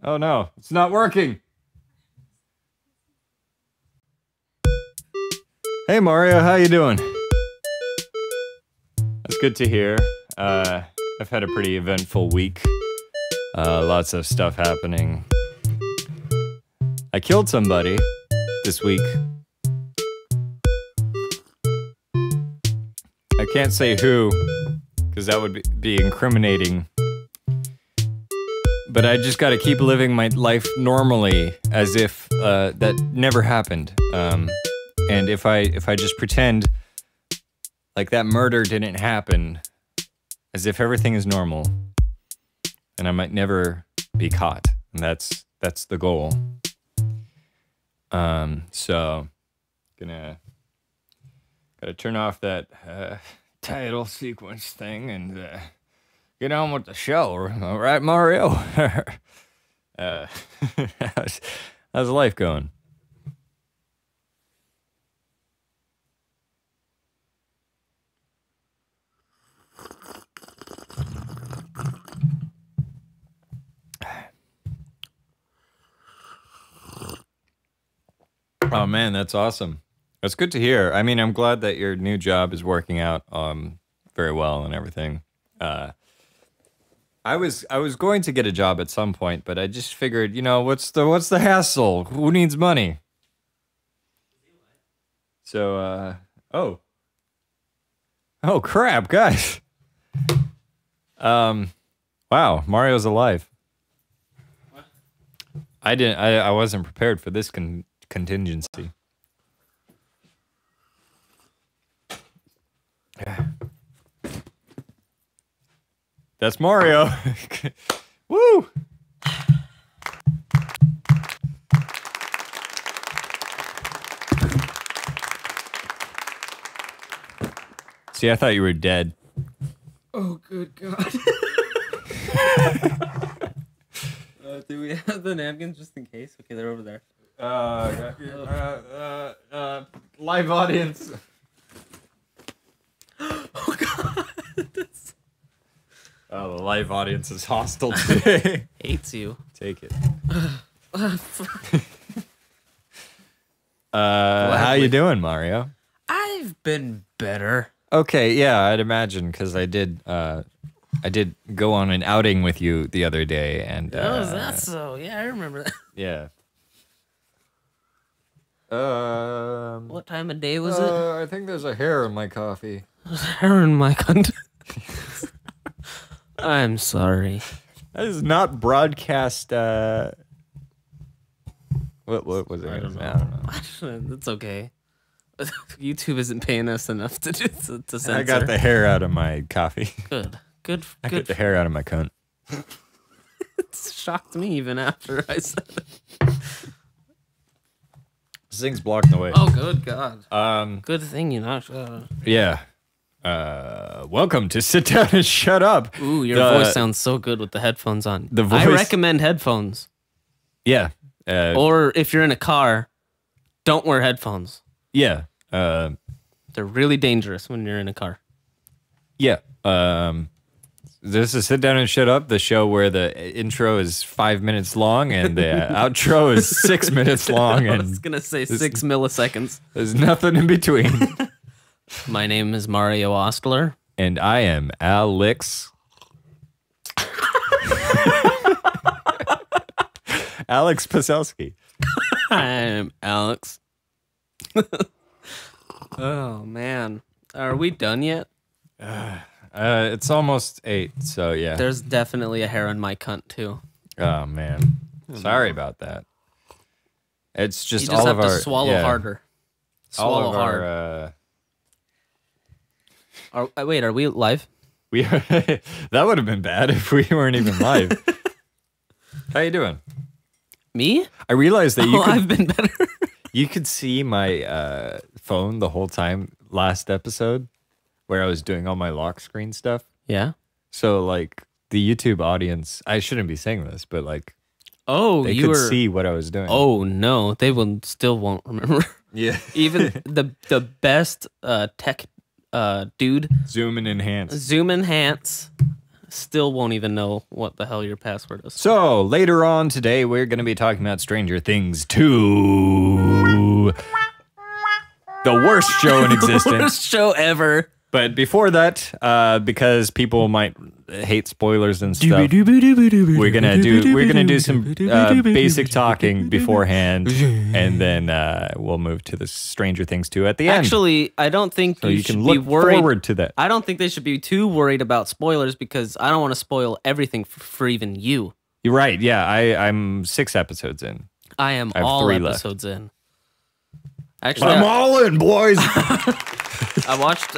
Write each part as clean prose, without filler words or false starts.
Oh no, it's not working. Hey Mario, how you doing? That's good to hear. I've had a pretty eventful week. Lots of stuff happening. I killed somebody this week. I can't say who, because that would be incriminating. But I just gotta keep living my life normally, as if that never happened. And if I just pretend like that murder didn't happen, as if everything is normal, and I might never be caught. And that's the goal. So gotta turn off that title sequence thing and get on with the show. All right, Mario? How's life going? Oh man, that's awesome. That's good to hear. I mean, I'm glad that your new job is working out very well and everything. I was going to get a job at some point, but I just figured, you know, what's the hassle? Who needs money? So oh crap, guys. Wow, Mario's alive. What? I wasn't prepared for this contingency. That's Mario. Woo! See, I thought you were dead. Oh, good God. Do we have the napkins just in case? Okay, they're over there. Live audience. Oh God. Oh, the live audience is hostile today. Hates you. Take it. How you doing, Mario? I've been better. Okay, yeah, I'd imagine, because I did go on an outing with you the other day, and Oh, is that so? Yeah, I remember that. yeah. What time of day was it? I think there's a hair in my coffee. There's a hair in my cunt. I'm sorry. That is not broadcast. What was it? I don't know. I don't know. It's okay. YouTube isn't paying us enough to censor. I got the hair out of my coffee. Good. I got the hair out of my cunt. It shocked me even after I said it. This thing's blocking the way. Oh, good God. Good thing you're not. Yeah. Welcome to Sit Down and Shut Up. Ooh, your voice sounds so good with the headphones on. The voice. I recommend headphones. Yeah. Or if you're in a car, don't wear headphones. Yeah. They're really dangerous when you're in a car. Yeah. This is Sit Down and Shut Up, the show where the intro is 5 minutes long and the outro is 6 minutes long. I was going to say 6 milliseconds. There's nothing in between. My name is Mario Ostler. And I am Alex. Alex Poselski. I'm Alex. Oh, man. Are we done yet? It's almost 8, so yeah. There's definitely a hair on my cunt, too. Oh, man. Sorry about that. It's just, you just all have of to our... swallow harder. Swallow all of hard. Wait, are we live? That would have been bad if we weren't even live. How you doing? Me? I realized that I've been better. You could see my phone the whole time last episode where I was doing all my lock screen stuff. Yeah. So like the YouTube audience, I shouldn't be saying this, but like they you could were... see what I was doing. Oh no, they still won't remember. Yeah. Even the best tech dude. Zoom and enhance. Zoom enhance. still won't even know what the hell your password is. So later on today, we're going to be talking about Stranger Things 2. The worst show in existence. Worst show ever. But before that, because people might hate spoilers and stuff, we're gonna do some basic talking beforehand, and then we'll move to the Stranger Things 2 at the end. Actually, I don't think So you you should can be look worried. forward to that. I don't think they should be too worried about spoilers because I don't want to spoil everything for even you. You're right. Yeah, I'm 6 episodes in. I am I have all 3 left. episodes in. Actually, I'm all in, boys. I watched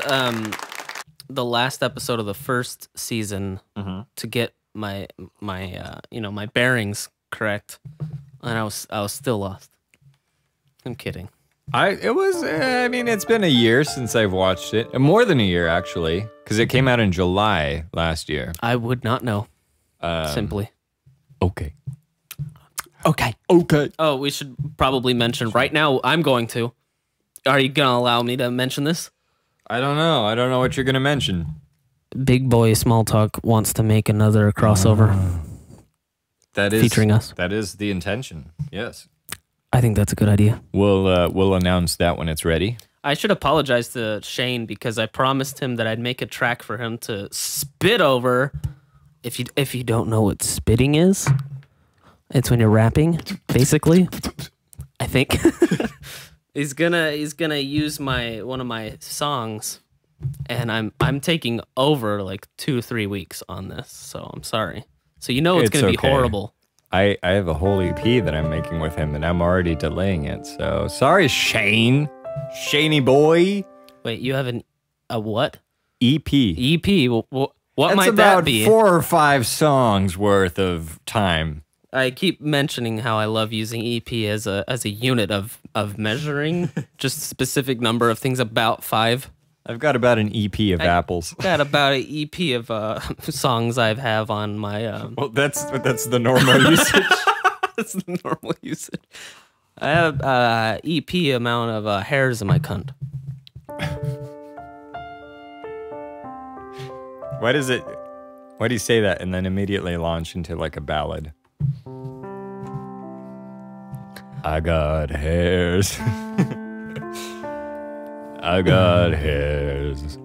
the last episode of the first season to get my bearings correct, and I was still lost. I'm kidding. It's been a year since I've watched it. More than a year, actually, because it came out in July last year. I would not know. Simply. Okay. Okay. Oh, we should probably mention right now. I'm going to. Are you gonna allow me to mention this? I don't know. I don't know what you're gonna mention. Big Boy Small Talk wants to make another crossover That is featuring us. That is the intention. Yes. I think that's a good idea. We'll announce that when it's ready. I should apologize to Shane because I promised him that I'd make a track for him to spit over. If you don't know what spitting is, it's when you're rapping, basically. I think he's gonna use one of my songs, and I'm taking over like 2-3 weeks on this, so I'm sorry. So you know it's gonna be horrible. I have a whole EP that I'm making with him, and I'm already delaying it. So sorry, Shane, Shaney boy. Wait, you have a what? EP. EP. What That's might about that be? 4 or 5 songs worth of time. I keep mentioning how I love using EP as a unit of measuring just specific number of things, about 5. I've got about an EP of apples. Got about an EP of songs I have on my. Well, that's the normal usage. That's the normal usage. I have EP amount of hairs in my cunt. Why do you say that and then immediately launch into like a ballad? I got hairs. I got hairs.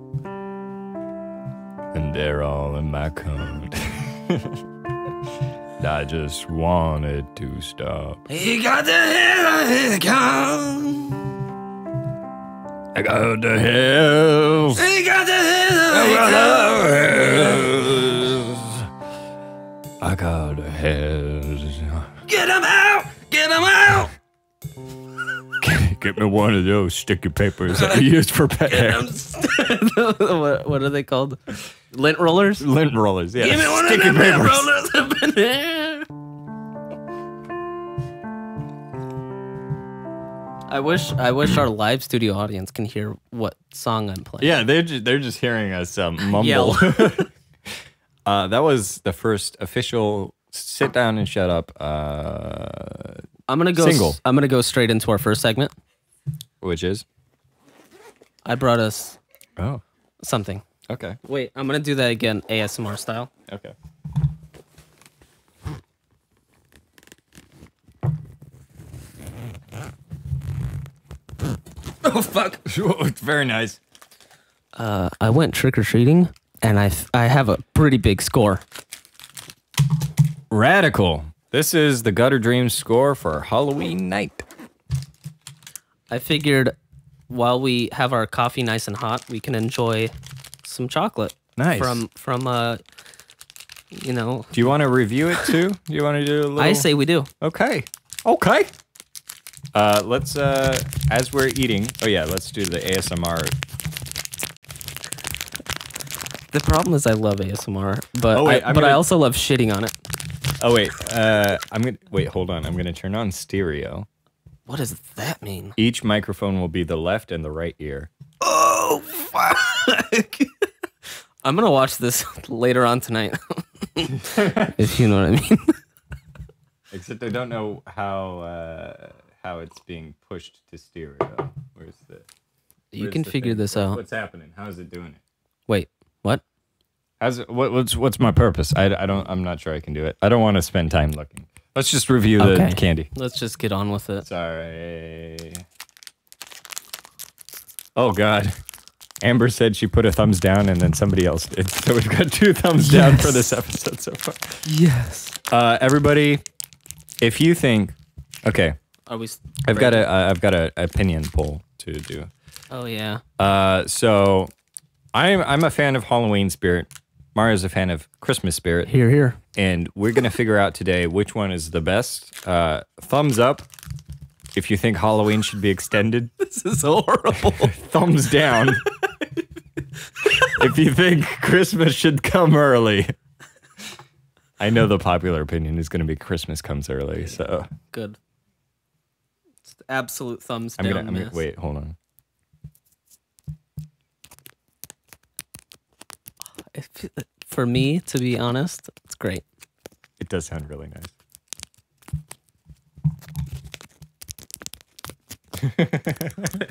And they're all in my cunt. I just wanted to stop. He got the hair, he got. I got the hairs. He got the hair, I got the hairs. I got the hairs. Get him out! Get him out! Get me one of those sticky papers that you use for pet hair. What are they called? Lint rollers? Lint rollers, yeah. Give me one sticky of them papers. rollers up in there. I wish our live studio audience can hear what song I'm playing. Yeah, they're just hearing us mumble. Yell. That was the first official sit down and shut up I'm gonna go. single. I'm gonna go straight into our first segment. Which is? I brought us Oh, something. okay. Wait, I'm gonna do that again, ASMR style. Okay. Oh fuck! Very nice. I went trick or treating, and I have a pretty big score. Radical. This is the Gutter Dreams score for Halloween night. I figured while we have our coffee nice and hot, we can enjoy some chocolate. Nice. From you know. Do you want to review it too? Do you want to do a little? I say we do. Okay. Okay. Let's as we're eating. Oh yeah, let's do the ASMR. The problem is I love ASMR, but Oh, wait, I also love shitting on it. Oh wait, hold on. I'm gonna turn on stereo. What does that mean? Each microphone will be the left and the right ear. Oh fuck! I'm gonna watch this later on tonight, if you know what I mean. Except I don't know how it's being pushed to stereo. Where's the? You can figure this out. What's happening? How is it doing it? Wait, what? What's my purpose? I'm not sure I can do it. I don't want to spend time looking. Let's just review the candy. Let's just get on with it. Sorry. Oh God. Amber said she put a thumbs down and then somebody else did. So we've got 2 thumbs down for this episode so far. Yes. Everybody, if you think, okay, Are we? I've got a opinion poll to do. Oh yeah. So I'm a fan of Halloween spirit. Mario's a fan of Christmas spirit. Here, here. And we're gonna figure out today which one is the best. Thumbs up if you think Halloween should be extended. This is horrible. Thumbs down if you think Christmas should come early. I know the popular opinion is going to be Christmas comes early, so. Good. It's the absolute thumbs down. I'm gonna wait, hold on. For me, to be honest, it's great. It does sound really nice.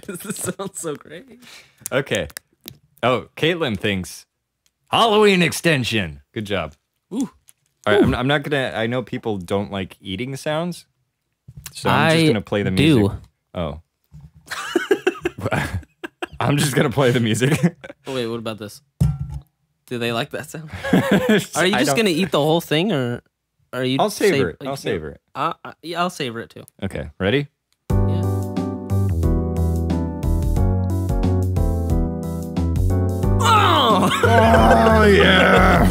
This sounds so great. Okay. Oh, Caitlin thinks Halloween extension. Good job. Ooh. All right, I'm not gonna. I know people don't like eating sounds, so I'm just gonna play the music. Oh. I'm just gonna play the music. Oh, wait, what about this? Do they like that sound? Are you just gonna eat the whole thing, or are you? I'll savor it. I'll savor it. Yeah, I'll savor it too. Okay, ready? Yeah. Oh yeah!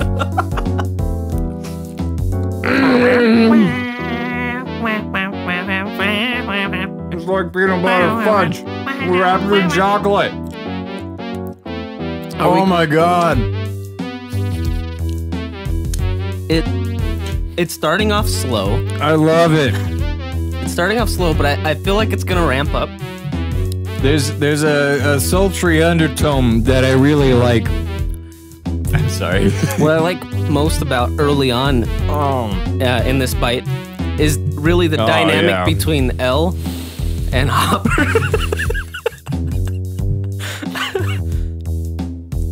It's like peanut butter fudge wrapped in chocolate. Oh my god! It's starting off slow. I love it. It's starting off slow, but I feel like it's gonna ramp up. There's a sultry undertone that I really like. I'm sorry. What I like most about early on in this bite is really the dynamic between Elle and Hopper.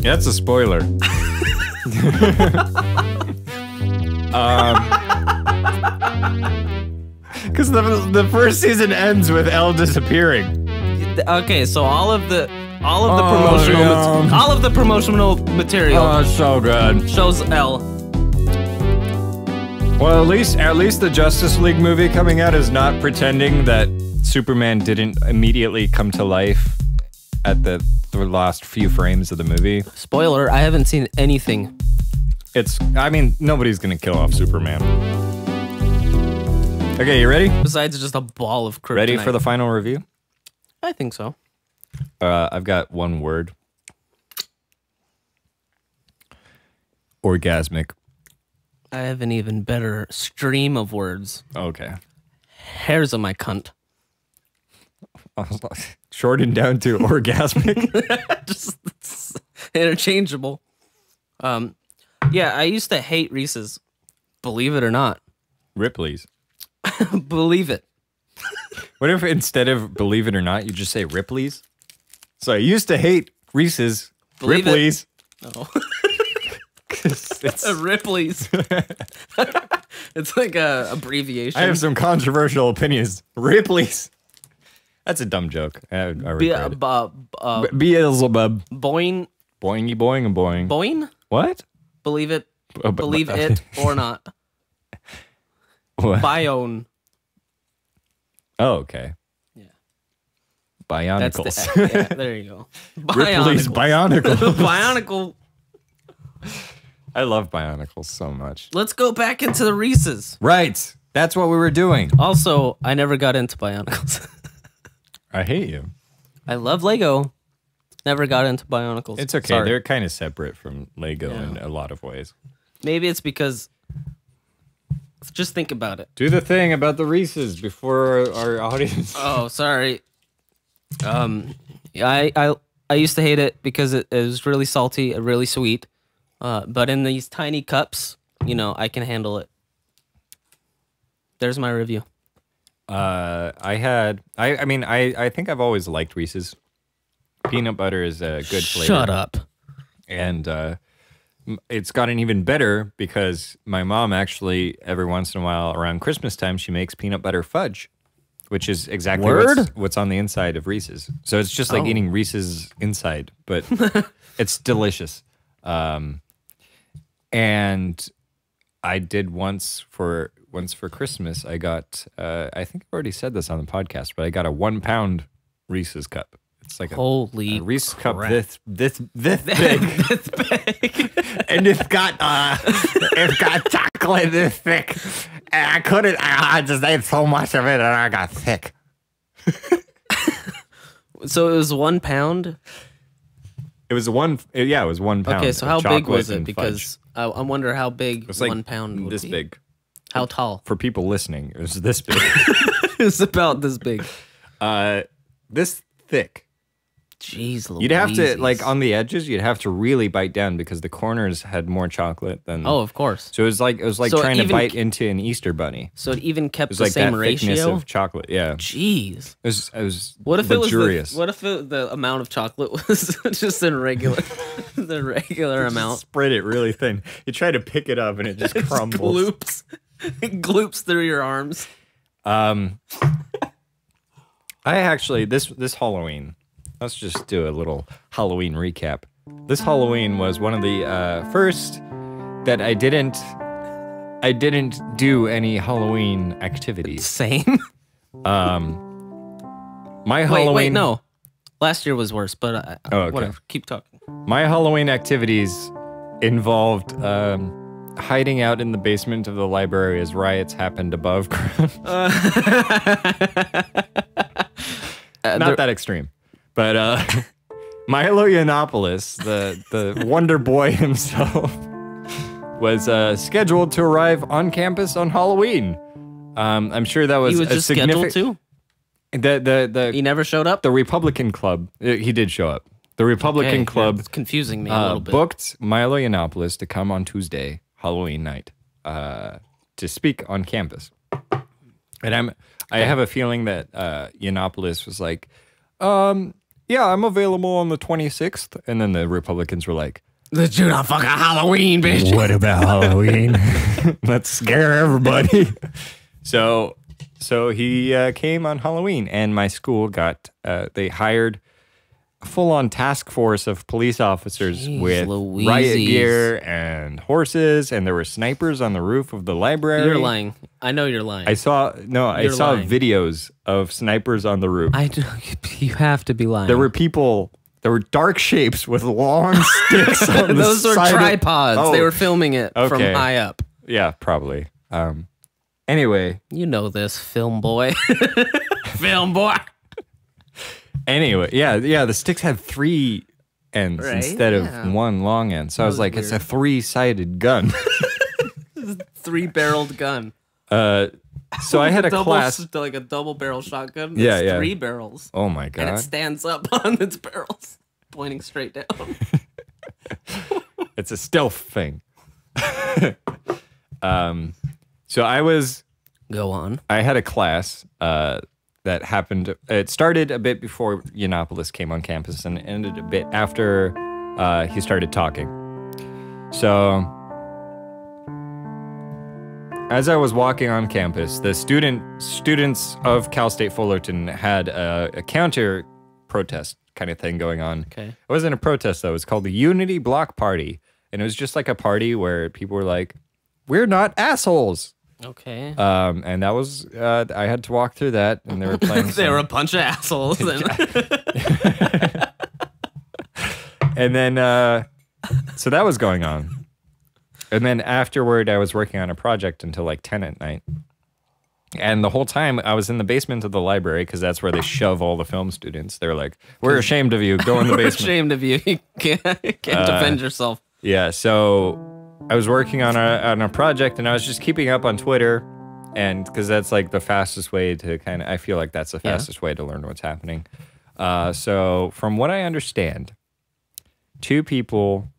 That's a spoiler. Because the first season ends with Elle disappearing. Okay, so all of the promotional material. Oh, it's so good. Shows Elle. Well, at least the Justice League movie coming out is not pretending that Superman didn't immediately come to life at the last few frames of the movie. Spoiler, I haven't seen anything. I mean, nobody's gonna kill off Superman. Okay, you ready? Besides just a ball of kryptonite. Ready for the final review? I think so. I've got one word. Orgasmic. I have an even better stream of words. Okay. Hairs on my cunt. Shortened down to orgasmic. Just it's interchangeable. Yeah, I used to hate Reese's. Believe it or not. Ripley's. Believe it. What if instead of believe it or not, you just say Ripley's? So I used to hate Reese's. Believe Ripley's. Oh. It's Ripley's. It's like a abbreviation. I have some controversial opinions. Ripley's. That's a dumb joke. I regret it. Beelzebub. Boing. Boingy boing and boing. Boing? What? Believe it. Believe it or not. What? Bione. Oh, okay. Yeah. Bionicles. Yeah, there you go. Ripley's Bionicles. Bionicle. I love Bionicles so much. Let's go back into the Reese's. Right. That's what we were doing. Also, I never got into Bionicles. I hate you. I love Lego. Never got into Bionicles. It's okay. Sorry. They're kind of separate from Lego in a lot of ways. Maybe it's because... Just think about it. Do the thing about the Reese's before our audience. Oh, sorry. I used to hate it because it was really salty and really sweet. But in these tiny cups, you know, I can handle it. There's my review. I think I've always liked Reese's. Peanut butter is a good flavor. Shut up. And it's gotten even better because my mom actually, every once in a while around Christmas time, she makes peanut butter fudge, which is exactly what's on the inside of Reese's. So it's just like eating Reese's inside, but it's delicious. And I did once for Christmas. I got I think I've already said this on the podcast, but I got a 1 pound Reese's cup. It's like a Reese's cup this big, This big. and it's got chocolate this thick. And I just ate so much of it, and I got sick. So it was 1 pound. It was 1 pound. Okay, so how big was it? and Because I wonder how big It's like 1 pound would this be. big. How tall? For people listening, it was this big. It's about this big. This thick. Jeez, Louise. You'd have to, like, on the edges, you'd have to really bite down because the corners had more chocolate than. Oh, of course. So it was like So trying to even- bite into an Easter bunny. So it even kept It was the like same that thickness ratio. of chocolate. Yeah, Jeez. it was What if it was luxurious. what if the amount of chocolate was just in regular the regular amount? Spread it really thin. You try to pick it up and it just It crumbles. gloops. It gloops through your arms. I actually this Halloween. Let's just do a little Halloween recap. This Halloween was one of the first that I didn't do any Halloween activities. Same. My Halloween. Wait, no. Last year was worse, but okay. whatever. Keep talking. My Halloween activities involved hiding out in the basement of the library as riots happened above ground. Not that extreme. But Milo Yiannopoulos, the Wonder Boy himself, was scheduled to arrive on campus on Halloween. I'm sure that was He was a just scheduled to? He never showed up? The Republican Club, he did show up. The Republican Okay, Club it's confusing me a little bit. booked Milo Yiannopoulos to come on Tuesday, Halloween night, to speak on campus. And I have a feeling that Yiannopoulos was like, yeah, I'm available on the 26th. And then the Republicans were like, Let's do a fucking Halloween, bitch. what about Halloween? Let's scare everybody. So he came on Halloween, and my school got, they hired a full-on task force of police officers Jeez with Louises. riot gear and horses, and there were snipers on the roof of the library. You're lying. I know you're lying. I saw You're lying. videos of snipers on the roof. You have to be lying. There were people. There were dark shapes with long sticks on the Those were side of- tripods. Oh, They were filming it from Okay. high up. yeah, probably. Anyway, You know this, film boy. Film boy. yeah. The sticks had 3 ends Right? instead of Yeah. 1 long end. So I was was like, it's a weird. 3-sided gun. 3-barreled gun. So I had a class. Like a double barrel shotgun. Yeah, It's yeah. 3 barrels. Oh my And it god! stands up on its barrels, pointing straight down. It's a stealth thing. So Go on. I had a class that happened. It started a bit before Yiannopoulos came on campus and ended a bit after he started talking. So as I was walking on campus, the students of Cal State Fullerton had a counter protest kind of thing going on. Okay. It wasn't a protest though. It was called the Unity Block Party, and it was just like a party where people were like, "We're not assholes." Okay. And that was I had to walk through that, and they were playing. They were a bunch of assholes. And then so that was going on, and then afterward, I was working on a project until like 10 at night. And the whole time I was in the basement of the library because that's where they shove all the film students. They're like, "We're ashamed of you. Go in the We're basement." ashamed of you. You can't defend yourself. Yeah, so I was working on a project, and I was just keeping up on Twitter, and because that's like the fastest way to kind of, I feel like that's the fastest way to learn what's happening. So from what I understand, 2 people,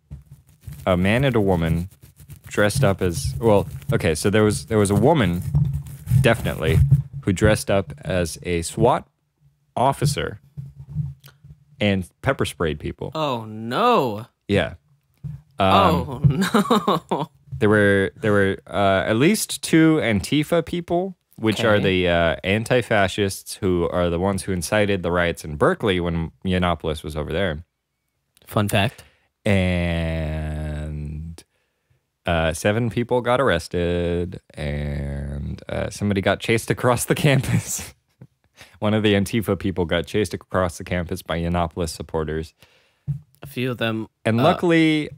a man and a woman, dressed up as, well, okay, so there was a woman, definitely, who dressed up as a SWAT officer and pepper sprayed people. Oh no. Yeah. Oh no. There were at least 2 Antifa people, which are Okay. the anti-fascists who are the ones who incited the riots in Berkeley when Yiannopoulos was over there. Fun fact. And 7 people got arrested, and somebody got chased across the campus. One of the Antifa people got chased across the campus by Yiannopoulos supporters. A few of them. And luckily,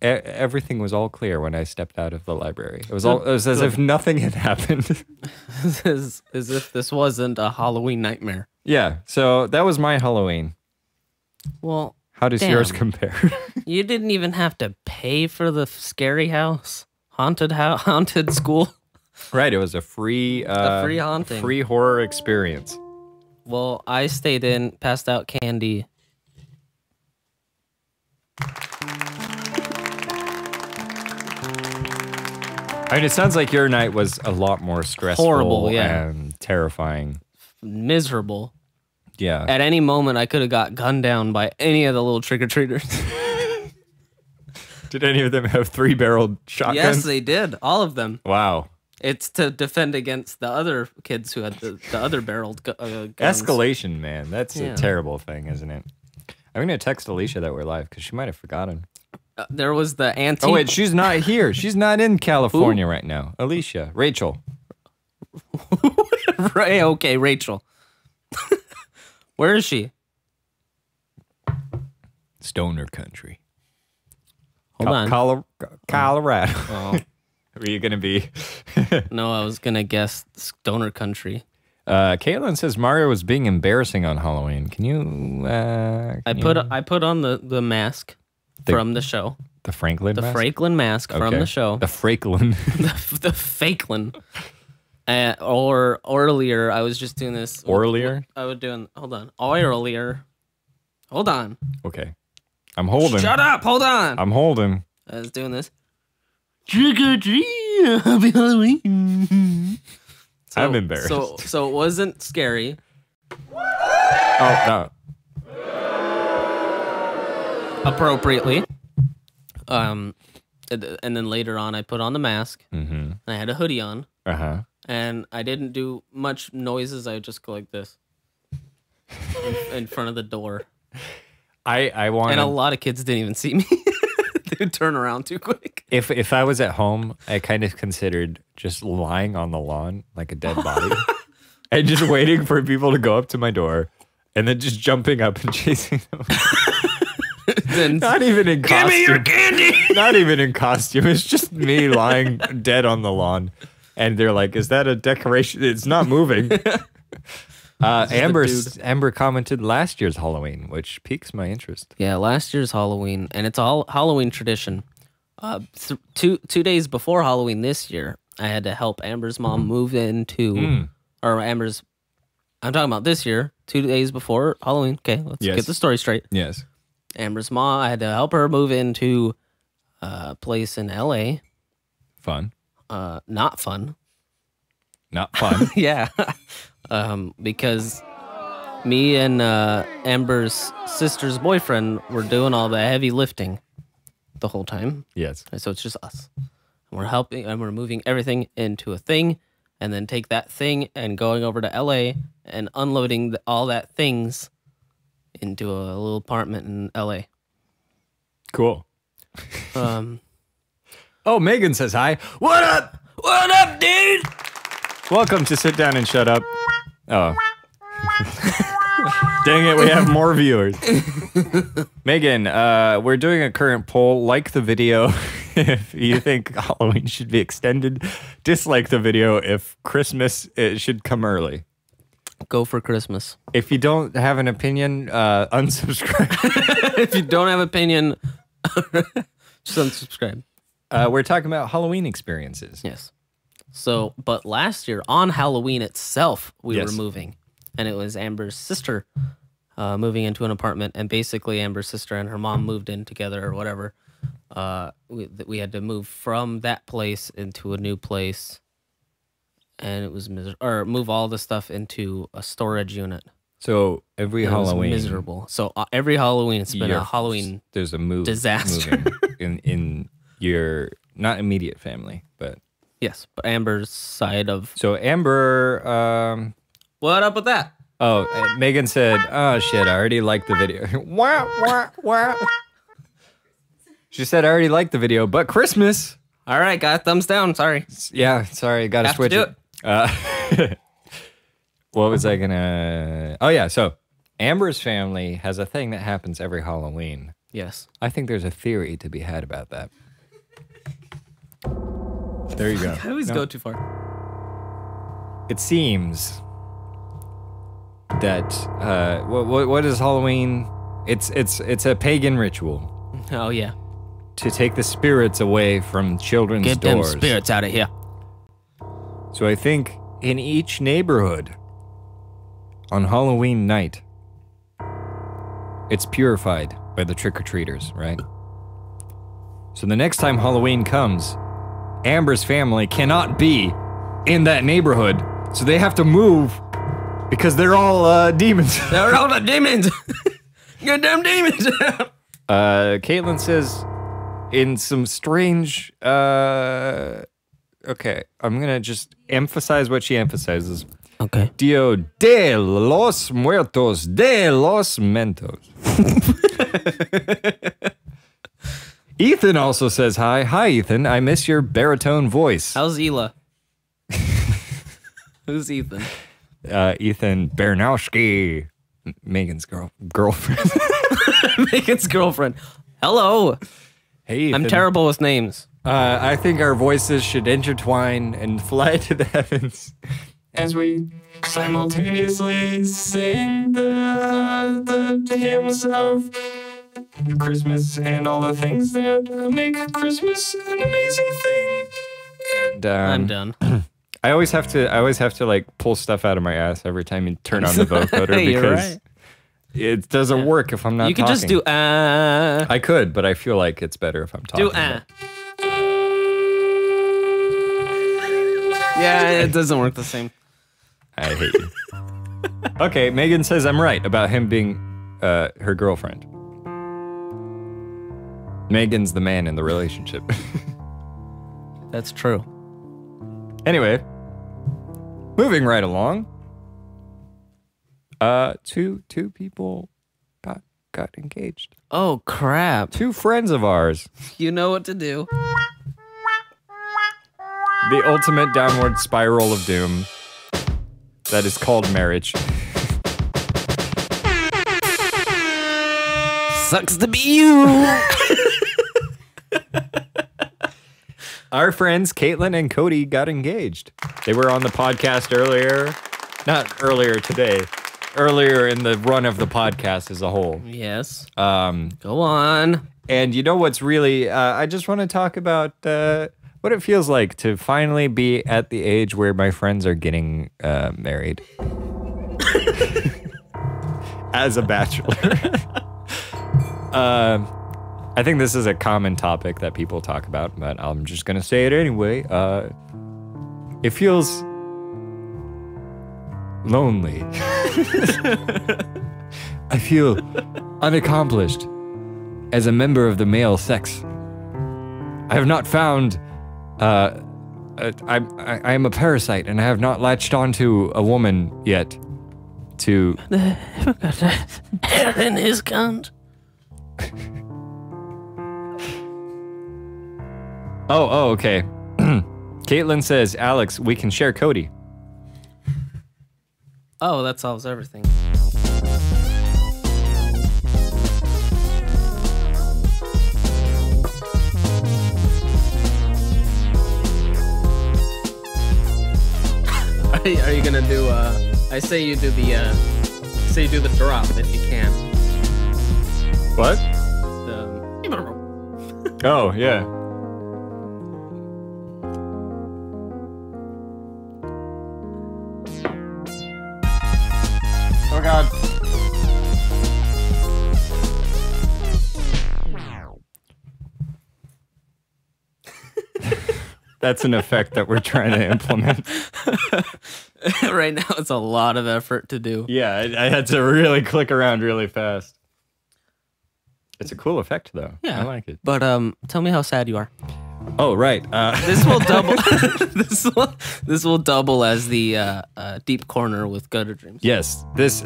everything was all clear when I stepped out of the library. It was as if nothing had happened. as if this wasn't a Halloween nightmare. Yeah, so that was my Halloween. Well, How does damn. yours compare? You didn't even have to pay for the scary house, haunted school. Right, it was a free haunting. free horror experience. Well, I stayed in, passed out candy. I mean, it sounds like your night was a lot more stressful Horrible, yeah. and terrifying. Miserable. Yeah. At any moment, I could have got gunned down by any of the little trick-or-treaters. Did any of them have 3-barreled shotguns? Yes, they did. All of them. Wow. It's to defend against the other kids who had the other barreled guns. Escalation, man. That's Yeah. a terrible thing, isn't it? I'm going to text Alicia that we're live because she might have forgotten. There was the anti. Oh, wait, she's not here. She's not in California right now. Alicia. Rachel. Right, okay, Rachel. Where is she? Stoner country. Hold on. Colorado. Oh. Are you going to be? No, I was gonna guess stoner country. Caitlin says Mario was being embarrassing on Halloween. Can you? I put on the mask from the show. The Franklin The mask? Franklin mask from Okay. the show. The Franklin. the fakelin. Or earlier, I was just doing this. Earlier? I was doing. Hold on. Earlier. Hold on. Okay. I'm holding. Shut up. Hold on. I'm holding. I was doing this. Trick or treat, happy Halloween. I'm embarrassed. So it wasn't scary. Oh, no. Appropriately. And then later on, I put on the mask. Mm-hmm. And I had a hoodie on. Uh-huh. And I didn't do much noises. I would just go like this in front of the door. I want. And a lot of kids didn't even see me. They would turn around too quick. If I was at home, I kind of considered just lying on the lawn like a dead body and just waiting for people to go up to my door and then just jumping up and chasing them. Then Not even in costume. give me your candy. Not even in costume. It's just me lying dead on the lawn. And they're like, is that a decoration? It's not moving. Amber commented last year's Halloween, which piques my interest. Yeah, last year's Halloween, and it's all Halloween tradition. Two days before Halloween this year, I had to help Amber's mom move into, or Amber's. I'm talking about this year. 2 days before Halloween. Okay, let's Yes. get the story straight. Yes. Amber's mom. I had to help her move into a place in L.A. Fun. Not fun. Not fun. Yeah, because me and Amber's sister's boyfriend were doing all the heavy lifting the whole time. Yes. And so it's just us. And we're helping, and we're moving everything into a thing, and then take that thing and going over to LA and unloading all that things into a little apartment in LA. Cool. Um, Oh, Megan says hi. What up? what up, dude? Welcome to Sit Down and Shut Up. Oh. Dang it, we have more viewers. Megan, we're doing a current poll. Like the video if you think Halloween should be extended. Dislike the video if Christmas should come early. Go for Christmas. If you don't have an opinion, unsubscribe. If you don't have opinion, just unsubscribe. We're talking about Halloween experiences. Yes. So, but last year on Halloween itself, we Yes. were moving, and it was Amber's sister moving into an apartment, and basically Amber's sister and her mom moved in together or whatever. We had to move from that place into a new place, and it was or move all the stuff into a storage unit. So every It was Halloween, miserable. So every Halloween, it's been a Halloween. There's a move disaster. moving in your not immediate family, but Yes, but Amber's side of. so Amber. What up with that? Oh, Megan said, "Oh shit, I already liked the video." Wah, wah, wah. She said, "I already liked the video, but Christmas." All right, got a thumbs down. Sorry. Yeah, sorry, got to Have to switch do it. What was I gonna? Oh yeah, so Amber's family has a thing that happens every Halloween. Yes. I think there's a theory to be had about that. There you go. I always No. go too far. It seems that what is Halloween? It's a pagan ritual Oh yeah. to take the spirits away from children's Get them doors. spirits out of here. So I think in each neighborhood on Halloween night, it's purified by the trick-or-treaters, right? So the next time Halloween comes, Amber's family cannot be in that neighborhood, so they have to move because they're all demons. They're all the demons. Get them demons out. Caitlin says in some strange okay, I'm gonna just emphasize what she emphasizes. Okay. Dio de los muertos de los mentos. Ethan also says hi. Hi, Ethan. I miss your baritone voice. How's Ela? Who's Ethan? Ethan Bernowski, Megan's girlfriend. Megan's girlfriend. Hello. Hey, Ethan. I'm terrible with names. I think our voices should intertwine and fly to the heavens as we simultaneously sing the hymns of Christmas and all the things that make Christmas an amazing thing. And I'm done. I always have to like pull stuff out of my ass every time you turn on the vocoder You're because right. it doesn't work if I'm not You could talking. just do I could, but I feel like it's better if I'm talking. do Yeah, it doesn't work the same. I hate you. Okay, Megan says I'm right about him being her girlfriend. Megan's the man in the relationship. That's true. Anyway, moving right along. Two people got engaged. Oh crap. Two friends of ours. You know what to do. The ultimate downward spiral of doom. That is called marriage. Sucks to be you. Our friends Caitlin and Cody got engaged. They were on the podcast earlier. Not earlier today. Earlier in the run of the podcast as a whole. Yes. Go on. And you know what's really... I just want to talk about what it feels like to finally be at the age where my friends are getting married. As a bachelor. I think this is a common topic that people talk about, but I'm just going to say it anyway. It feels lonely. I feel unaccomplished as a member of the male sex. I have not found... I am a parasite, and I have not latched onto a woman yet to... Hair in his cunt. Oh, okay. Caitlin says, Alex, we can share Cody. Oh, that solves everything. Are you gonna do I say you do the say you do the drop if you can. What? The Oh, yeah. Oh, God. That's an effect that we're trying to implement. Right now, it's a lot of effort to do. Yeah, I had to really click around really fast. It's a cool effect, though. Yeah, I like it. But tell me how sad you are. Oh, right. This will double. this will double as the deep corner with gutter dreams. Yes, this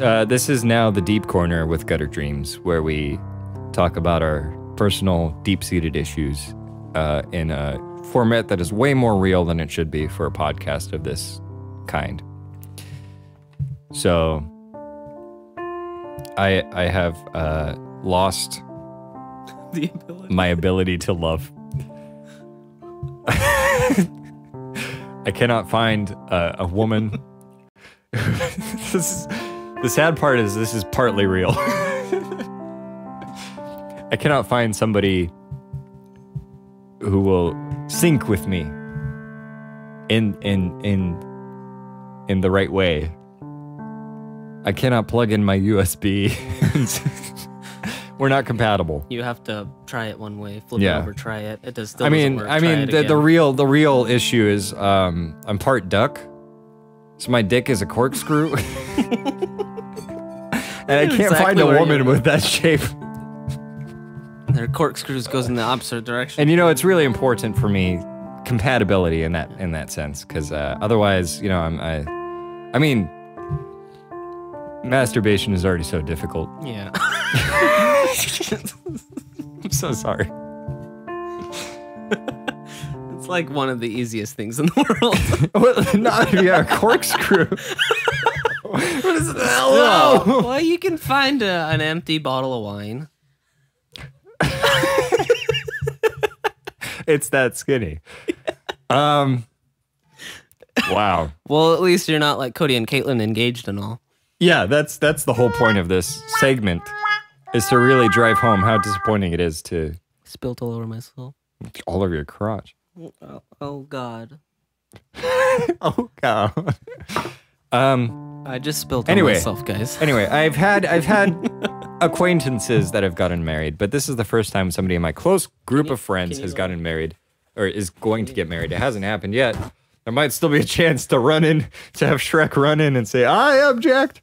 is now the deep corner with Gutter Dreams, where we talk about our personal deep-seated issues in a format that is way more real than it should be for a podcast of this kind. So, I have lost my ability to love. I cannot find a woman. The sad part is this is partly real. I cannot find somebody who will sync with me in the right way. I cannot plug in my USB. We're not compatible. You have to try it one way, flip it over, try it. It does still I mean, doesn't work. the real issue is I'm part duck, so my dick is a corkscrew, and I can't find a woman with that shape. Their corkscrews goes in the opposite direction. And you know, it's really important for me compatibility in that sense, because otherwise, you know, I mean, masturbation is already so difficult. Yeah. I'm so sorry. It's like one of the easiest things in the world. Well, not if you have a corkscrew. What is it? Hello. Well, you can find an empty bottle of wine. It's that skinny. Wow. Well, at least you're not like Cody and Caitlin engaged and all. Yeah, that's the whole point of this segment, is to really drive home how disappointing it is to Spilt all over myself. all over your crotch. Oh God. Oh God. I just spilled on myself, guys. Anyway, I've had acquaintances that have gotten married, but this is the first time somebody in my close group of friends has gotten married, or is going to get married. It hasn't happened yet. There might still be a chance to have Shrek run in and say, "I object."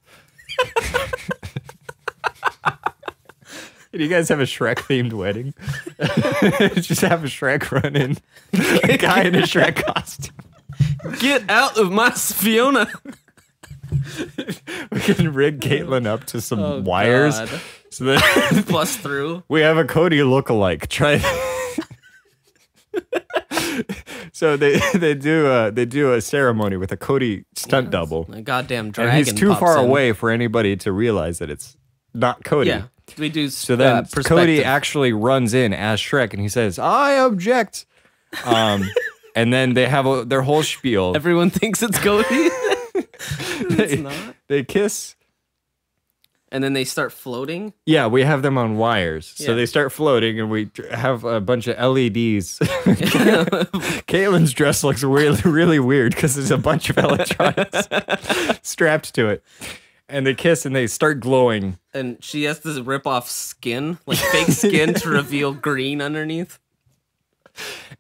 Do you guys have a Shrek-themed wedding? Just have a Shrek run in, a guy in a Shrek costume. Get out of my Fiona. We can rig Caitlin up to some wires. God. So that Bust through. we have a Cody lookalike. Try. So they do a ceremony with a Cody stunt double. A goddamn dragon. And he's too pops far in. away for anybody to realize that it's not Cody. Yeah. We do. So then perspective. Cody actually runs in as Shrek and he says, "I object." And then they have their whole spiel. Everyone thinks it's Cody. It's not. They kiss. And then they start floating. Yeah, we have them on wires. So Yeah. they start floating and we have a bunch of LEDs. Caitlin's dress looks really, really weird because there's a bunch of electronics strapped to it. And they kiss and they start glowing. And she has to rip off skin, like fake skin, to reveal green underneath.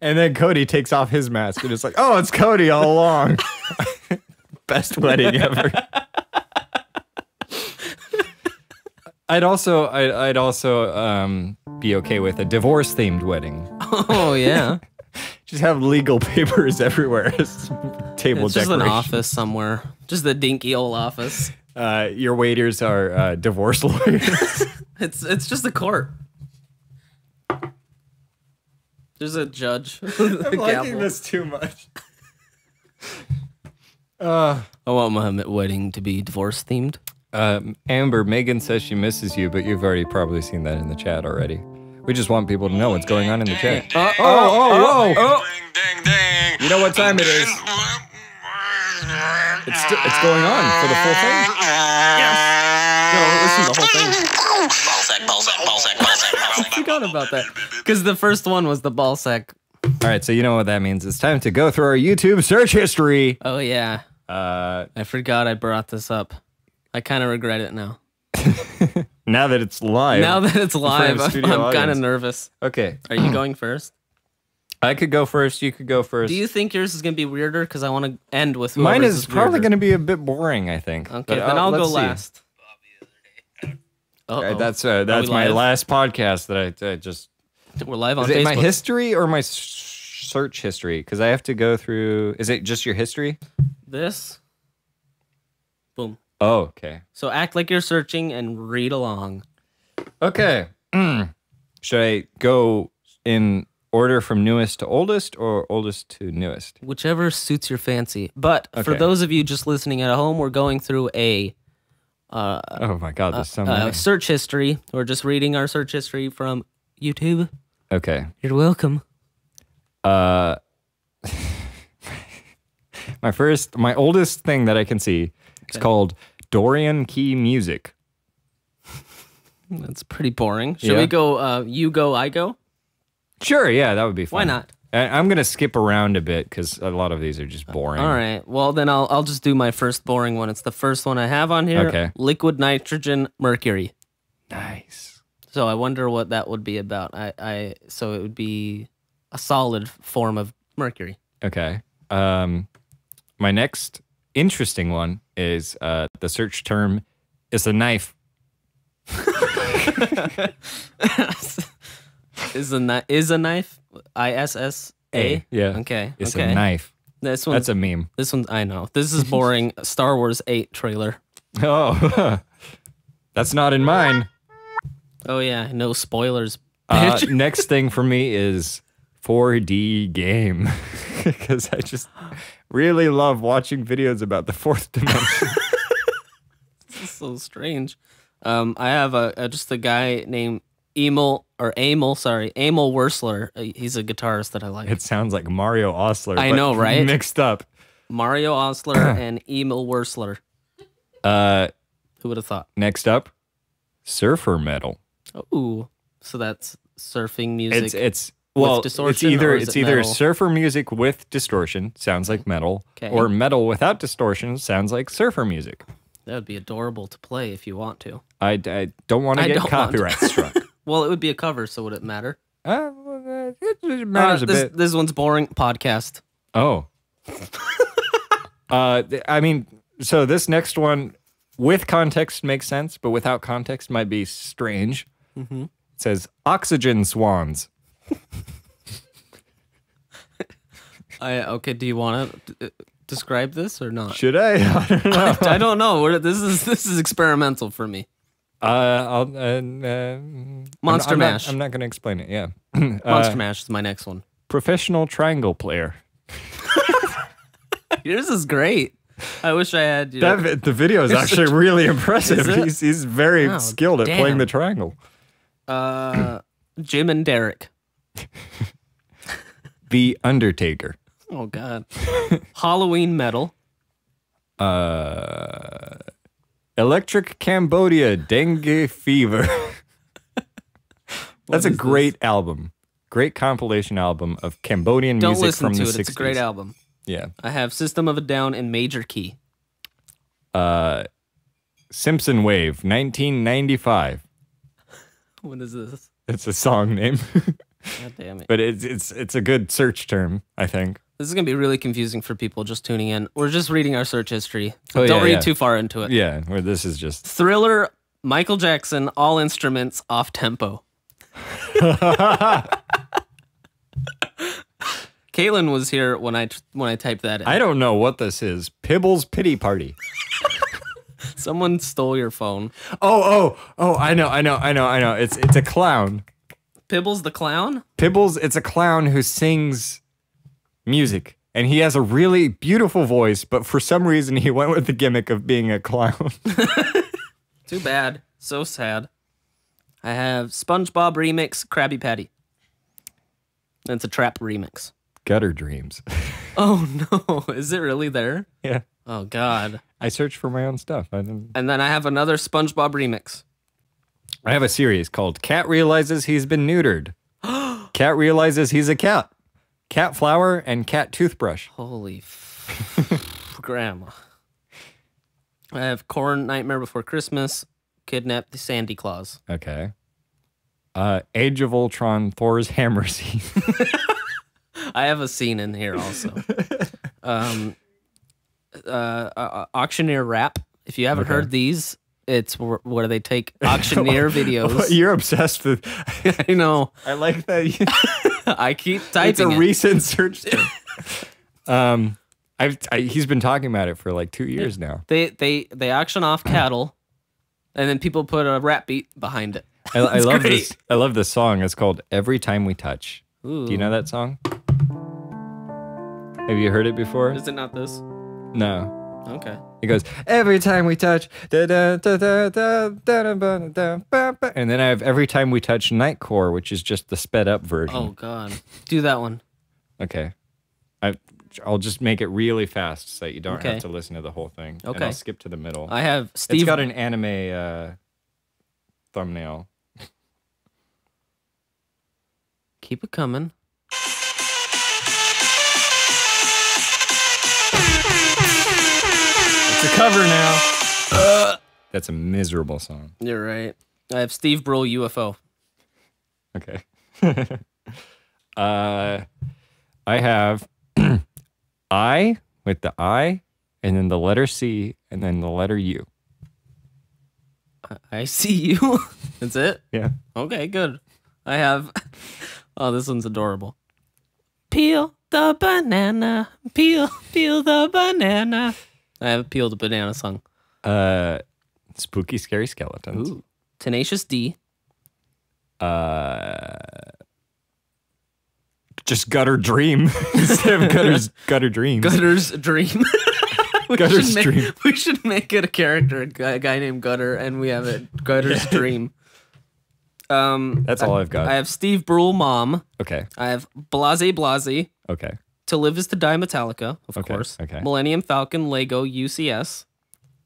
And then Cody takes off his mask and it's like, oh, it's Cody all along. Best wedding ever. I'd also be okay with a divorce-themed wedding. Oh, yeah. Just have legal papers everywhere. Table It's just decoration. an office somewhere. Just a dinky old office. Your waiters are divorce lawyers. It's just a court. There's a judge. I'm liking this too much. I want my wedding to be divorce themed. Amber, Megan says she misses you, but you've already probably seen that in the chat already. We just want people to know what's going on in the chat. Whoa. Ding, ding. You know what time it is? It's going on for the full thing? No, listen to the whole thing. Ball sack. I forgot about that. Because the first one was the ball sack. All right, so you know what that means. It's time to go through our YouTube search history. Oh, yeah. I forgot I brought this up. I kind of regret it now. Now that it's live. Now that it's live, of I'm studio kind of audience. nervous. Okay. Are you going first? I could go first. You could go first. Do you think yours is gonna be weirder? Because I want to end with Mine whoever's is probably weirder. going to be a bit boring, I think. Okay, But, then I'll go let's see. last. Uh-oh. That's we my live? last podcast that I just. We're live on Is it Facebook. my history or my search history? Because I have to go through. Is it just your history? This. Boom. Oh, okay. So act like you're searching and read along. Okay. Should I go in order from newest to oldest or oldest to newest? Whichever suits your fancy. But for Okay. those of you just listening at home, we're going through a Oh my God, there's so many. search history. We're just reading our search history from YouTube. Okay. You're welcome. My oldest thing that I can see is called Dorian Key Music. That's pretty boring. Should Yeah. we go you go, I go? Sure, yeah, that would be fun. Why not? I'm gonna skip around a bit because a lot of these are just boring. All right. Well, then I'll just do my first boring one. It's the first one I have on here. Okay. Liquid nitrogen mercury. Nice. So I wonder what that would be about. So it would be a solid form of mercury. Okay. My next interesting one is the search term is a knife. Is a knife? ISSA? Yeah. Okay. It's okay. a knife. This one's That's a meme. This one I know. This is boring. Star Wars 8 trailer. Oh, that's not in mine. Oh yeah, no spoilers. bitch. Next thing for me is 4D game because I just really love watching videos about the fourth dimension. This is so strange. I have just a guy named Emil Wursler. He's a guitarist that I like. It sounds like Mario Ostler. I but know, right? Mixed up. Mario Ostler and Emil Wursler. Who would have thought? Next up, surfer metal. Ooh, so that's surfing music. It's with distortion, or is it's it either metal? surfer music with distortion, sounds like metal, Okay. or metal without distortion, sounds like surfer music. That would be adorable to play if you want to. I don't want to I get don't want to. copyright struck. Well, it would be a cover, so would it matter? It matters a bit. This one's boring. Podcast. Oh. I mean, so this next one with context makes sense, but without context might be strange. Mm-hmm. It says oxygen swans. Okay. Do you want to describe this or not? Should I? I don't know. I don't know. This is experimental for me. Monster Mash. I'm not going to explain it. Yeah. Monster Mash is my next one. Professional triangle player. Yours is great. I wish I had. The video is actually really impressive. Is it? He's very Oh, skilled at playing damn. the triangle. Jim and Derek. The Undertaker. Oh God. Halloween metal. Electric Cambodia Dengue Fever. That's a is great album. Great compilation album of Cambodian Don't music listen from to the it. 60s. It's a great album. Yeah. I have System of a Down in major key. Simpson Wave 1995. What is this? It's a song name. God damn it. But it's a good search term, I think. This is gonna be really confusing for people just tuning in. We're just reading our search history. So Oh, don't yeah, read yeah. too far into it. Yeah, where this is just Thriller, Michael Jackson, all instruments, off tempo. Caitlin was here when I typed that in. I don't know what this is. Pibble's Pity Party. Someone stole your phone. Oh, I know. It's a clown. Pibbles the clown? Pibbles, it's a clown who sings music. And he has a really beautiful voice, but for some reason he went with the gimmick of being a clown. Too bad. So sad. I have SpongeBob remix, Krabby Patty. It's a trap remix. Gutter Dreams. Oh no, is it really there? Yeah. Oh God. I searched for my own stuff. And then I have another SpongeBob remix. I have a series called Cat Realizes He's Been Neutered. Cat Realizes He's a Cat. Cat Flower and Cat Toothbrush. Holy grandma. I have Corn Nightmare Before Christmas, Kidnap the Sandy Claus. Okay. Age of Ultron, Thor's Hammer Scene. I have a scene in here also. Auctioneer rap. If you haven't heard these, it's where they take auctioneer videos. You're obsessed with. I know. I like that. I keep typing It's a it. recent search term. He's been talking about it for like 2 years now. They auction off cattle, and then people put a rap beat behind it. I It's love great. this. I love this song. It's called "Every Time We Touch." Ooh. Do you know that song? Have you heard it before? Is it not this? No. Okay. It goes every time we touch, da, da, da, da, da, da, da, ba, da, ba, ba. And then I have every time we touch Nightcore, which is just the sped up version. Oh God. Do that one. Okay. I'll just make it really fast so that you don't Okay. have to listen to the whole thing. And Okay. I'll skip to the middle. I have Steve. It's got an anime thumbnail. Keep it coming. It's a cover now. That's a miserable song. You're right. I have Steve Brule UFO. Okay. I have I with the I and then the letter C and then the letter U. I see you. That's it? Yeah. Okay, good. I have. Oh, this one's adorable. Peel the banana. Peel the banana. I have a Peel the Banana song. Spooky Scary Skeletons. Ooh. Tenacious D. Just Gutter Dream instead of Gutter Dreams. Gutter's Dream. Gutter's Dream. We should make it a character, a guy named Gutter, and we have it Gutter's Dream. That's all I've got. I have Steve Brule Mom. Okay. I have Blase Blase. Okay. To Live Is to Die Metallica, of Okay, course. okay. Millennium Falcon, Lego, UCS.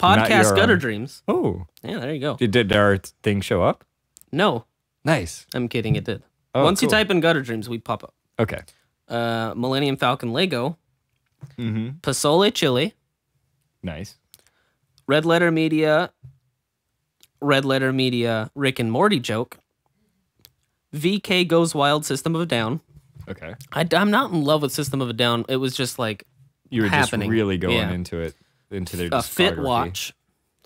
Not Podcast your, Gutter Dreams. Oh. Yeah, there you go. Did our thing show up? No, Nice. I'm kidding, it did. Oh, Once you cool. type in Gutter Dreams, we pop up. Okay. Millennium Falcon, Lego. Mm-hmm. Pozole Chili. Nice. Red Letter Media, Rick and Morty joke. VK Goes Wild, System of a Down. Okay. I'm not in love with System of a Down. It was just like You were happening. just really going Yeah. into it, into their a fit discography. watch,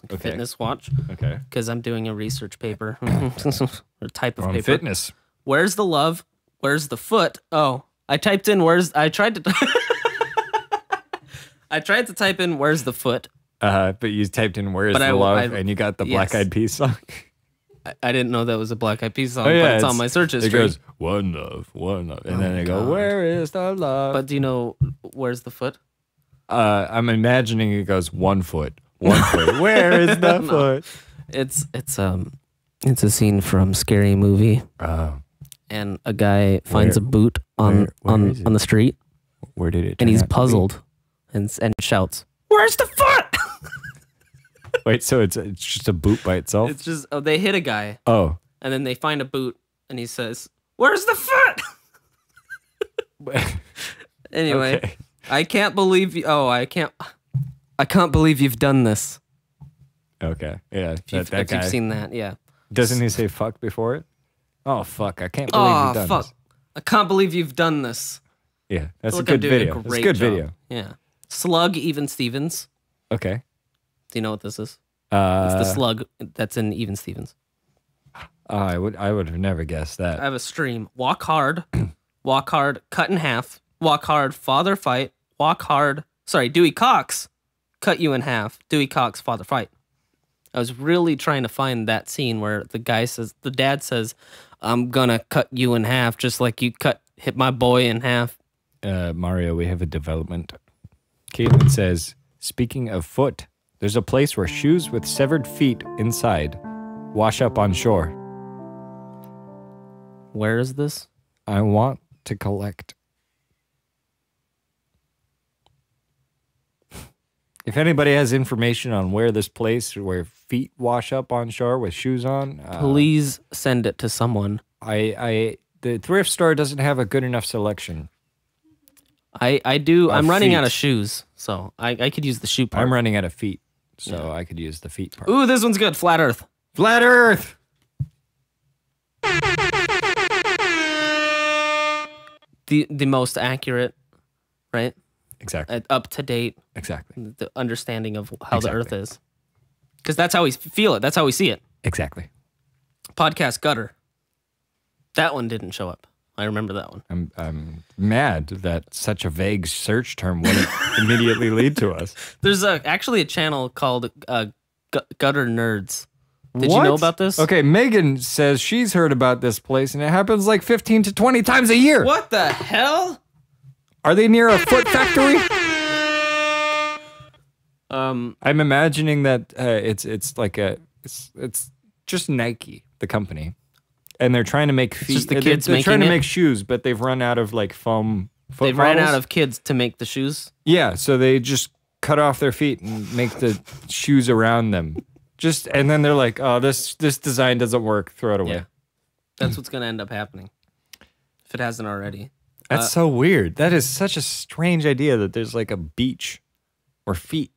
like a Okay. fitness watch, Okay. because I'm doing a research paper or type of On paper. fitness. Where's the love? Where's the foot? Oh, I typed in I tried to I tried to type in where's the foot. But you typed in "Where's But the I- love" I- and you got the yes. Black Eyed Peas song. I didn't know that was a Black Eyed Peas song, Oh, yeah, but it's on my search history. It goes one love, and then they go, God. "Where is the love?" But do you know where's the foot? I'm imagining it goes 1 foot, 1 foot. Where is the foot? It's a scene from Scary Movie, Oh, and a guy finds Where- a boot on where is it? on the street, where did it? and turn he's out to be? puzzled, and shouts, "Where's the foot?" Wait, so it's just a boot by itself? It's just they hit a guy, Oh, and then they find a boot, and he says, "Where's the foot?" Anyway, okay. I can't believe you. Oh, I can't believe you've done this. Okay, yeah, If you've, that if you've guy. seen that, yeah. Doesn't he say "fuck" before it? Oh fuck! I can't believe Oh you've done fuck! this. I can't believe you've done this. Yeah, that's Look, a I'm good doing video. That's a great good job. video. Yeah. Slug Even Stevens. Okay. Do you know what this is? It's the Uh, slug that's in Even Stevens. I would have never guessed I that. have a stream. Walk hard, cut in half. Walk hard, father fight. Walk hard. Sorry, Dewey Cox, cut you in half. Dewey Cox, father fight. I was really trying to find that scene where the dad says, "I'm gonna cut you in half, just like you hit my boy in half." Mario, we have a development. Caitlin says, "Speaking of foot, there's a place where shoes with severed feet inside wash up on shore. Where is this? I want to collect." If anybody has information on where this place where feet wash up on shore with shoes on, Please send it to someone. the thrift store doesn't have a good enough selection. I do. I'm running feet. out of shoes, so I could use the shoe part. I'm running out of feet, so I could use the feet part. Ooh, this one's good. Flat Earth. Flat Earth. the most accurate, right? Exactly. Up to date, Exactly. the understanding of how the Exactly. Earth is. Because that's how we feel it. That's how we see it. Exactly. Podcast Gutter. That one didn't show up. I remember that one. I'm mad that such a vague search term wouldn't immediately lead to us. There's actually a channel called Gutter Nerds. Did you What? know about this? Okay, Megan says she's heard about this place and it happens like 15 to 20 times a year. What the hell? Are they near a foot factory? Um, I'm imagining that it's like it's just Nike, the company, and they're trying to make feet. just the kids they're trying making to it? make shoes, but they've run out of like foam. Foot they've ran models. out of kids to make the shoes. Yeah, so they just cut off their feet and make the shoes around them. And then they're like, oh, this design doesn't work. Throw it away. Yeah. That's what's going to end up happening. If it hasn't already. That's so weird. That is such a strange idea that there's like a beach or feet.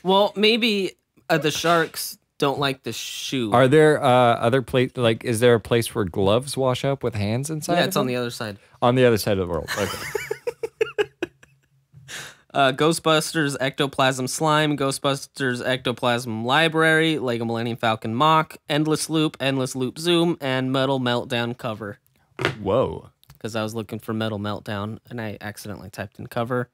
Well, maybe the sharks don't like the shoe. Are there other place like is there a place where gloves wash up with hands inside? Yeah, of it's on them? the other side. On the other side of the world. Okay. Ghostbusters Ectoplasm Slime, Ghostbusters Ectoplasm Library, Lego Millennium Falcon Mock, Endless Loop Zoom, and Metal Meltdown cover. Whoa. Because I was looking for Metal Meltdown and I accidentally typed in cover.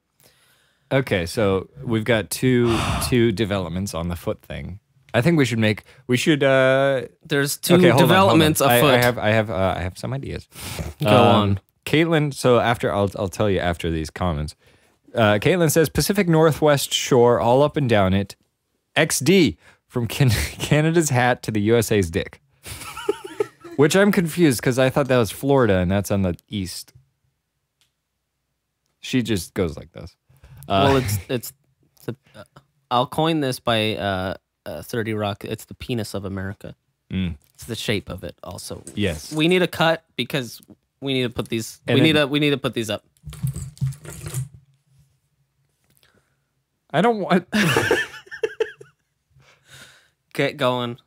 Okay, so we've got two developments on the foot thing. I think we should There's two okay, hold on, hold on. developments afoot. I have some ideas. Go on. Caitlin, so after I'll tell you after these comments. Caitlin says Pacific Northwest shore, all up and down it. XD from Canada's hat to the USA's dick. Which I'm confused because I thought that was Florida and that's on the east. She just goes like this. Well, I'll coin this by 30 Rock. It's the penis of America. It's the shape of it. Also, Yes. we need a cut because we need to put these. And We need to put these up. I don't want. Get going.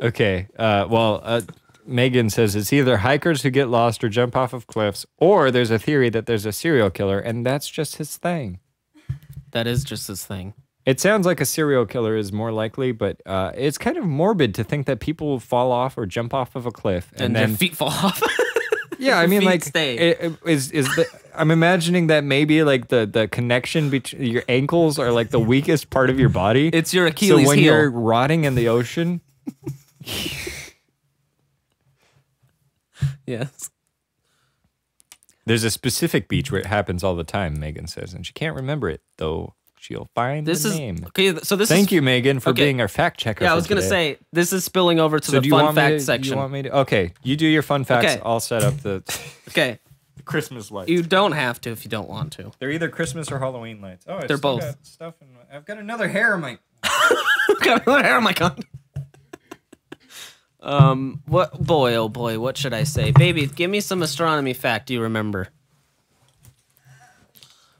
Okay. Megan says it's either hikers who get lost or jump off of cliffs, or there's a theory that there's a serial killer, and that's just his thing. That is just this thing. It sounds like a serial killer is more likely, but it's kind of morbid to think that people will fall off or jump off of a cliff And then their feet fall off. yeah, I mean, feet like, stay. I'm imagining that maybe like the connection between your ankles are like the weakest part of your body. It's your Achilles so when heel. you're rotting in the ocean, Yes. there's a specific beach where it happens all the time. Megan says, and she can't remember it though. She'll find This the is name. okay. So this. Thank is, you, Megan, for okay. being our fact checker. Yeah, I for was gonna today. say this is spilling over to So the do you fun want me fact to, section. You want me to? Okay, you do your fun facts. Okay. I'll set up the Okay, Christmas lights. you don't have to if you don't want to. They're either Christmas or Halloween lights. Oh, They're both. Got stuff in I've got another hair in my. Got another hair on my gun. What boy? Oh boy, what should I say, baby? Give me some astronomy fact you remember.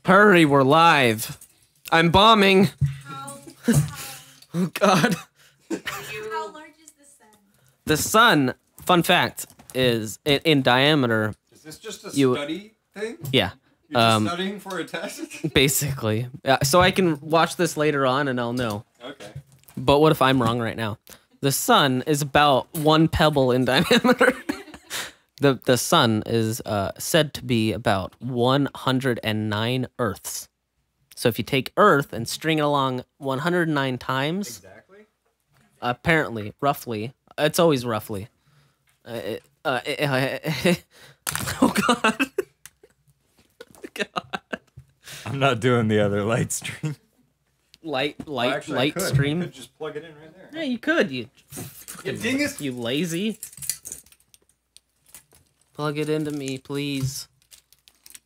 Hurry, we're live. I'm bombing. Oh God. How large is the sun? The sun. Fun fact is in diameter. Is this just a You- study thing? Yeah. You're just studying for a test? Basically. So I can watch this later on and I'll know. Okay. But what if I'm wrong right now? The sun is about one pebble in diameter. The sun is said to be about 109 Earths. So if you take Earth and string it along 109 times, Exactly. apparently, roughly, it's always roughly. Oh God. God. I'm not doing the other light stream. Light I stream. could just plug it in right there. Yeah, you could. You dingus. You lazy. Plug it into me, please.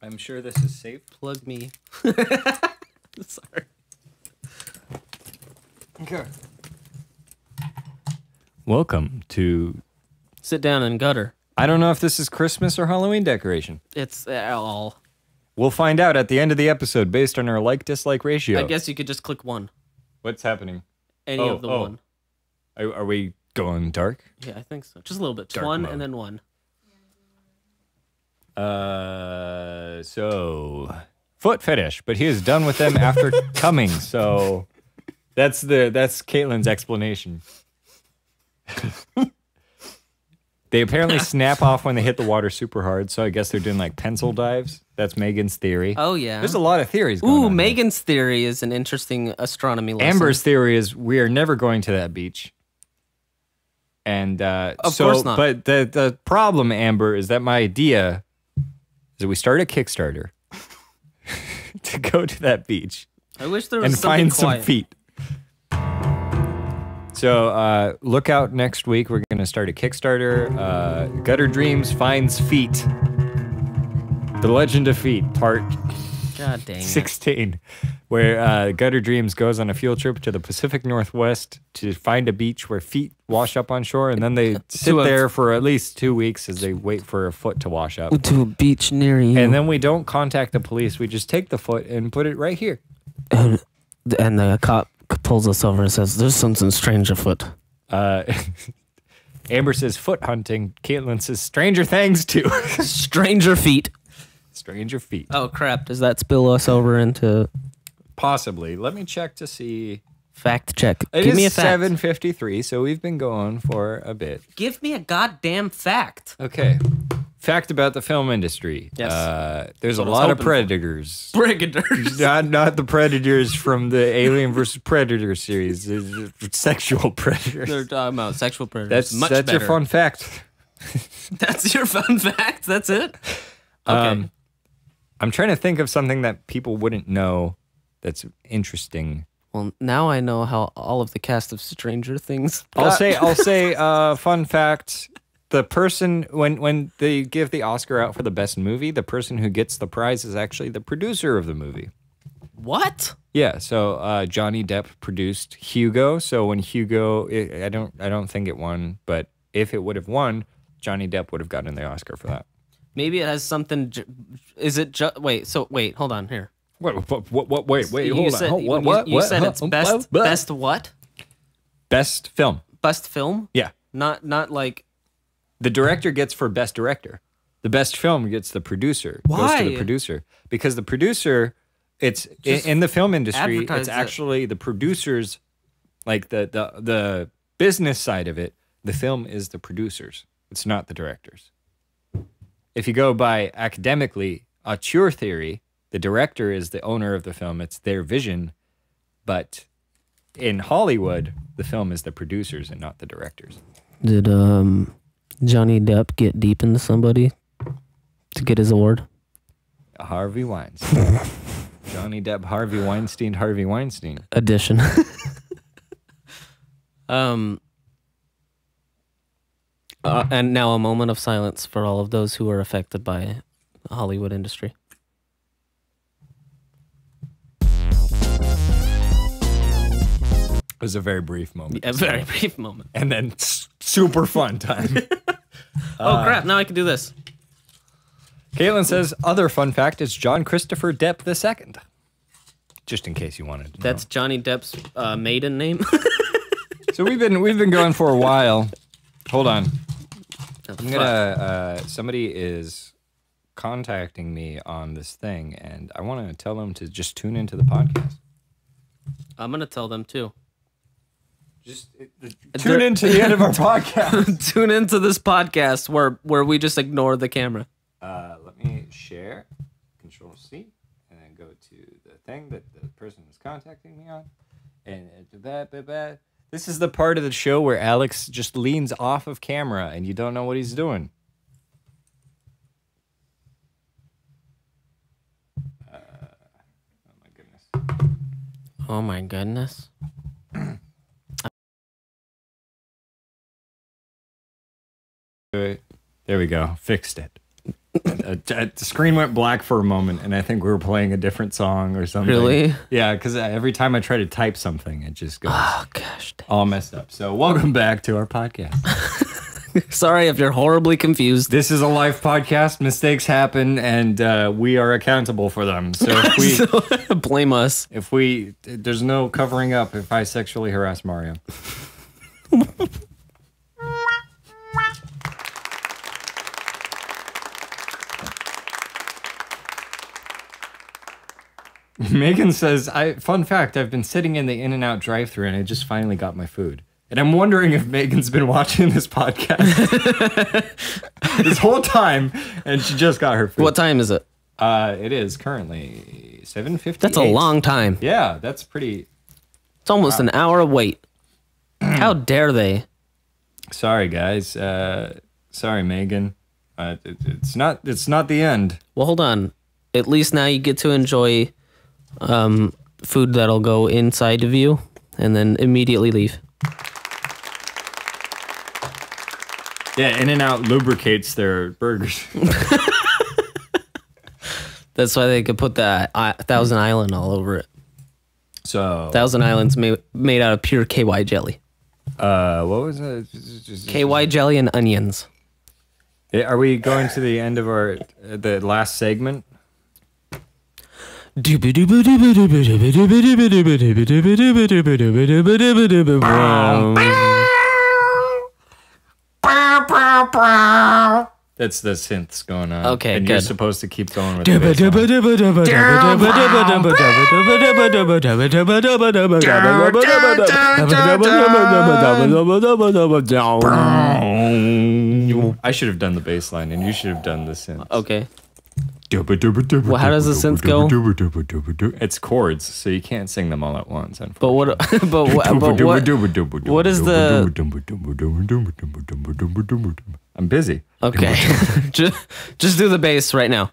I'm sure this is safe. Plug me. Sorry. Okay. Welcome to. Sit down and gutter. I don't know if this is Christmas or Halloween decoration. It's all. We'll find out at the end of the episode based on our like-dislike ratio. I guess you could just click one. What's happening? Any of the one. Are we going dark? Yeah, I think so. Just a little bit. Dark one mode. and then one. So foot fetish, but he is done with them after coming. So that's Caitlin's explanation. They apparently snap off when they hit the water super hard, so I guess they're doing like pencil dives. That's Megan's theory. Oh, yeah. There's a lot of theories going on. Ooh, Megan's theory is an interesting astronomy lesson. Amber's theory is we are never going to that beach. And of course not. But the problem, Amber, is that my idea is that we start a Kickstarter to go to that beach I wish there was and something find quiet. some feet. So look out next week. We're going to start a Kickstarter. Gutter Dreams finds feet. The Legend of Feet, part God dang it. 16, where Gutter Dreams goes on a field trip to the Pacific Northwest to find a beach where feet wash up on shore, and then they sit there for at least 2 weeks as they wait for a foot to wash up. To a beach near you. And then we don't contact the police. We just take the foot and put it right here. And the cop pulls us over and says, "There's something strange afoot." Amber says foot hunting. Caitlin says stranger things too. Stranger feet. Stranger feet. Oh crap! Does that spill us over into Possibly. Let me check to see. fact check? It Give is me a fact. 7:53, so we've been going for a bit. Give me a goddamn fact. Okay. Fact about the film industry. Yes. There's a what I was lot of hoping for. predators. Brigaders. Not the predators from the Alien vs. Predator series. Sexual predators. They're talking about sexual predators. That's Much your better. fun fact. That's your fun fact. That's it. Okay. I'm trying to think of something that people wouldn't know that's interesting. Well, now I know how all of the cast of Stranger Things. I'll say fun fact. The person when they give the Oscar out for the best movie, the person who gets the prize is actually the producer of the movie. What? Yeah, so Johnny Depp produced Hugo. So when Hugo, I don't think it won, but if it would have won, Johnny Depp would have gotten the Oscar for that. Maybe it has something. Is it just wait? So wait, hold on here. Wait, You hold said, on. you said it's best what? Best film. Best film? Yeah. Not like. The director gets for best director. The best film gets the producer. Goes to Why? the producer. Because the producer, it's in the film industry, advertise it's it. actually the producers, like the business side of it, the film is the producers. It's not the directors. If you go by academically, auteur theory, the director is the owner of the film. It's their vision. But in Hollywood, the film is the producers and not the directors. Did Johnny Depp get deep into somebody to get his award? Harvey Weinstein. Johnny Depp, Harvey Weinstein. Edition. And now a moment of silence for all of those who are affected by the Hollywood industry. It was a very brief moment. A very brief moment. And then super fun time. Oh crap! Now I can do this. Caitlin says, other fun fact is John Christopher Depp II. Just in case you wanted to know. That's Johnny Depp's maiden name. So we've been going for a while. Hold on. I'm gonna somebody is contacting me on this thing and I want to tell them to just tune into the podcast. I'm gonna tell them too. Just tune into the end of our podcast. Tune into this podcast where we just ignore the camera. Let me share. Control C, and then go to the thing that the person is contacting me on. And this is the part of the show where Alex just leans off of camera and you don't know what he's doing. Oh my goodness. Oh my goodness. There we go. Fixed it. The screen went black for a moment, and I think we were playing a different song or something. Really? Yeah, because every time I try to type something, it just goes Oh gosh. Dang. all messed up. So welcome back to our podcast. Sorry if you're horribly confused. This is a live podcast. Mistakes happen, and we are accountable for them. So if we, Blame us. there's no covering up if I sexually harass Mario. Megan says, fun fact, I've been sitting in the In-N-Out drive-thru and I just finally got my food. And I'm wondering if Megan's been watching this podcast this whole time and she just got her food. What time is it? It is currently 7:58. That's a long time. Yeah, that's pretty... It's almost an hour of wait. How dare they? Sorry, guys. Sorry, Megan. It's not the end. Well, hold on. At least now you get to enjoy food that'll go inside of you and then immediately leave. Yeah, In-N-Out lubricates their burgers. That's why they could put the Thousand Island all over it. So Thousand Island's made out of pure KY jelly. what was it? KY jelly and onions. Are we going to the end of the last segment? That's the synths going on. Okay, and good. You're supposed to keep going with the bass line. I should have done the bass line, and you should have done the synth. Okay. Well, how does the synth go? It's chords, so you can't sing them all at once. But what? What is the? I'm busy. Okay, just do the bass right now.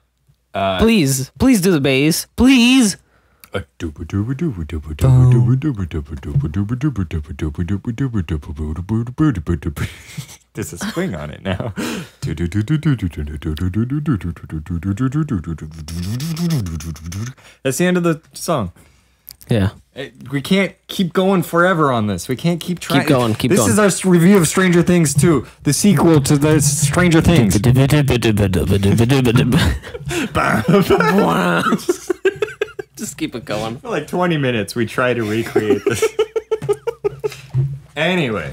Please do the bass, please. There's a swing on it now. That's the end of the song. Yeah. We can't keep going forever on this. We can't keep trying. Keep going. This is our review of Stranger Things 2, the sequel to the Stranger Things. Just keep it going. For like 20 minutes, we try to recreate this. Anyway.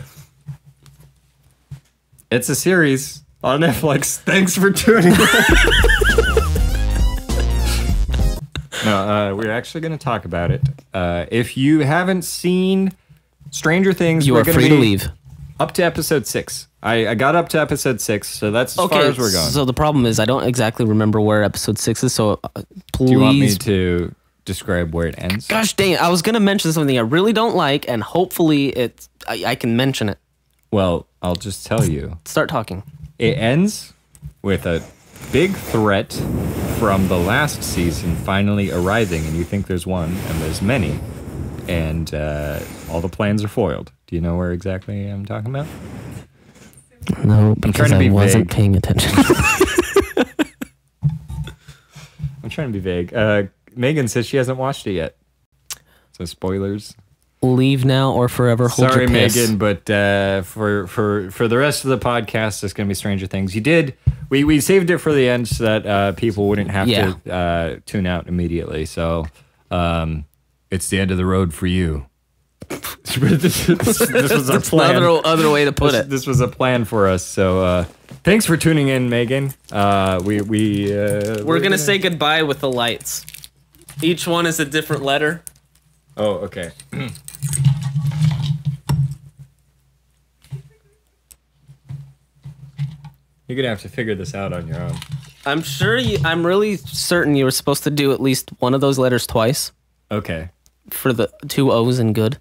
It's a series on Netflix. Thanks for tuning in. No, we're actually going to talk about it. If you haven't seen Stranger Things, you are free to leave. Up to episode 6. I got up to episode 6, so that's as far as we're going. So the problem is I don't exactly remember where episode 6 is, so please... Do you want me to describe where it ends? Gosh dang it, I was going to mention something I really don't like, and hopefully I can mention it. Well, I'll just tell you. Start talking. It ends with a big threat from the last season finally arriving, and you think there's one, and there's many, and all the plans are foiled. Do you know where exactly I'm talking about? No, because I wasn't paying attention. I'm trying to be vague. Megan says she hasn't watched it yet. So spoilers. Leave now or forever hold Sorry, your piss. Megan, but for the rest of the podcast, it's going to be Stranger Things. You did. We saved it for the end so that people wouldn't have to tune out immediately. So it's the end of the road for you. this was our plan. Other way to put it. This was a plan for us. So thanks for tuning in, Megan. We're gonna say goodbye with the lights. Each one is a different letter. Oh, okay. You're gonna have to figure this out on your own. I'm really certain you were supposed to do at least one of those letters twice. Okay. For the 2 O's and good.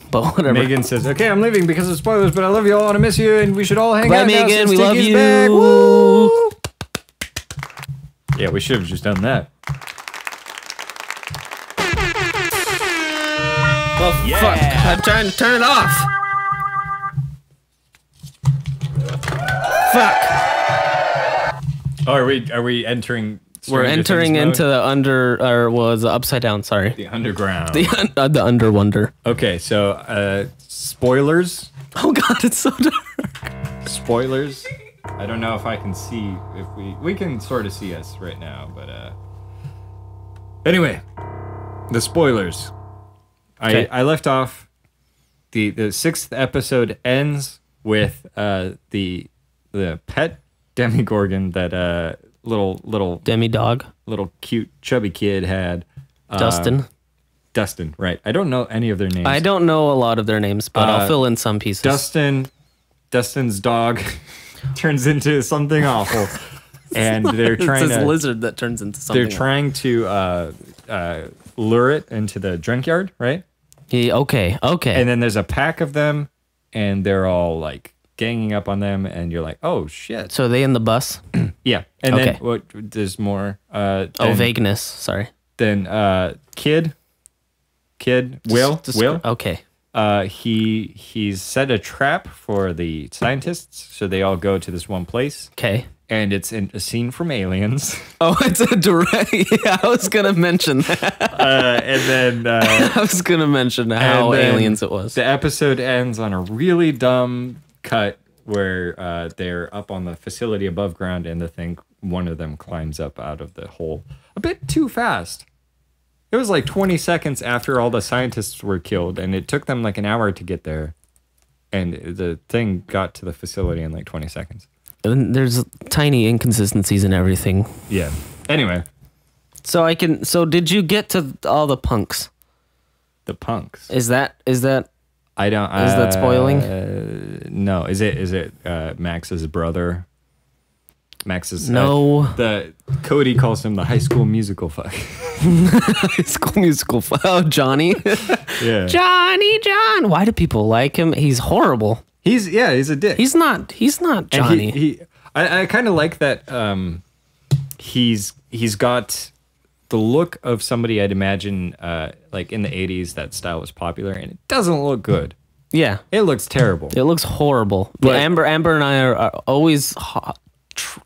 But whatever. Megan says, "Okay, I'm leaving because of spoilers, but I love you all and I miss you, and we should all hang out." Bye, Megan. We love you. Back. Woo! Yeah, we should have just done that. Well, fuck. I'm trying to turn it off. Fuck. Oh, are we entering? We're entering into the upside down. Sorry. The underground. The under wonder. Okay, so spoilers. Oh God, it's so dark. Spoilers. I don't know if I can see if we can sort of see us right now, but anyway, the spoilers. Okay. I left off. The 6th episode ends with the pet Demogorgon that little Demi-dog, little cute chubby kid had Dustin. Dustin, right. I don't know any of their names. I don't know a lot of their names, but I'll fill in some pieces. Dustin's dog turns into something awful. And they're trying it's this to lizard that turns into something. They're trying to lure it into the junkyard, right? Okay. And then there's a pack of them, and they're all like ganging up on them, and you're like, oh shit. So are they in the bus? Yeah. And Okay. then what? There's more. Vagueness. Sorry. Then Kid, Will. Okay. He's set a trap for the scientists, so they all go to this one place. Okay. And it's in a scene from Aliens. Oh, it's a direct. Yeah, I was gonna mention that. And then I was gonna mention how Aliens it was. The episode ends on a really dumb cut where they're up on the facility above ground, and one of them climbs up out of the hole a bit too fast. It was like 20 seconds after all the scientists were killed, and it took them like an hour to get there. And the thing got to the facility in like 20 seconds. And there's tiny inconsistencies in everything. Yeah. Anyway. So did you get to all the punks? The punks. Is that I don't. Is that spoiling? No. Is it Max's brother? Max's no. Cody calls him the High School Musical fuck. High School Musical fuck. Oh, Johnny. Yeah. Johnny John. Why do people like him? He's horrible. He's a dick. He's not Johnny. And I kind of like that. He's got the look of somebody I'd imagine like in the 80s that style was popular, and it doesn't look good. Yeah. It looks terrible. It looks horrible. But Amber and I are always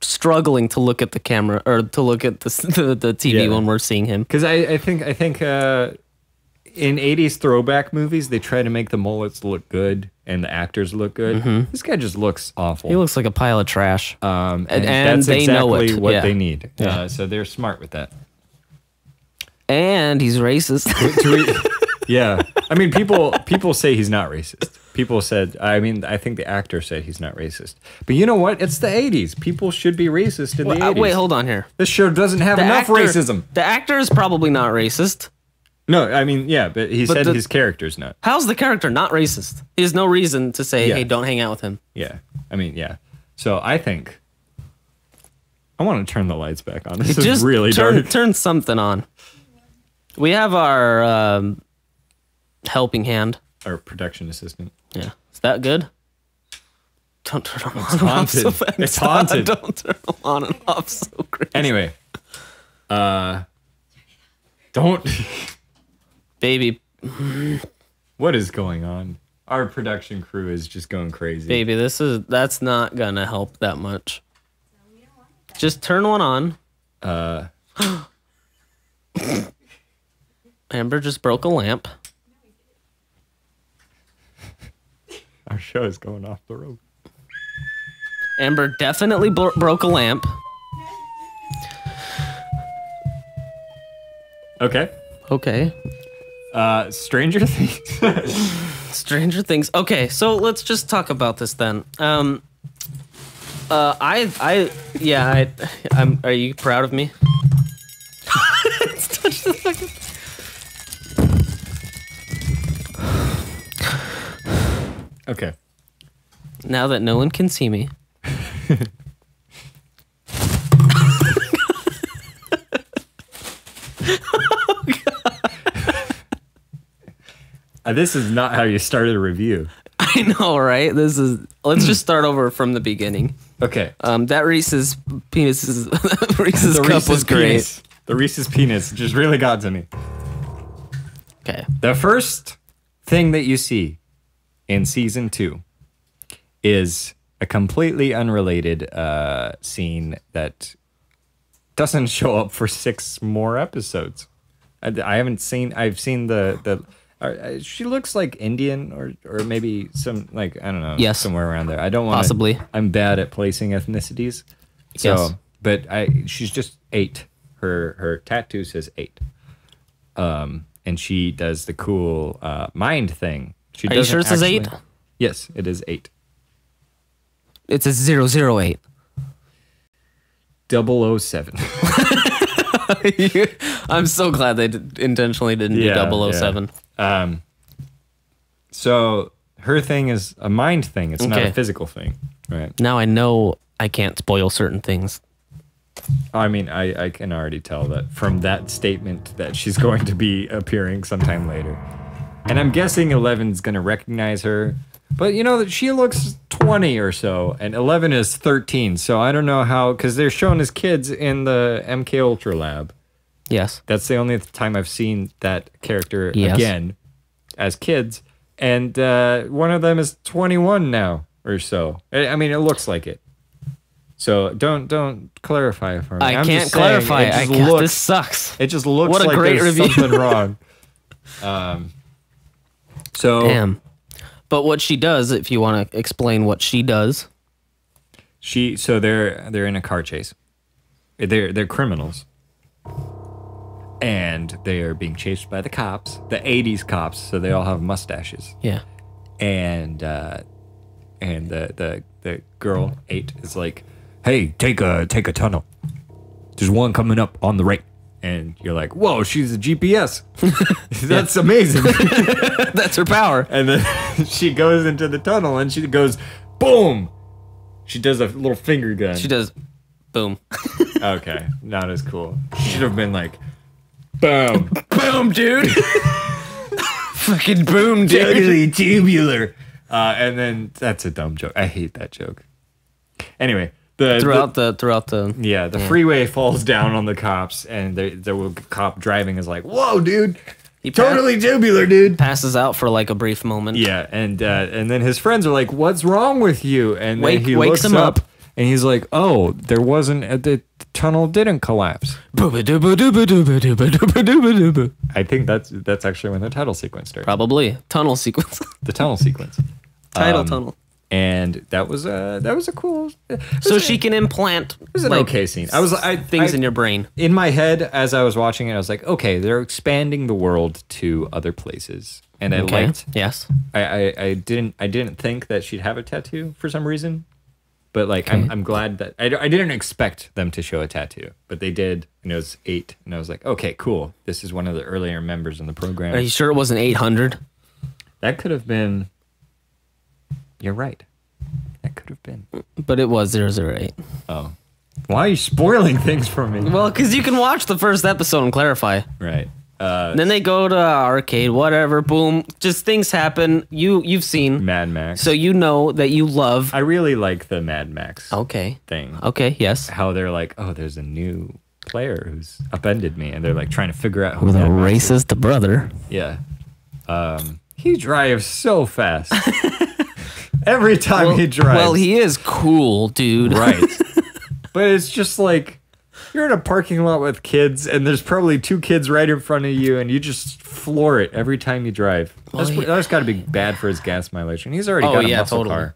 struggling to look at the camera or to look at the TV when we're seeing him. Because I think in 80s throwback movies, they try to make the mullets look good and the actors look good. Mm-hmm. This guy just looks awful. He looks like a pile of trash. And that's they know exactly it. what they need. Yeah. So they're smart with that. And he's racist. Yeah. I mean, people say he's not racist. People said, I think the actor said he's not racist. But you know what? It's the 80s. People should be racist in the 80s. Wait, hold on here. This show doesn't have enough racism. The actor is probably not racist. No, I mean, yeah, but he said his character's not. How's the character not racist? He has no reason to say, hey, don't hang out with him. Yeah. I mean, yeah. So I think I want to turn the lights back on. This is really dark. Turn something on. We have our helping hand. Our production assistant. Yeah. Is that good? Don't turn them on It's and off so haunted. fast. It's haunted. Don't turn them on and off so crazy. Anyway. Don't. Baby. What is going on? Our production crew is just going crazy. Baby, that's not gonna help that much. Just turn one on. Amber just broke a lamp. Our show is going off the road. Amber definitely broke a lamp. Okay. Stranger Things. Stranger Things. Okay, so let's just talk about this then. Are you proud of me? Touch the fucking. Okay. Now that no one can see me. This is not how you started a review. I know, right? Let's just start over from the beginning. Okay. That Reese's Reese's cup Reese's was great. penis. The Reese's penis just really got to me. Okay. The first thing that you see in season 2 is a completely unrelated scene that doesn't show up for 6 more episodes. I haven't seen. I've seen the. She looks like Indian or maybe some like I don't know. Yes. Somewhere around there. I don't want Possibly. I'm bad at placing ethnicities. So, Yes. but she's just 8. Her tattoo says 8. And she does the cool mind thing. She Are you sure it says 8? Yes, it is 8. It's a 008. 007. I'm so glad they intentionally didn't do 007. So her thing is a mind thing. It's not Okay. a physical thing, right? Now I know I can't spoil certain things. I mean, I can already tell that from that statement that she's going to be appearing sometime later. And I'm guessing 11's going to recognize her. But, you know, she looks 20 or so, and 11 is 13. So I don't know how, because they're shown as kids in the MK Ultra lab. Yes. That's the only time I've seen that character Yes. again as kids. And one of them is 21 now or so. I mean, it looks like it. So don't clarify for me. I I'm can't just saying, clarify. it just This looks, sucks. it just looks What a like great there's review. something wrong. So Damn. But what she does, if you want to explain what she does. they're in a car chase. They're criminals. And they are being chased by the cops, the 80s cops, so they all have mustaches. Yeah. And the girl 8 is like, "Hey, take a tunnel. There's one coming up on the right." And you're like, "Whoa, she's a GPS. That's amazing." That's her power. And then she goes into the tunnel and she goes, boom. She does a little finger gun. She does boom. Okay, not as cool. She should have been like, boom. Boom, dude. Fucking boom, dude. Totally tubular. And then that's a dumb joke. I hate that joke. Anyway, Throughout the the freeway falls down on the cops, and the cop driving is like, "Whoa, dude, he totally tubular, dude." passes out for like a brief moment. Yeah, and then his friends are like, "What's wrong with you?" And then he wakes looks him up. and he's like, "Oh, there wasn't the tunnel didn't collapse." I think that's actually when the title sequence starts. Probably tunnel sequence. The tunnel sequence. Tunnel. And that was a cool. So she can implant. It was an okay scene. Things in your brain. In my head, as I was watching it, I was like, okay, they're expanding the world to other places, and I liked. Yes. I didn't think that she'd have a tattoo for some reason, but like I'm glad that I didn't expect them to show a tattoo, but they did, and it was 8, and I was like, okay, cool. This is one of the earlier members in the program. Are you sure it wasn't 800? That could have been. You're right. That could have been. But it was 008. Oh. Why are you spoiling things for me? Well, because you can watch the first episode and clarify. Right. Then they go to arcade, whatever, boom. Just things happen. You've seen. Mad Max. So you know that you love. I really like the Mad Max Okay. thing. Okay, yes. How they're like, oh, there's a new player who's upended me, and they're like trying to figure out who With a Mad Max is. racist brother. Yeah. He drives so fast. Every time he drives. Well, he is cool, dude. Right. But it's just like, you're in a parking lot with kids, and there's probably 2 kids right in front of you, and you just floor it every time you drive. Well, That's got to be bad for his gas mileage, and he's already got a muscle car.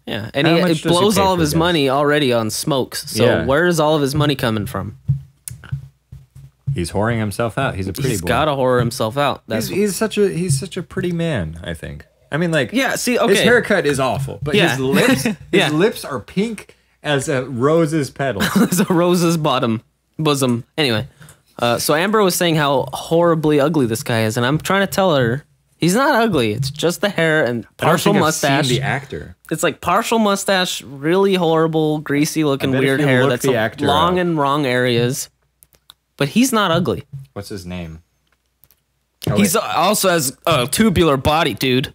Yeah, and How he much it does he blows pay all of for his gas? money already on smokes. So Yeah. where's all of his money coming from? He's whoring himself out. He's a pretty He's boy. got to whore himself out. That's He's such a pretty man, I think. I mean, like, Yeah, see, his okay. haircut is awful, but Yeah. his lips, Yeah. his lips are pink as a rose's petals. It's a rose's bosom. Anyway, so Amber was saying how horribly ugly this guy is, and I'm trying to tell her he's not ugly. It's just the hair and partial I don't think mustache. I've seen the actor. It's like partial mustache, really horrible, greasy looking, I bet if weird you hair look that's the actor long up. in wrong areas. But he's not ugly. What's his name? Oh, He's wait. also has a tubular body, dude.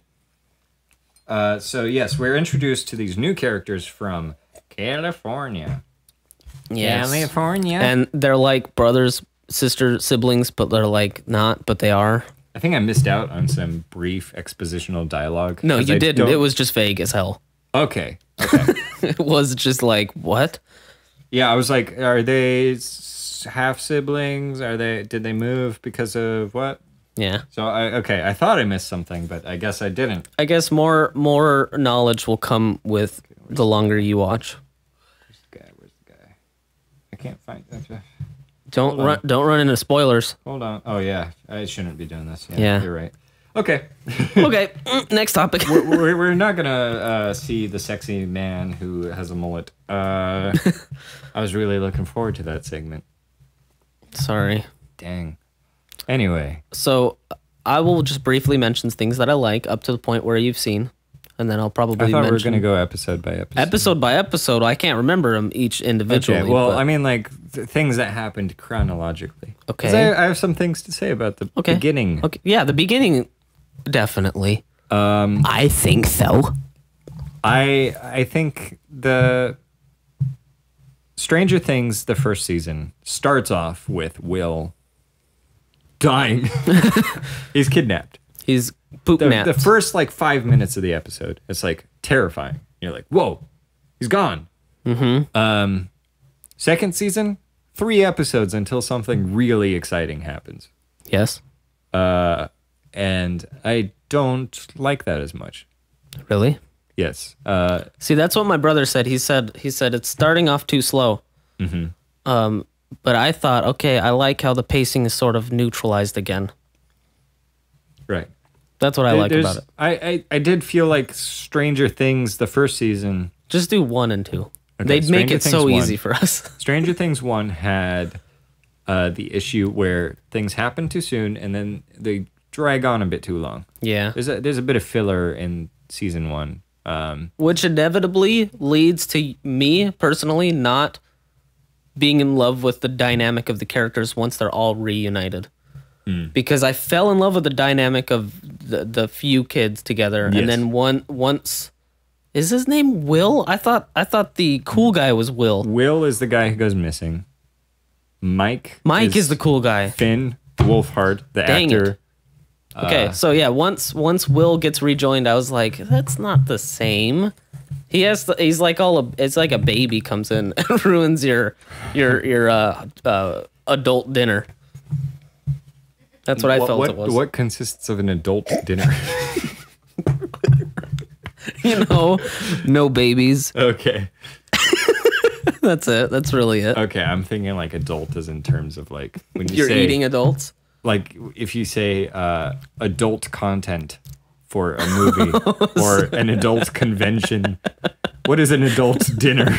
So yes, we're introduced to these new characters from California. Yes. California. And they're like brothers, sister, siblings, but they're like not, but they are. I think I missed out on some brief expositional dialogue. No, 'cause you I didn't. don't- It was just vague as hell. Okay. It was just like, what? Yeah, I was like, are they half siblings? Did they move because of what? Yeah. So I thought I missed something, but I guess I didn't. I guess more knowledge will come with the longer you watch. Where's the guy? I can't find. Don't run into spoilers. Hold on. Oh yeah, I shouldn't be doing this. Yeah. You're right. Okay. Okay, next topic. we're not gonna see the sexy man who has a mullet. I was really looking forward to that segment. Sorry. Dang. Anyway, So I will just briefly mention things that I like up to the point where you've seen, and then I'll probably I thought we were mention going to go episode by episode. episode by episode. I can't remember them each individually. Okay, well, but- I mean, like, things that happened chronologically. 'Cause Okay. I have some things to say about the Okay. beginning. Okay, yeah, the beginning, definitely. I think so. I think the Stranger Things, the first season, starts off with Will dying. He's kidnapped. He's poop napped. The first like 5 minutes of the episode, it's like terrifying. You're like, whoa, he's gone. Mm-hmm. Second season, 3 episodes until something really exciting happens. Yes, And I don't like that as much. really. Yes. See, that's what my brother said. He said it's starting off too slow. But I thought, okay, I like how the pacing is sort of neutralized again. Right. That's what I like about it. I did feel like Stranger Things, the first season, Just do 1 and 2. Okay, They'd make Stranger it Things so 1. easy for us. Stranger Things 1 had the issue where things happen too soon and then they drag on a bit too long. Yeah. There's a bit of filler in season 1. Which inevitably leads to me personally not being in love with the dynamic of the characters once they're all reunited. Because I fell in love with the dynamic of the few kids together, Yes. and then once is his name Will? I thought the cool guy was Will. Will is the guy who goes missing. Mike Mike is the cool guy. Finn Wolfhard, the Dang actor. it. Okay, so yeah, once Will gets rejoined, I was like, that's not the same. He's like it's like a baby comes in and ruins your adult dinner. That's what I felt it was. What consists of an adult dinner? You know, no babies. Okay. That's it. That's really it. Okay, I'm thinking like adult as in terms of like when you You're say eating adults. like if you say adult content for a movie or an adult convention, what is an adult dinner?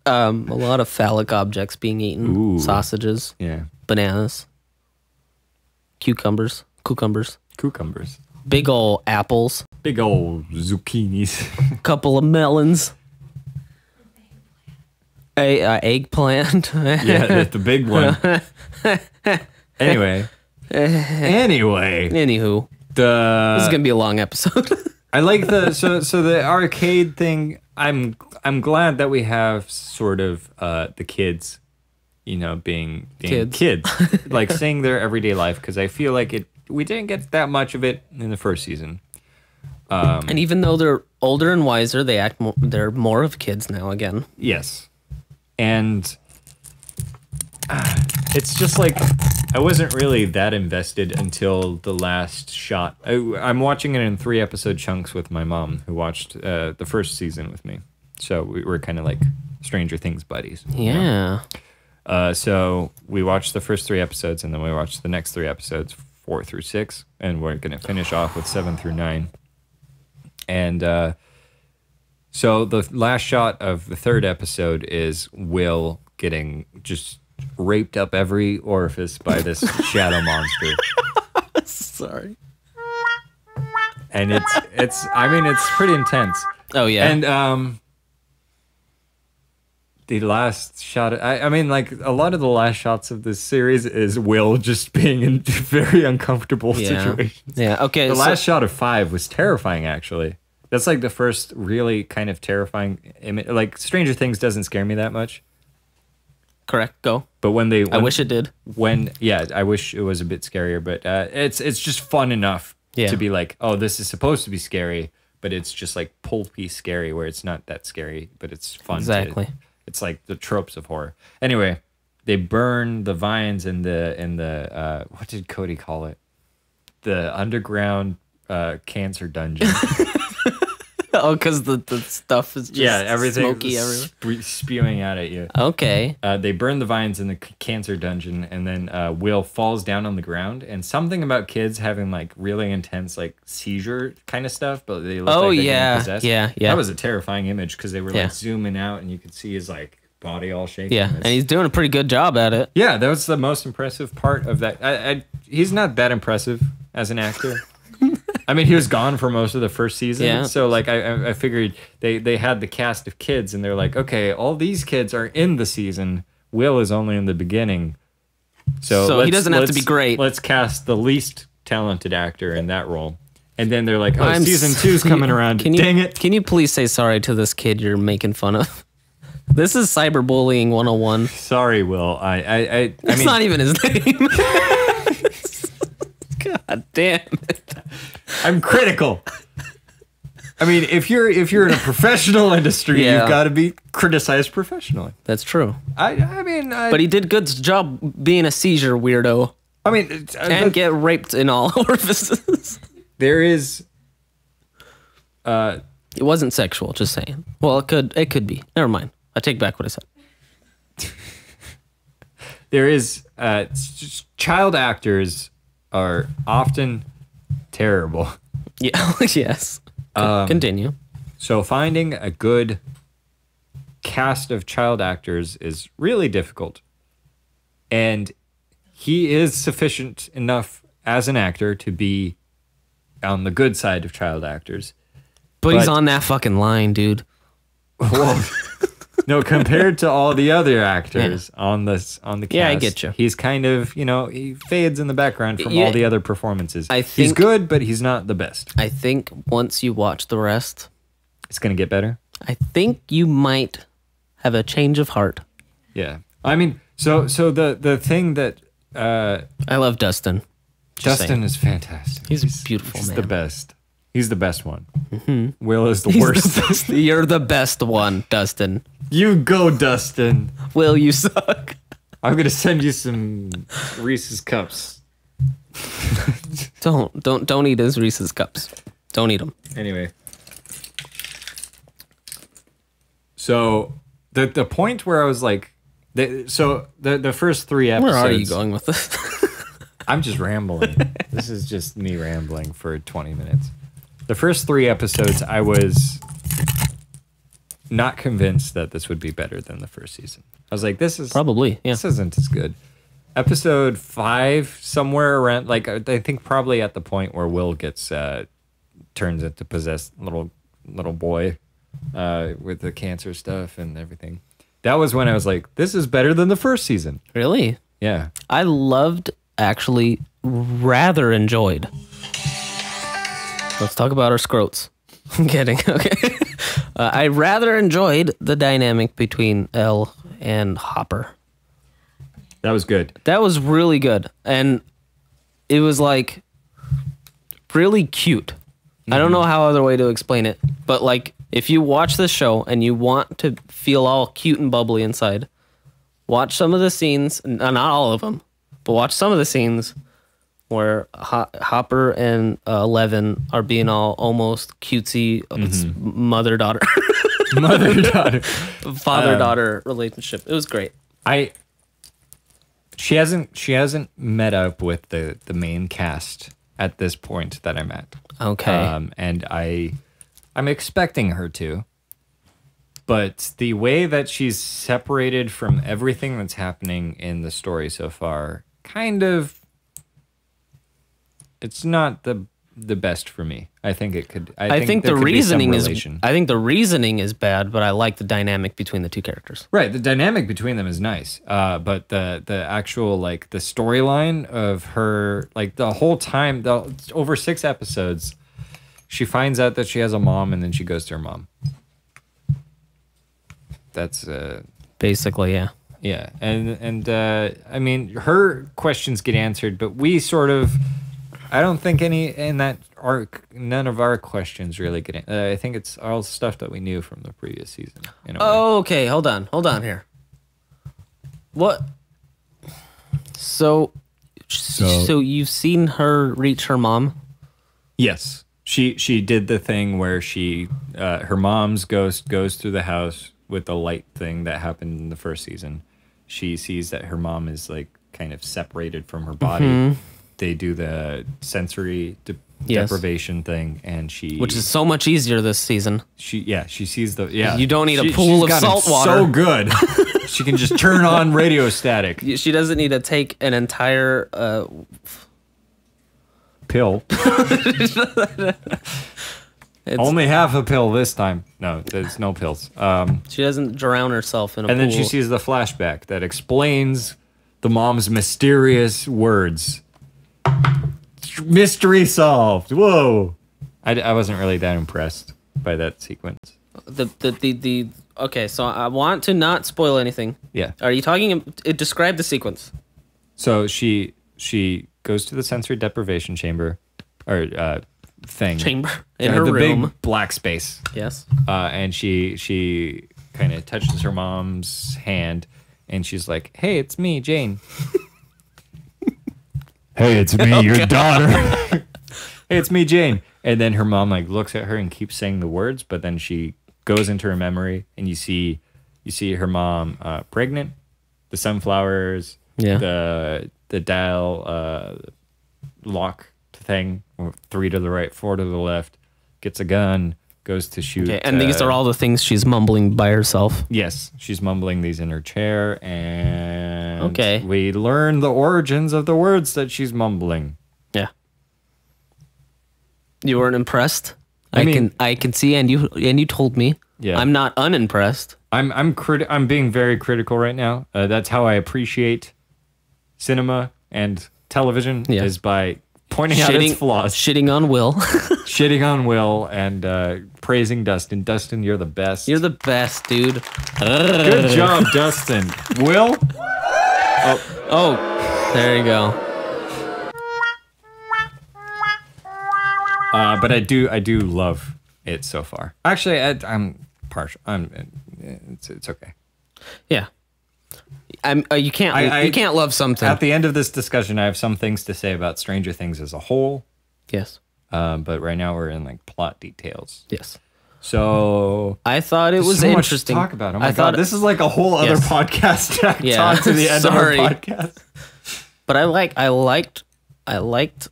A lot of phallic objects being eaten. Ooh. Sausages, Yeah, bananas, cucumbers, cucumbers, big ol' apples, big old zucchinis. couple of melons, a eggplant. Yeah, the big one. Anyway, Anywho, this is gonna be a long episode. I like the so the arcade thing. I'm glad that we have sort of the kids, you know, being kids, like seeing their everyday life, because I feel like we didn't get that much of it in the first season. And even though they're older and wiser, they're more of kids now again. Yes, and it's just like I wasn't really that invested until the last shot. I'm watching it in 3 episode chunks with my mom, who watched the first season with me. So we were kind of like Stranger Things buddies. you know? Yeah. So we watched the first 3 episodes, and then we watched the next 3 episodes, 4 through 6, and we're gonna finish off with 7 through 9. And so the last shot of the 3rd episode is Will getting just raped up every orifice by this shadow monster. Sorry. And it's I mean it's pretty intense. Oh yeah. And the last shot, I mean, like a lot of the last shots of this series is Will just being in very uncomfortable situations. Yeah. Okay. The last shot of 5 was terrifying, actually. That's like the first really kind of terrifying image. Like Stranger Things doesn't scare me that much, Correct. Go. but I wish it did. I wish it was a bit scarier. But it's just fun enough Yeah. to be like, oh, this is supposed to be scary, but it's just like pulpy scary, where it's not that scary, but it's fun. Exactly. It's like the tropes of horror. Anyway, they burn the vines in the what did Cody call it? The underground cancer dungeon. Oh, because the stuff is just everything smoky everywhere. spewing out at you. Okay. They burn the vines in the cancer dungeon, and then Will falls down on the ground. And something about kids having like really intense like seizure kind of stuff, but they look like they're getting possessed. yeah. That was a terrifying image because they were Yeah. like zooming out, and you could see his like body all shaking. Yeah, and he's doing a pretty good job at it. Yeah, that was the most impressive part of that. He's not that impressive as an actor. I mean, he was gone for most of the first season. Yeah. So, like, I figured they had the cast of kids, and they're like, okay, all these kids are in the season. Will is only in the beginning. So he doesn't have to be great. Let's cast the least talented actor in that role. And then they're like, oh, season 2's coming around. Dang it. Can you please say sorry to this kid you're making fun of? This is cyberbullying 101. Sorry, Will. I It's mean, not even his name. God damn it. I'm critical. I mean, if you're in a professional industry, Yeah. you've got to be criticized professionally. That's true. I mean, But he did good job being a seizure weirdo and get raped in all orifices. there is. It wasn't sexual, just saying. Well, it could be. Never mind. I take back what I said. There is child actors are often terrible. Yeah. Yes. Continue. So finding a good cast of child actors is really difficult. And he is sufficient enough as an actor to be on the good side of child actors. But he's on that fucking line, dude. Well, no, compared to all the other actors on the cast, Yeah, I get you. He's kind of, he fades in the background from Yeah. all the other performances. I he's think- good, but he's not the best. I think once you watch the rest, It's gonna get better. I think you might have a change of heart. Yeah, I mean, so the thing that I love Dustin. Just Dustin saying. is fantastic. He's a beautiful he's man. the best. He's the best one. Will is the He's worst. the best. You're the best one, Dustin. You go, Dustin. Will, you suck. I'm gonna send you some Reese's cups. Don't eat his Reese's cups. Don't eat them. Anyway, so the point where I was like, the first 3 episodes. Where are you going with this? I'm just rambling. This is just me rambling for 20 minutes. The first 3 episodes, I was not convinced that this would be better than the first season. I was like, this Probably, yeah. This isn't as good. Episode 5, somewhere around, like, I think probably at the point where Will gets turns into possessed little boy with the cancer stuff and everything. That was when I was like, this is better than the first season. Really? Yeah. I actually rather enjoyed. Let's talk about our scrotes. I'm kidding. Okay. I rather enjoyed the dynamic between Elle and Hopper. That was good. That was really good. And it was like really cute. I don't know how other way to explain it, but like if you watch this show and you want to feel all cute and bubbly inside, watch some of the scenes, not all of them, but watch some of the scenes where Hopper and Levin are being all almost cutesy. It's mother-daughter. Mother-daughter. Father-daughter relationship. It was great. She hasn't met up with the main cast at this point that I'm at. Okay. And I'm expecting her to. But the way that she's separated from everything that's happening in the story so far, kind of, it's not the best for me. I think it could. I think the there could be some reasoning is. relation. I think the reasoning is bad, but I like the dynamic between the two characters. Right, the dynamic between them is nice, but the actual like the storyline of her, like the whole time, over 6 episodes, she finds out that she has a mom, and then she goes to her mom. That's Basically, yeah. yeah, and I mean her questions get answered, but we sort of, I don't think any in that arc, none of our questions really get. I think it's all stuff that we knew from the previous season. In a way. Oh, okay. Hold on here. What? So you've seen her reach her mom? Yes, she did the thing where she her mom's ghost goes through the house with the light thing that happened in the first season. She sees that her mom is like kind of separated from her body, they do the sensory Yes. deprivation thing, and Which is so much easier this season. she sees the You don't need a She- pool she's of gotten salt water. So good, she can just turn on radio static She doesn't need to take an entire pill. Only half a pill this time. No, there's no pills. she doesn't drown herself in a And pool. then she sees the flashback that explains the mom's mysterious words. Mystery solved. Whoa. I wasn't really that impressed by that sequence. the okay, so I want to not spoil anything. Yeah. Are you talking? Describe the sequence. So she goes to the sensory deprivation chamber, or thing. Chamber in her the room. big black space. Yes. And she kind of touches her mom's hand, and she's like, "Hey, it's me, Jane." "Hey, it's me, your daughter." "Hey, it's me, Jane." And then her mom like looks at her and keeps saying the words, but then she goes into her memory, and you see her mom pregnant, the sunflowers, Yeah. the dial lock thing, 3 to the right, 4 to the left, gets a gun, goes to shoot. Okay, and these are all the things she's mumbling by herself. Yes, she's mumbling these in her chair, and Okay. we learn the origins of the words that she's mumbling. Yeah. You weren't impressed? I mean- I can see, and you told me. Yeah. I'm not unimpressed. I'm being very critical right now. That's how I appreciate cinema and television, Yeah. is by pointing out its flaws, Shitting on Will. shitting on Will, and praising Dustin. Dustin, you're the best. You're the best, dude. Good job, Dustin. Will? Oh, there you go. But I do love it so far. Actually, I'm partial. It's okay. Yeah. You can't love something. At the end of this discussion, I have some things to say about Stranger Things as a whole. Yes. But right now we're in like plot details. Yes. So I thought it there's was so much interesting. to talk about. Oh I my thought god, this is like a whole other Yes. podcast tacked Yeah, on to the end sorry. of our podcast. But I liked.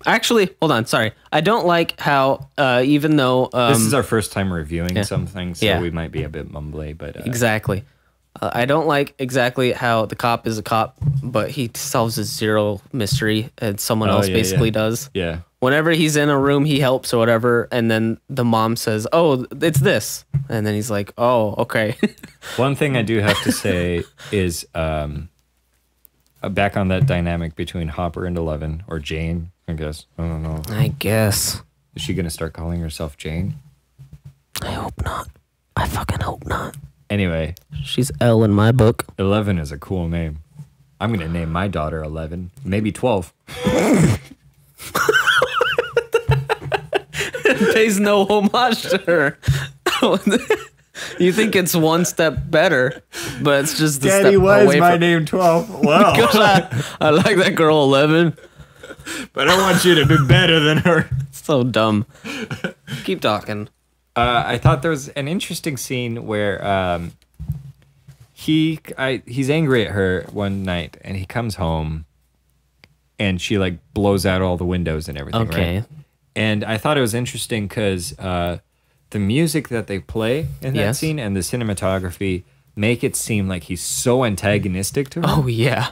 Actually, hold on. Sorry, I don't like how even though This is our first time reviewing yeah. some things, so Yeah. we might be a bit mumbly. But exactly, I don't like exactly how the cop is a cop, but he solves a zero mystery, and someone else yeah, basically yeah. does. yeah, Whenever he's in a room, he helps or whatever, and then the mom says, "Oh, it's this," and then he's like, "Oh, okay." one thing I do have to say is back on that dynamic between Hopper and Eleven, or Jane, I guess. I don't know. I guess. Is she gonna start calling herself Jane? I hope not. I fucking hope not. Anyway, She's L in my book. 11 is a cool name. I'm gonna name my daughter 11, maybe 12. Pays no homage to her. You think it's one step better, but it's just a step away from. name 12? Well, I like that girl 11. but I want you to be better than her. So dumb. Keep talking. I thought there was an interesting scene where he's angry at her one night, and he comes home, and she like blows out all the windows and everything. Okay. Right? And I thought it was interesting because the music that they play in that Yes. scene and the cinematography make it seem like he's so antagonistic to her. Oh yeah.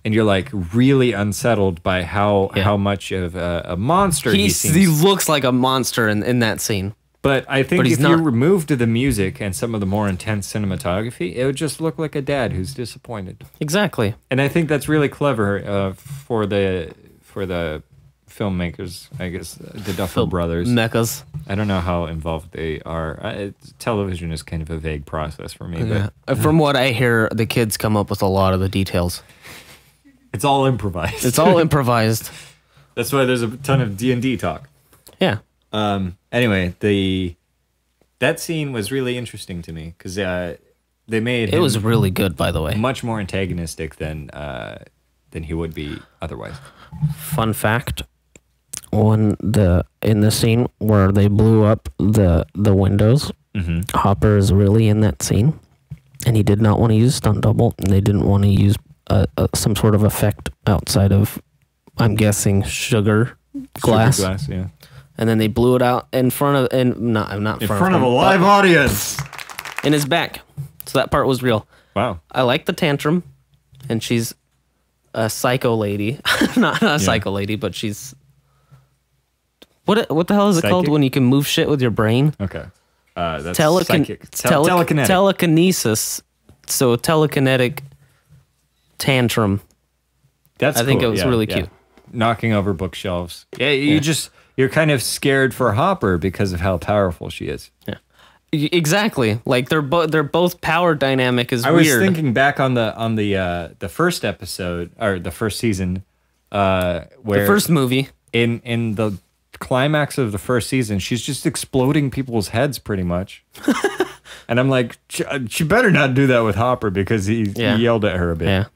And you're like really unsettled by how Yeah. much of a monster he He seems. looks like a monster in that scene. But I think But he's if you not. removed the music and some of the more intense cinematography, it would just look like a dad who's disappointed. Exactly. And I think that's really clever for the filmmakers, I guess, the Duffer Brothers. Mechas. I don't know how involved they are. Television is kind of a vague process for me, Yeah. but From what I hear, the kids come up with a lot of the details. it's all improvised. It's all improvised. That's why there's a ton of D&D talk. Yeah. Anyway, that scene was really interesting to me because they made It him was really good, by the way. much more antagonistic than he would be otherwise. Fun fact: in the scene where they blew up the windows, Hopper is really in that scene, and he did not want to use stunt double, and they didn't want to use some sort of effect outside of I'm guessing sugar glass, Sugar glass, yeah. and then they blew it out in front of not In front of a live audience. in his back. So that part was real. Wow. I like the tantrum, and she's a psycho lady. not a psycho lady, but she's what the hell is it called Psychic? when you can move shit with your brain? Okay. That's Telekin- psychic. Telekinetic. Telekinesis. So telekinetic tantrum. That's I think cool. it was Yeah, really yeah. cute. Knocking over bookshelves. Yeah, you're kind of scared for Hopper because of how powerful she is. Yeah. Exactly. Like they're both power dynamic is I weird. was thinking back on the first episode or the first season, where the first movie. in the climax of the first season, she's just exploding people's heads pretty much. And I'm like, she better not do that with Hopper because he yelled at her a bit. Yeah.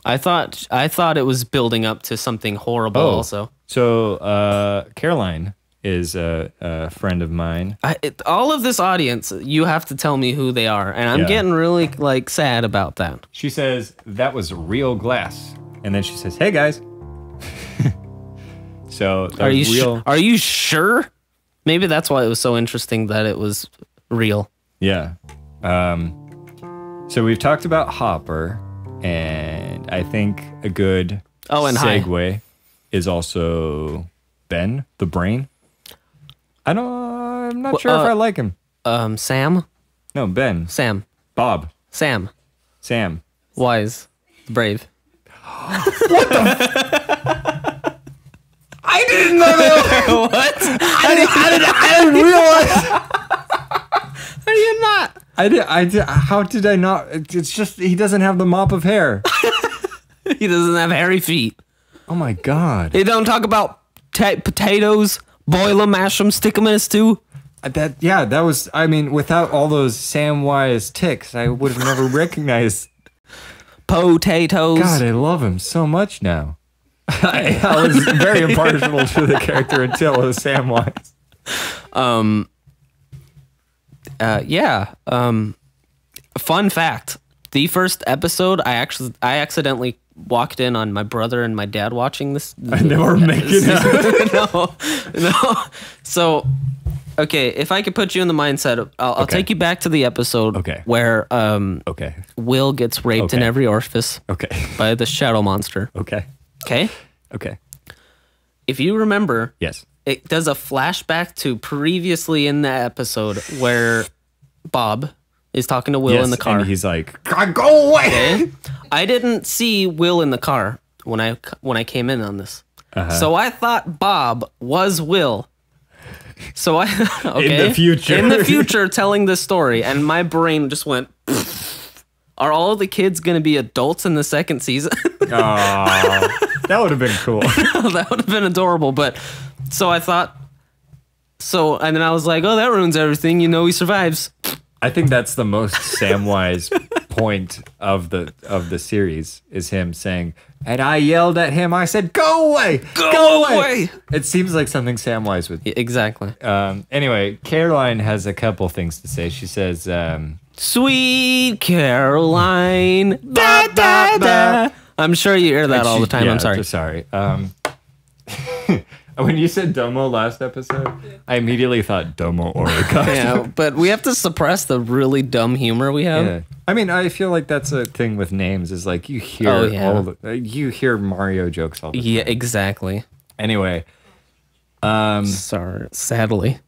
I thought it was building up to something horrible also. So Caroline is a friend of mine. All of this audience, you have to tell me who they are, and I'm getting really like sad about that. She says that was real glass, and then she says, "Hey guys." So Are you real? are you sure? Maybe that's why it was so interesting that it was real. Yeah. So we've talked about Hopper, and I think a good and segue is also Ben, the brain. I'm not sure if I like him. Sam, No, Ben. Bob. Sam, wise, brave. I didn't know that. What? I didn't realize. Are you not? I did. How did I not? It's just he doesn't have the mop of hair. He doesn't have hairy feet. Oh my god. They don't talk about potatoes, boil them, mash them, stick them in a stew. That was. I mean, without all those Samwise ticks, I would have never recognized. Potatoes. God, I love him so much now. I was very impartial to the character until it was Samwise. Fun fact: the first episode, I accidentally walked in on my brother and my dad watching this. And they were making out. No. So, okay, if I could put you in the mindset, I'll take you back to the episode where Okay. Will gets raped in every orifice Okay. by the shadow monster. Okay. Okay? Okay. If you remember, Yes. it does a flashback to previously in the episode where Bob is talking to Will in the car. And he's like, "God, go away." Okay? I didn't see Will in the car when I came in on this. So I thought Bob was Will. So I In the future. In the future telling this story, and my brain just went, are all of the kids going to be adults in the second season? That would have been cool. That would have been adorable. But so I thought, and then I was like, oh, that ruins everything. You know, he survives. I think that's the most Samwise point of the series is him saying, and I yelled at him. I said, "Go away, go away." It seems like something Samwise would. Exactly. Anyway, Caroline has a couple things to say. She says, Sweet Caroline. Da, da, da. I'm sure you hear that all the time. Yeah, I'm sorry. Sorry. When you said Domo last episode, I immediately thought Domo Orica. Yeah, but we have to suppress the really dumb humor we have. Yeah. I mean, I feel like that's a thing with names is like you hear you hear Mario jokes all the time. Yeah, exactly. Anyway, Sorry, sadly.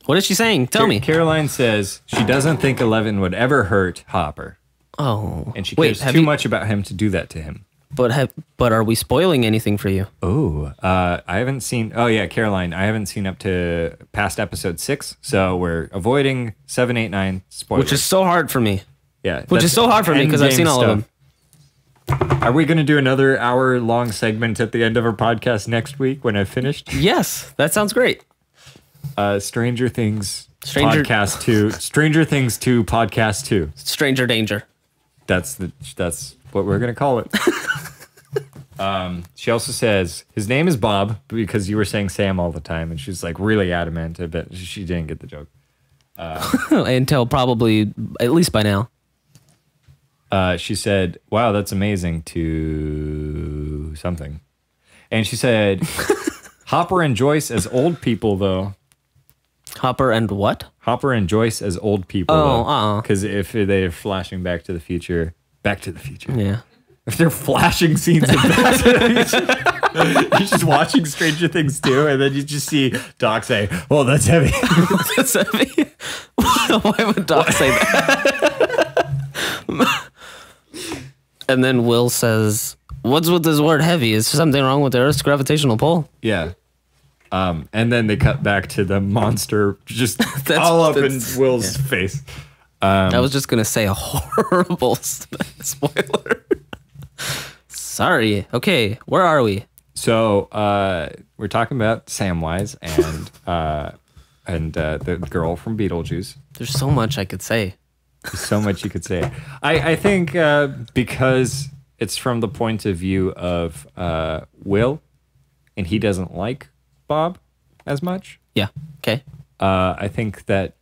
What is she saying? Tell me. Caroline says she doesn't think Eleven would ever hurt Hopper, Oh, and she cares too much about him to do that to him. But are we spoiling anything for you? Oh, I haven't seen. Oh yeah, Caroline, I haven't seen up to past episode 6, so we're avoiding 7, 8, 9 spoilers. Which is so hard for me. Yeah, Which is so hard for me because I've seen all of them. Are we going to do another hour-long segment at the end of our podcast next week when I've finished? Yes, that sounds great. Stranger Things Podcast 2. Stranger Things 2 Podcast 2. Stranger Danger. That's what we're going to call it. She also says his name is Bob because you were saying Sam all the time, and she's like really adamant. I bet she didn't get the joke. Until probably at least by now. She said, "Wow, that's amazing." To something, And she said, Hopper and Joyce as old people, though. Hopper and what? Hopper and Joyce as old people. Oh, because if they're flashing Back to the Future. Yeah. If they're flashing scenes of Back to the Future, you're just watching Stranger Things 2, and then you just see Doc say, "Oh, that's heavy." That's heavy. Why would Doc say that? And then Will says, "What's with this word heavy? Is there something wrong with the Earth's gravitational pull?" Yeah. And then they cut back to the monster just all up in Will's face. I was just gonna say a horrible spoiler. Sorry. Okay, where are we? So we're talking about Samwise and the girl from Beetlejuice. There's so much I could say. There's so much you could say. I think because it's from the point of view of Will, and he doesn't like Bob as much. Yeah. Okay. I think that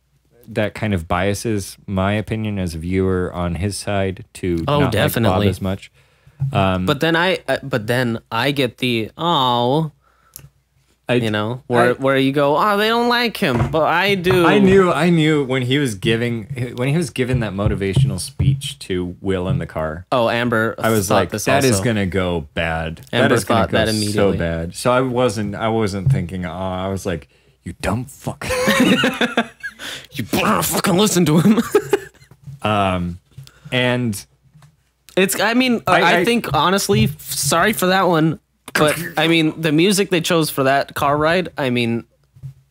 kind of biases my opinion as a viewer on his side to not definitely. like Bob as much. But then I get the where you go, they don't like him, but I do. I knew when he was giving that motivational speech to Will in the car. Oh, Amber. I was like, that is gonna go bad. Amber that is gonna thought go that immediately. so bad. So I wasn't thinking. I was like, you dumb fuck. You better fucking listen to him. And it's. I mean, I think honestly, sorry for that one, but I mean, the music they chose for that car ride. I mean,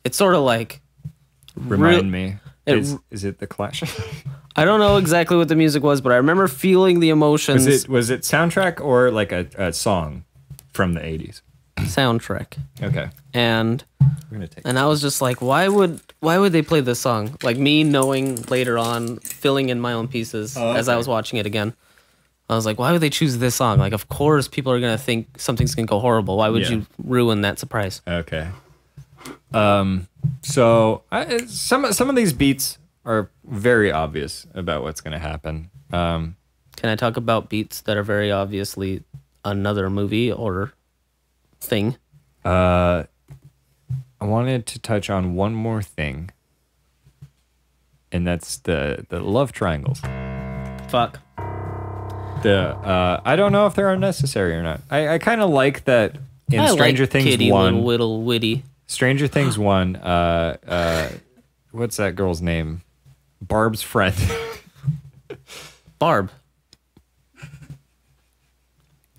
it's sort of like. Remind me. Is it the Clash? I don't know exactly what the music was, but I remember feeling the emotions. Was it soundtrack or like a song from the 80s? Soundtrack. Okay. And We're gonna take I was just like, why would they play this song? Like me knowing later on, filling in my own pieces as I was watching it again. I was like, why would they choose this song? Like, of course, people are gonna think something's gonna go horrible. Why would you ruin that surprise? Okay. So some of these beats are very obvious about what's gonna happen. Can I talk about beats that are very obviously another movie or thing? I wanted to touch on one more thing, and that's the love triangles. Fuck. I don't know if they're unnecessary or not. I kind of like that in Stranger Things kitty, 1. Little witty. Stranger Things 1. What's that girl's name? Barb's friend. Barb.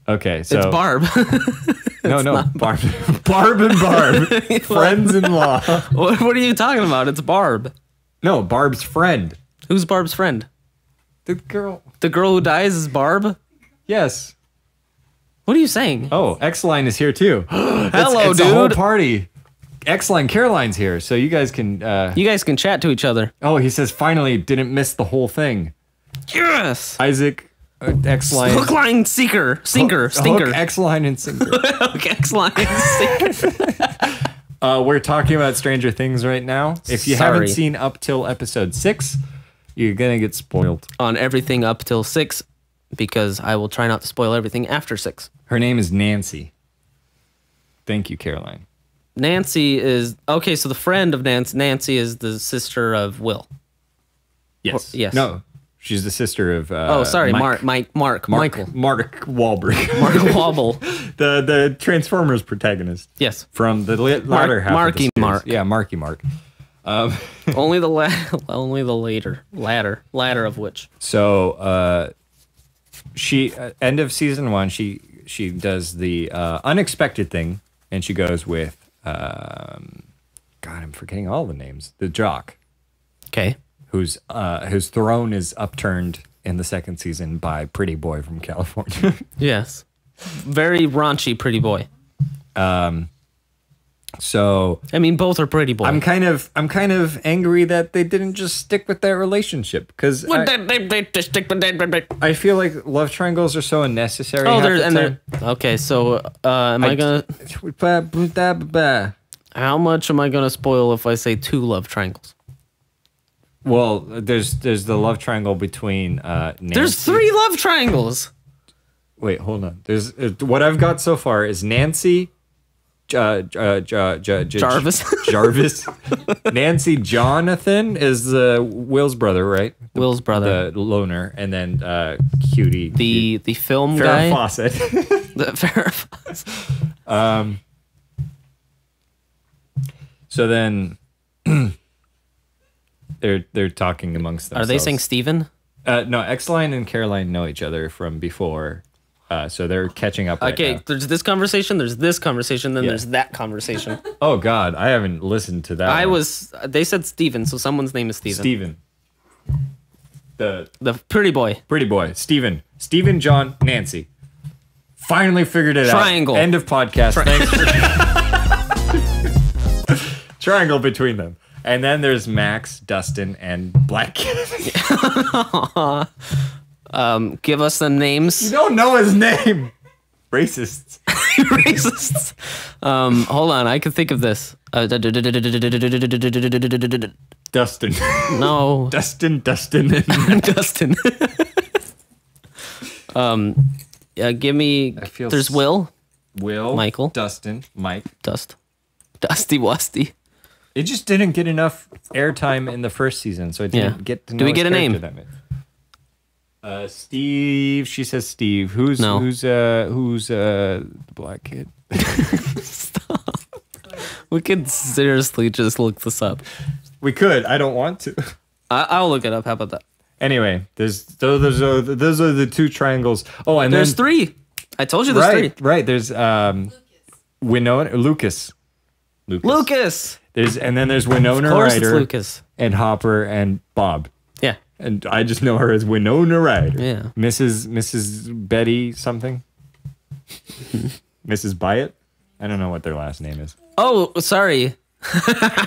Okay, so It's Barb. no, Barb. Barb and Barb, friends-in-law. What are you talking about? It's Barb. No, Barb's friend. Who's Barb's friend? The girl. The girl who dies is Barb? Yes. What are you saying? Oh, X-Line is here too. Hello, it's dude. a whole party. X-Line, Caroline's here, so you guys can. You guys can chat to each other. Oh, he says finally didn't miss the whole thing. Yes. Isaac, X-Line. Hook, line, sinker, stinker. Hook, X-Line, and Sinker. Hook, X, line, sinker. We're talking about Stranger Things right now. If you haven't seen up till episode 6, you're gonna get spoiled. On everything up till 6, because I will try not to spoil everything after 6. Her name is Nancy. Thank you, Caroline. Nancy is okay. So the friend of Nancy is the sister of Will. Yes. Yes. No, she's the sister of. Mark. Michael. Mark Wahlberg. Mark Wobble. the Transformers protagonist. Yes. From the latter half. Marky of the series. Mark. Yeah, Marky Mark. only the latter of which. So, she end of season 1, she does the unexpected thing, and she goes with God, I'm forgetting all the names. The jock. Okay. Whose throne is upturned in the 2nd season by Pretty Boy from California. Yes. Very raunchy Pretty Boy. So I mean, both are Pretty Boy. I'm kind of angry that they didn't just stick with that relationship, because I feel like love triangles are so unnecessary. Okay. So am I gonna? How much am I gonna spoil if I say 2 love triangles? Well, there's the love triangle between Nancy. There's 3 love triangles. Wait, hold on. There's what I've got so far is Nancy, Jarvis. Jarvis, Nancy. Jonathan is Will's brother, right? Will's brother. The loner, and then Cutie, The film Farrah guy. Fawcett. The Farrah Fawcett. So then they're talking amongst themselves. Are they saying Steven? No, X-Line and Caroline know each other from before, so they're catching up right Okay, now. there's this conversation, there's this conversation, then Yeah. there's that conversation. Oh God, I haven't listened to that. They said Steven, so someone's name is Steven. Steven. The The pretty boy. pretty boy, Steven, John, Nancy. Finally figured it Triangle. out. End of podcast. Thanks. Triangle between them. And then there's Max, Dustin, and Black Kid. Give us some names. You don't know his name. Racists. Racists. Hold on, I can think of this. Dustin. No. Dustin. Dustin. Give me. I feel There's Will. Will. Michael. Dustin. Mike. Dusty Wusty. It just didn't get enough airtime in the first season, so I didn't Yeah. get to know Do we his get a name? character that much. Steve. She says Steve. Who's No. the black kid? We could seriously just look this up. We could. I don't want to. I'll look it up. How about that? Anyway, those are the two triangles. Oh, and There's then three. I told you there's right, three. right. There's Winona Lucas. Lucas. And then there's Winona Of course it's Ryder Lucas. and Hopper and Bob. Yeah. And I just know her as Winona Ryder. Yeah. Mrs. Betty something. Mrs. Byatt. I don't know what their last name is. Oh, sorry.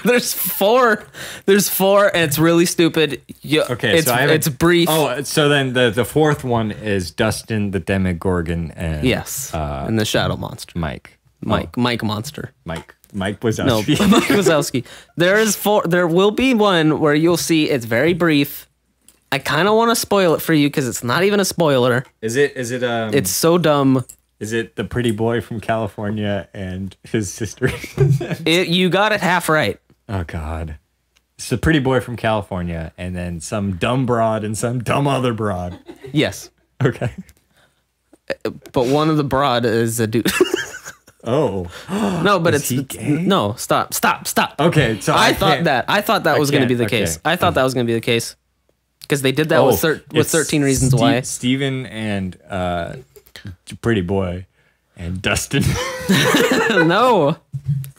There's four. And it's really stupid. Okay, it's, so I haven't- it's brief. Oh, so then the fourth one is Dustin, the Demogorgon, and yes. And the Shadow Monster. Mike. Mike Monster. Mike No, Wazowski. Mike Wazowski. There will be one where you'll see it's very brief. I kind of want to spoil it for you because it's not even a spoiler. Is it It's so dumb. is it the pretty boy from California and his sister? You got it half right. Oh God. It's the pretty boy from California and then some dumb broad and some dumb other broad. Yes. Okay. But one of the broad is a dude. Oh. No, but Is he gay? no. Stop. Okay, so I thought that was going to be the can't, case. okay. I thought that was going to be the case because they did that with it's 13 Reasons Why. Steven and pretty boy and Dustin. No,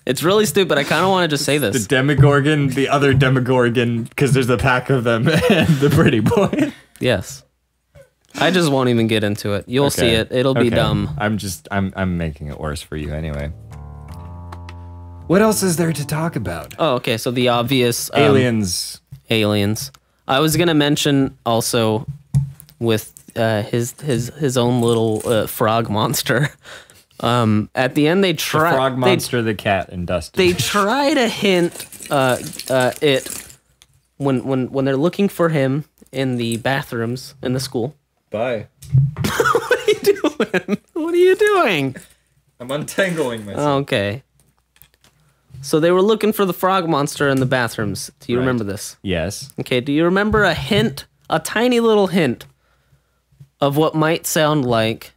it's really stupid. I kind of want to just say The this. Demogorgon, the other Demogorgon, because there's a pack of them, and the pretty boy. Yes, I just won't even get into it. You'll see Okay. it. It'll be Okay. dumb. I'm making it worse for you anyway. What else is there to talk about? Oh, okay. So the obvious Aliens. aliens. I was gonna mention also with his own little frog monster. At the end, they The try frog monster, the cat, and Dustin. They try to hint it when they're looking for him in the bathrooms in the school. Bye. What are you doing? What are you doing? I'm untangling myself. Okay. So they were looking for the frog monster in the bathrooms. Do you Right. remember this? Yes. Okay, do you remember a hint, a tiny little hint of what might sound like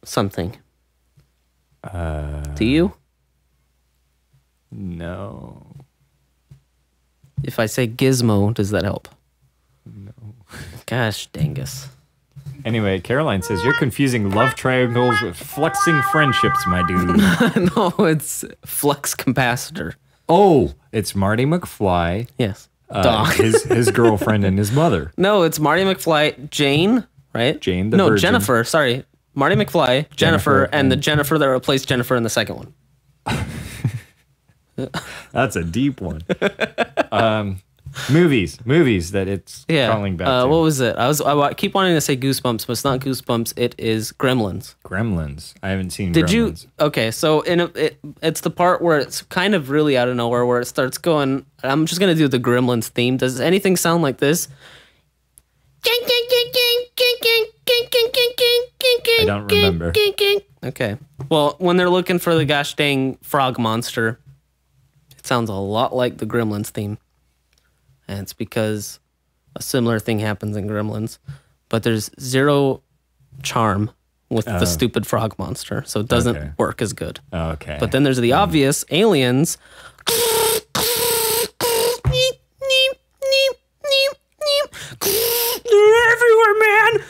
something? Do you? No. If I say gizmo, does that help? No. Gosh, dangus. Anyway, Caroline says you're confusing love triangles with flexing friendships, my dude. No, it's flux capacitor. Oh, it's Marty McFly, Yes. Dog. his girlfriend, and his mother. No, it's Marty McFly, Jane, right? Jane the No, Virgin. Jennifer. Sorry, Marty McFly, Jennifer, and the and- Jennifer that replaced Jennifer in the second one. That's a deep one. Movies that it's Yeah. calling back to. What was it? I keep wanting to say Goosebumps, but it's not Goosebumps. It is Gremlins. Gremlins. I haven't seen Did Gremlins. you? Okay, so it's the part where it's kind of really out of nowhere, where it starts going. I'm just gonna do the Gremlins theme. Does anything sound like this? I don't remember. Okay. Well, when they're looking for the gosh dang frog monster, it sounds a lot like the Gremlins theme. And it's because a similar thing happens in Gremlins, but there's zero charm with the stupid frog monster, so it doesn't work as good. Okay. But then there's the obvious aliens. They're everywhere, man.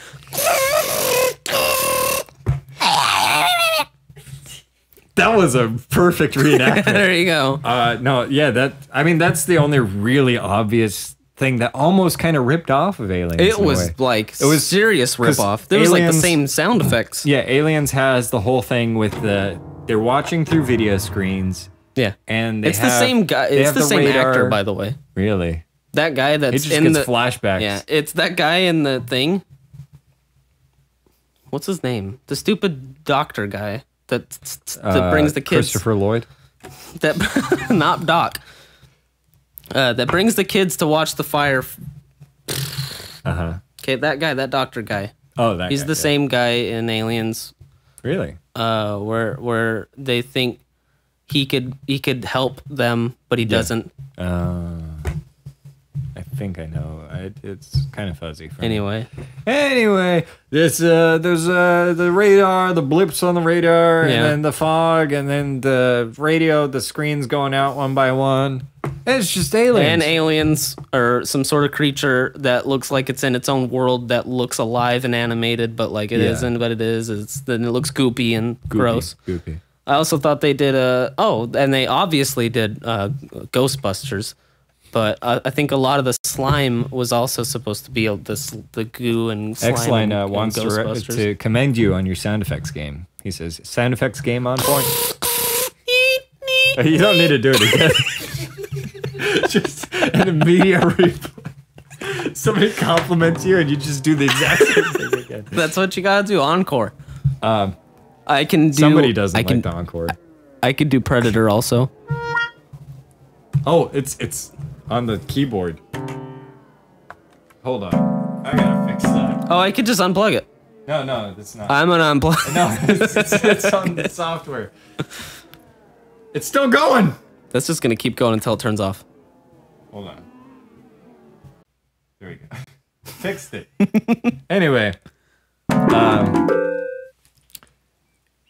That was a perfect reenactment. There you go. No, yeah, that's the only really obvious thing that almost kind of ripped off of Aliens. It in a way. was like serious 'cause ripoff. There was like the Aliens- same sound effects. Yeah, Aliens has the whole thing with they're watching through video screens. Yeah, And it's the same guy. It's the same actor, by the way. Really? That guy that's It just in gets the flashbacks. Yeah, it's that guy in the thing. What's his name? The stupid doctor guy that brings the kids. Christopher Lloyd. That not Doc. That brings the kids to watch the fire. Okay, that guy, that doctor guy. Oh, that He's guy, the same guy in Aliens. Really? Where they think he could help them, but he doesn't. I think I know. It's kind of fuzzy. For me. Anyway, this there's the radar, the blips on the radar, Yeah. and then the fog, and then the radio, the screens going out one by one. It's just aliens. and aliens are some sort of creature that looks like it's in its own world that looks alive and animated, but like it Yeah. isn't. But it is. Then it looks goopy and gross. Goopy. I also thought they did and they obviously did Ghostbusters, but I think a lot of the slime was also supposed to be the goo and slime. X-Line and wants Ghostbusters. to commend you on your sound effects game. He says, sound effects game on point. You don't need to do it again. Just an immediate replay. Somebody compliments you and you just do the exact same thing again. That's what you gotta do. Encore. I can do. Somebody doesn't I can, like the encore. I could do Predator also. Oh, it's on the keyboard. Hold on. I gotta fix that. Oh, I could just unplug it. No, that's not. I'm gonna unplug. No, it's on the software. It's still going. That's just gonna keep going until it turns off. Hold on. There we go. Fixed it. Anyway.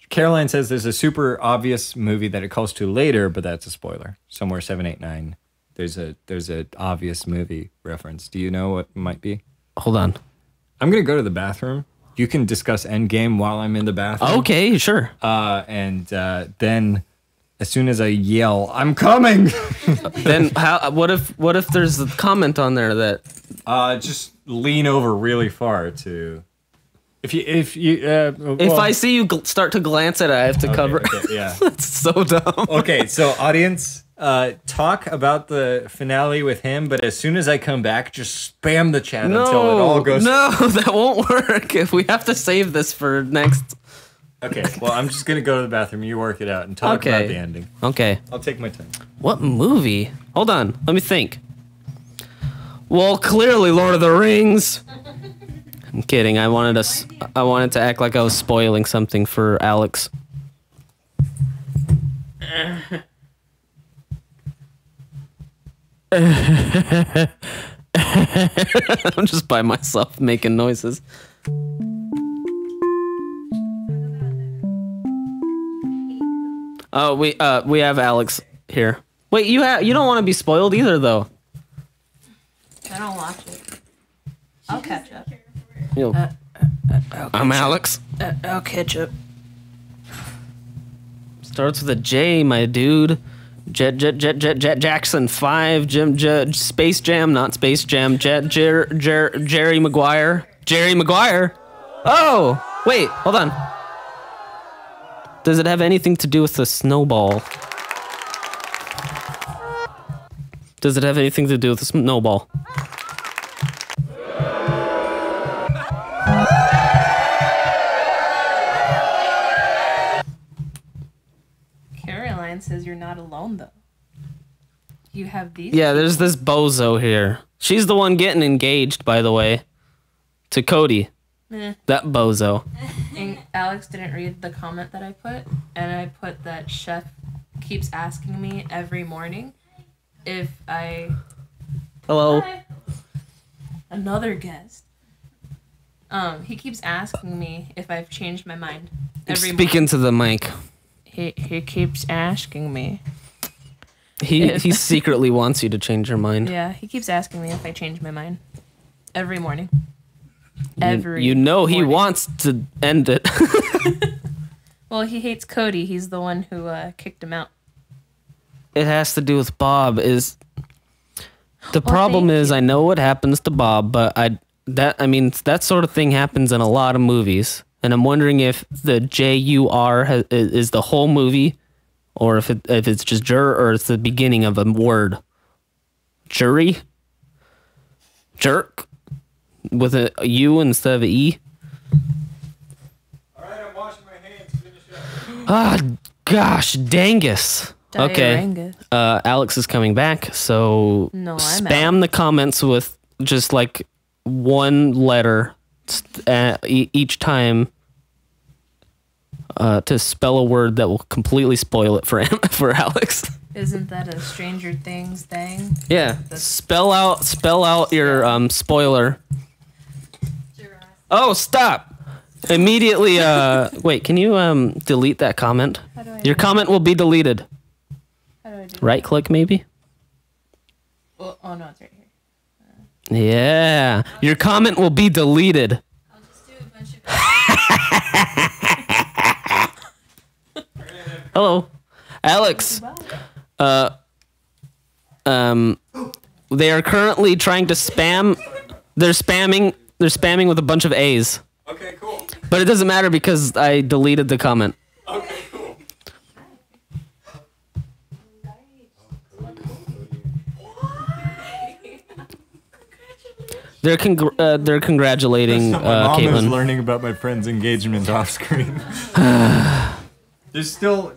Caroline says there's a super obvious movie that it calls to later, but that's a spoiler. Somewhere 789. There's a obvious movie reference. Do you know what it might be? Hold on. I'm gonna go to the bathroom. You can discuss Endgame while I'm in the bathroom. Okay, sure. And then as soon as I yell, "I'm coming!" Then how? What if there's a comment on there that? Just lean over really far to. If If well, I see you start to glance at it, I have to cover. okay, yeah. That's so dumb. Okay, so audience, talk about the finale with him, but as soon as I come back, just spam the chat until it all goes. No, that won't work. If we have to save this for next. Okay, well, I'm just gonna go to the bathroom. You work it out and talk Okay. about the ending. Okay. I'll take my time. What movie? Hold on. Let me think. Well, clearly Lord of the Rings. I'm kidding. I wanted to act like I was spoiling something for Alex. I'm just by myself making noises. Oh, we have Alex here. Wait, you don't want to be spoiled either, though. I don't watch it. I'll catch up. I'm Alex. I'll catch up. Starts with a J, my dude. Jet Jackson 5, Space Jam, not Space Jam. Jerry Maguire. Jerry Maguire. Oh, wait, hold on. Does it have anything to do with the snowball? Does it have anything to do with the snowball? Caroline says you're not alone though. You have these. Yeah, there's this bozo here. She's the one getting engaged, by the way. to Cody. Eh. That bozo. And Alex didn't read the comment that I put, and I put that Chef keeps asking me every morning if I... Hello. Hi. Another guest. He keeps asking me if I've changed my mind every Speak into the mic. He keeps asking me. He secretly wants you to change your mind. Yeah, he keeps asking me if I change my mind every morning. You know he morning. wants to end it. Well, he hates Cody. He's the one who kicked him out. It has to do with Bob. The problem thank is I know what happens to Bob, but that sort of thing happens in a lot of movies, and I'm wondering if the JUR is the whole movie, or if it's just jur, or it's the beginning of a word. Jury, jerk, with a U instead of a E. All right, I'm washing my hands. Finish up. Ah, gosh, dangus. Okay, Diarangus. Alex is coming back, so No, I'm spam the comments with just like one letter each time to spell a word that will completely spoil it for for Alex. Isn't that a Stranger Things thing? Yeah, spell out your spoiler. Oh, stop! Immediately. Wait, can you delete that comment? How do I Your do comment will be deleted. How do I do Right click maybe. Oh, no, it's right here. Yeah, your comment will be deleted. I'll just do a bunch of... Hello, Alex. They are currently trying to spam. They're spamming with a bunch of A's. Okay, cool. But it doesn't matter because I deleted the comment. Okay, cool. They're congratulating My mom is Caitlin. learning about my friend's engagement off screen. There's still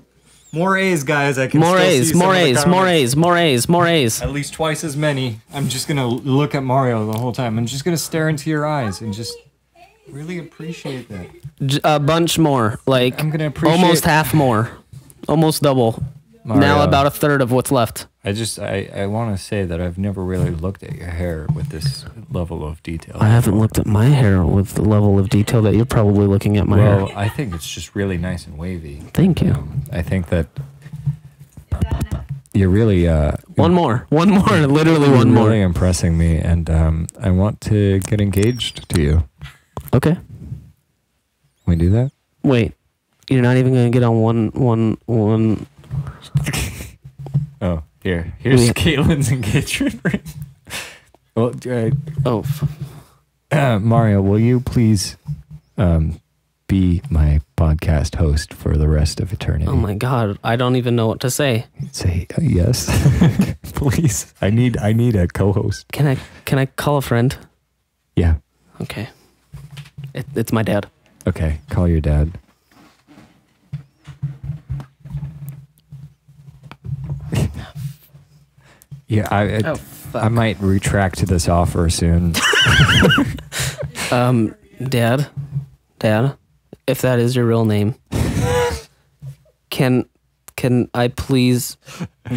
more A's, guys. I can More still A's, see some more of the A's, more comments. A's, more A's, more A's. At least twice as many. I'm just gonna look at Mario the whole time. I'm just gonna stare into your eyes and just really appreciate that. A bunch more, like I'm gonna appreciate almost half more, almost double. Mario. Now about a third of what's left. I want to say that I've never really looked at your hair with this level of detail. I haven't looked at my hair with the level of detail that you're probably looking at my Well, hair. I think it's just really nice and wavy. Thank you. I think that you're really One more, literally you're one more. really impressing me, and I want to get engaged to you. Okay. Can we do that? Wait, you're not even gonna get on one. Oh, here's Yeah. Caitlin's engagement ring. Well, Oh, Mario, will you please be my podcast host for the rest of eternity? oh my God! I don't even know what to say. Say yes, please. I need a co-host. Can I call a friend? Yeah. Okay. It's my dad. Okay. Call your dad. Yeah, I might retract this offer soon. Dad, if that is your real name, can I please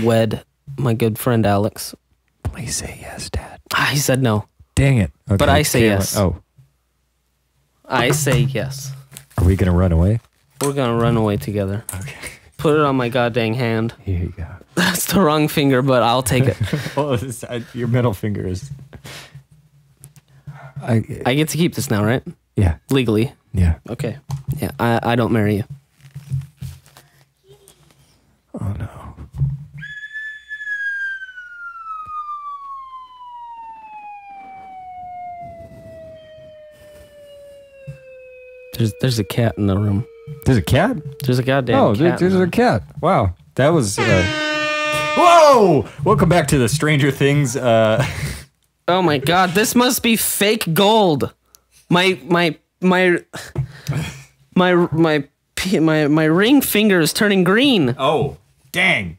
wed my good friend Alex? Please say yes, Dad. He said no. Dang it. Okay, But I say Caitlin- yes. Oh, I say yes. are we gonna run away? We're gonna run away together. Okay. Put it on my goddamn hand. Here you go. That's the wrong finger, but I'll take it. Well, your middle finger is. I get to keep this now, right? Yeah. Legally. Yeah. Okay. Yeah, I don't marry you. Oh no. There's a cat in the room. There's a cat. There's a goddamn Oh, cat. there's in a cat. Wow, that was. Whoa! Welcome back to the Stranger Things. Oh my God! This must be fake gold. My ring finger is turning green. Oh, dang!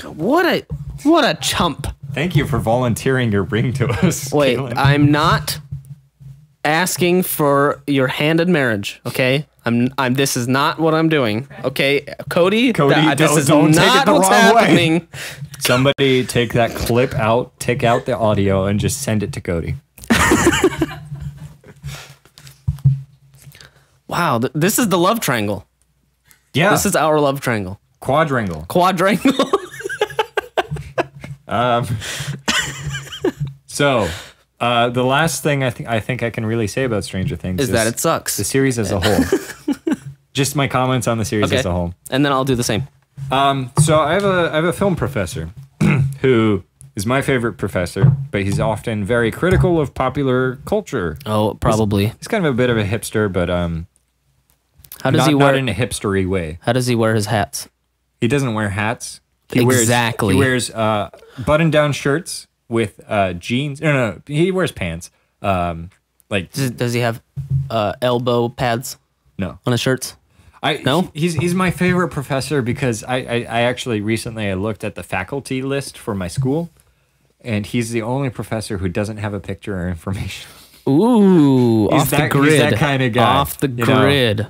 What a chump. Thank you for volunteering your ring to us. Wait, Caitlin. I'm not asking for your hand in marriage. Okay, I'm. This is not what I'm doing. Okay, Cody. This is don't take it not the what's wrong way. happening. Somebody take that clip out, take out the audio, and just send it to Cody. Wow, this is the love triangle. Yeah. This is our love triangle. Quadrangle. Quadrangle. So, the last thing I think I can really say about Stranger Things is that it sucks. the series as a whole. Just my comments on the series as a whole. And then I'll do the same. So I have a film professor who is my favorite professor, but he's often very critical of popular culture. Oh, probably. He's kind of a bit of a hipster, but How does not, he wear? not in a hipstery way. How does he wear his hats? He doesn't wear hats. Exactly. He wears button-down shirts with jeans. No, he wears pants. Does he have elbow pads No. on his shirts? No? He's my favorite professor because I actually recently I looked at the faculty list for my school, and he's the only professor who doesn't have a picture or information. Ooh, off the grid. He's that kind of guy. Off the grid.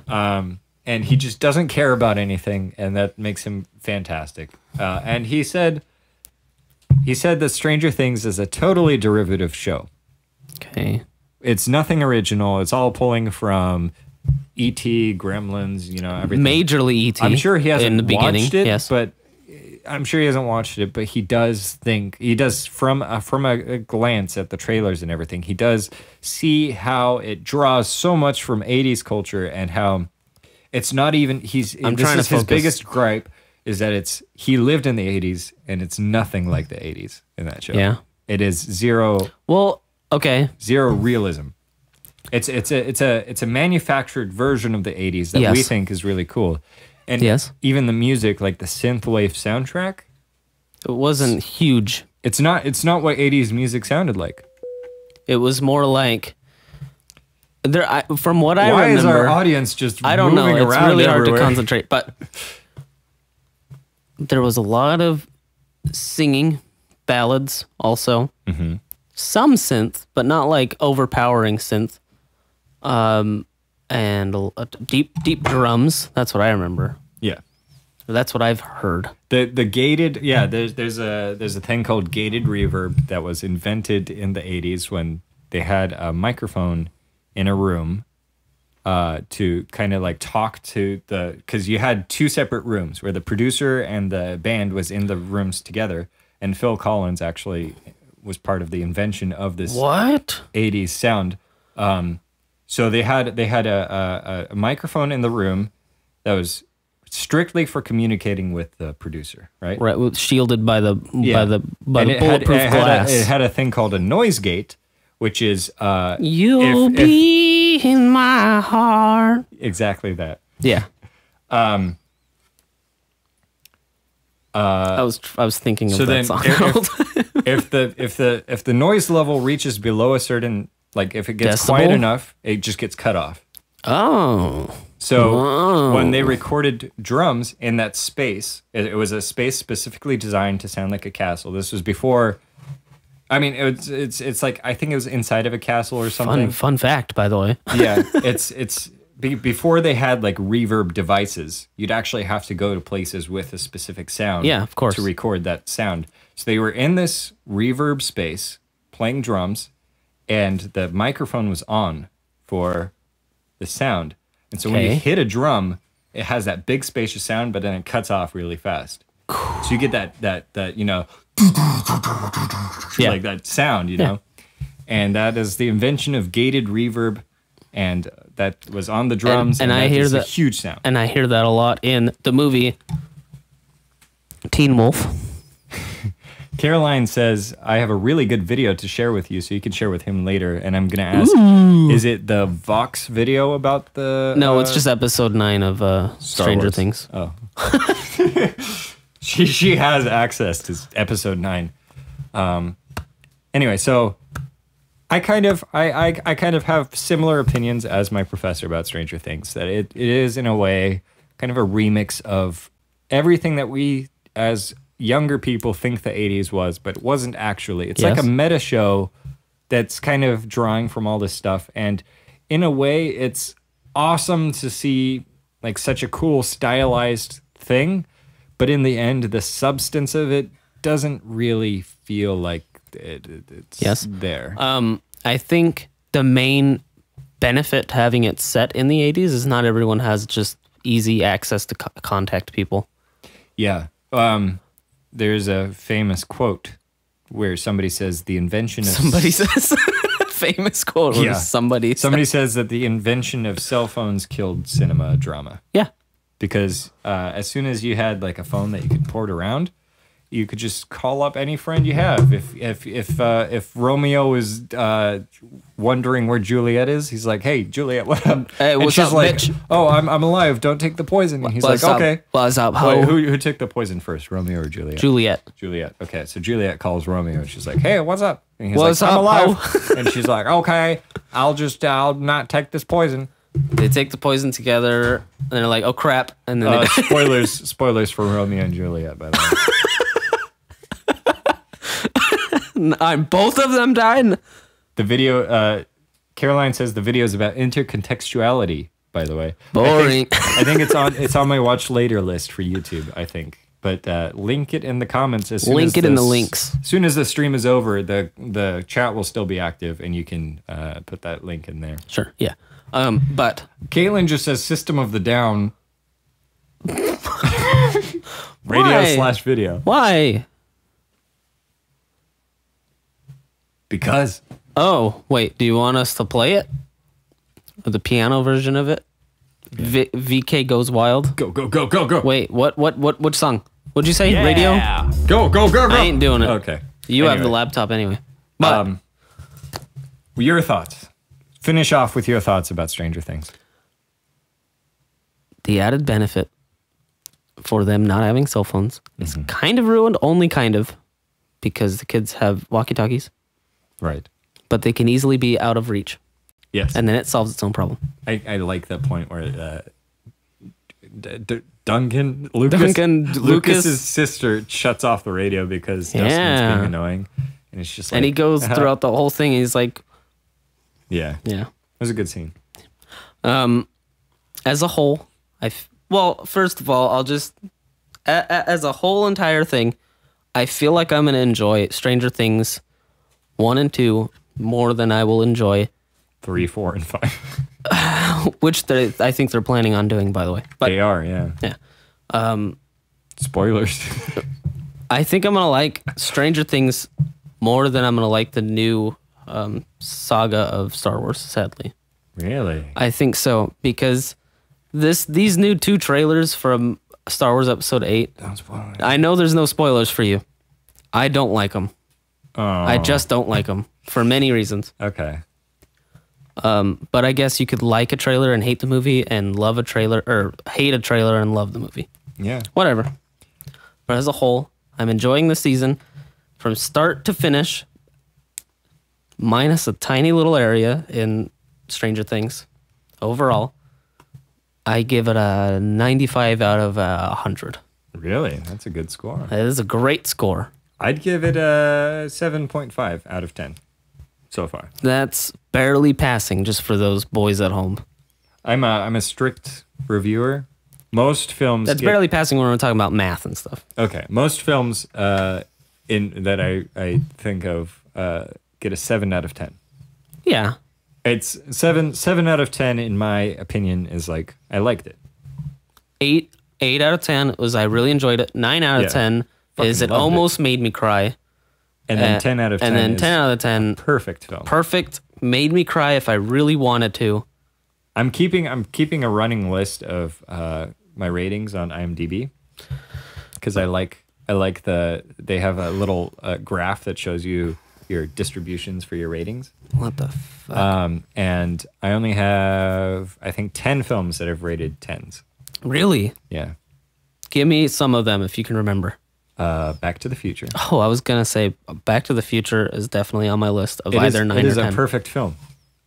And he just doesn't care about anything, and that makes him fantastic. And he said that Stranger Things is a totally derivative show. Okay. It's nothing original. It's all pulling from E.T., Gremlins, everything. Majorly E.T. I'm sure he hasn't in the beginning. watched it, Yes. but I'm sure he hasn't watched it, but he does from a glance at the trailers and everything, he does see how it draws so much from 80s culture and how it's not even his biggest gripe is that he lived in the 80s and it's nothing like the 80s in that show. Yeah. It is zero realism. It's a manufactured version of the 80s that we think is really cool. And even the music, like the synthwave soundtrack, it wasn't huge. It's not what 80s music sounded like. It was more like from what I remember. Why is our audience just I don't know. moving It's around really hard everywhere? to concentrate, but there was a lot of singing, ballads also. Mm-hmm. Some synth, but not like overpowering synth. And deep drums. That's what I remember. Yeah. That's what I've heard. The gated there's a thing called gated reverb that was invented in the 80s when they had a microphone in a room to kind of like talk to because you had two separate rooms where the producer and the band was in the rooms together, and Phil Collins actually was part of the invention of this 80s sound. So they had a microphone in the room that was strictly for communicating with the producer, right? Right, shielded by the bulletproof glass. It had a thing called a noise gate, which is you'll be in my heart. Exactly that. Yeah. I was thinking of that song. if the noise level reaches below a certain, like if it gets decibel? quiet enough, it just gets cut off. Oh. So when they recorded drums in that space, it was a space specifically designed to sound like a castle. This was before. I mean, it's like I think it was inside of a castle or something. Fun fact, by the way. Yeah, it's before they had like reverb devices. You'd actually have to go to places with a specific sound. Yeah, of course. To record that sound. So they were in this reverb space playing drums, and the microphone was on for the sound. And so when you hit a drum, it has that big spacious sound, but then it cuts off really fast. So you get that like that sound, you know? And that is the invention of gated reverb, and that was on the drums, and I that hear is that a huge sound. And I hear that a lot in the movie Teen Wolf. Caroline says, I have a really good video to share with you, so you can share with him later. And I'm going to ask, is it the Vox video about the... No, it's just episode 9 of Stranger Wars. Things. Oh. She has access to episode 9. Anyway, so I kind of have similar opinions as my professor about Stranger Things, that it is, in a way, kind of a remix of everything that we, as younger people, think the 80s was, but it wasn't actually. It's like a meta show that's kind of drawing from all this stuff. And in a way, it's awesome to see like such a cool stylized thing. But in the end, the substance of it doesn't really feel like it's there. I think the main benefit to having it set in the 80s is not everyone has just easy access to contact people. Yeah. There's a famous quote where somebody says the invention of... Somebody says... famous quote where somebody says that the invention of cell phones killed cinema drama. Yeah. Because as soon as you had like a phone that you could port around, you could just call up any friend you have. If Romeo is wondering where Juliet is, he's like, "Hey, Juliet, what up?" Hey, what's she's up, like, bitch? "Oh, I'm alive. Don't take the poison." And he's What's like, up? "Okay." What's up, ho? Wait, who took the poison first, Romeo or Juliet? Juliet. Okay, so Juliet calls Romeo and she's like, "Hey, what's up?" And he's What's like, "I'm up, alive." ho? And she's like, "Okay, I'll not take this poison." They take the poison together, and they're like, "Oh crap!" And then they Spoilers for Romeo and Juliet, by the way. both of them died. The video, Caroline says the video is about intercontextuality, by the way. Boring. I think it's on my watch later list for YouTube, I think. But link it in the comments as soon as in the links. As soon as the stream is over, the chat will still be active and you can put that link in there. Sure, yeah. But Caitlin just says System of the Down. Radio/video. Why? Because. Oh, wait. Do you want us to play it? Or the piano version of it? Yeah. VK Goes Wild? Go. Wait, which song? What'd you say? Yeah. Radio? Go. I ain't doing it. Okay. You have the laptop anyway. But your thoughts. Finish off with your thoughts about Stranger Things. The added benefit for them not having cell phones is kind of ruined, only kind of, because the kids have walkie-talkies. Right. But they can easily be out of reach. Yes. And then it solves its own problem. I like that point where Lucas's sister shuts off the radio because Dustin's being annoying. And it's just like... And he goes throughout the whole thing, and he's like... Yeah. It was a good scene. As a whole, well, first of all, I'll just... as a whole entire thing, I feel like I'm going to enjoy Stranger Things 1 and 2 more than I will enjoy 3, 4, and 5. Which I think they're planning on doing, by the way. But, they are, yeah. Yeah. Spoilers. I think I'm going to like Stranger Things more than I'm going to like the new saga of Star Wars, sadly. Really? I think so, because these new 2 trailers from Star Wars Episode 8, don't spoil it. I know there's no spoilers for you. I don't like them. Oh. I just don't like them for many reasons. Okay. But I guess you could like a trailer and hate the movie and love a trailer, or hate a trailer and love the movie. Yeah. Whatever. But as a whole, I'm enjoying the season from start to finish, minus a tiny little area in Stranger Things. Overall, I give it a 95 out of 100. Really? That's a good score. It is a great score. I'd give it a 7.5 out of 10 so far. That's barely passing, just for those boys at home. I'm a strict reviewer. Most films... That's barely passing when we're talking about math and stuff. Okay. Most films that I think of get a 7 out of 10. Yeah. It's 7 out of 10, in my opinion, is like, I liked it. 8 out of 10 was I really enjoyed it. 9 out of 10 is it almost made me cry. And then 10 out of 10 and then 10 out of 10 perfect film. Perfect. Made me cry if I really wanted to. I'm keeping a running list of my ratings on IMDb because I like they have a little graph that shows you your distributions for your ratings. What the fuck? And I only have, I think, 10 films that have rated 10s. Really? Yeah. Give me some of them if you can remember. Back to the Future. Oh, I was gonna say Back to the Future is definitely on my list of either 9 or 10. It is a perfect film.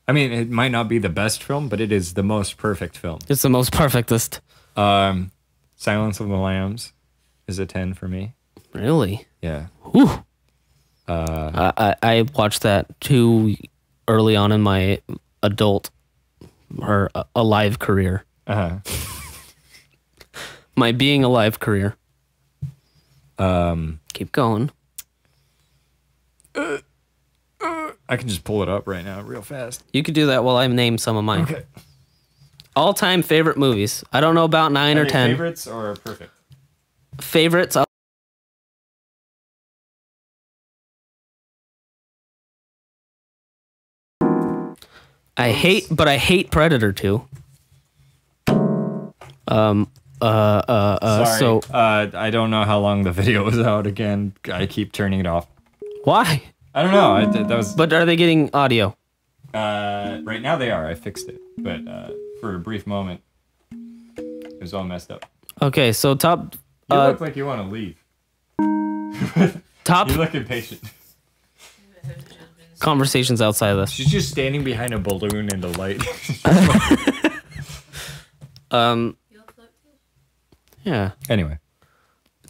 I mean, it might not be the best film, but it is the most perfect film. It's the most perfectest. Silence of the Lambs is a 10 for me. Really? Yeah. Whew. I watched that too early on in my adult or alive career. My being alive career. Keep going. I can just pull it up right now real fast. You could do that while I name some of mine. Okay. All-time favorite movies. I don't know about 9 or 10. Favorites or perfect? Favorites. I hate Predator 2. Sorry. So I don't know how long the video was out again. I keep turning it off. why? I don't know. That was. But are they getting audio? Right now they are. I fixed it, but for a brief moment, it was all messed up. Okay, so top You look like you want to leave. top You look impatient. conversations outside of this. She's just standing behind a balloon in the light. Yeah. Anyway,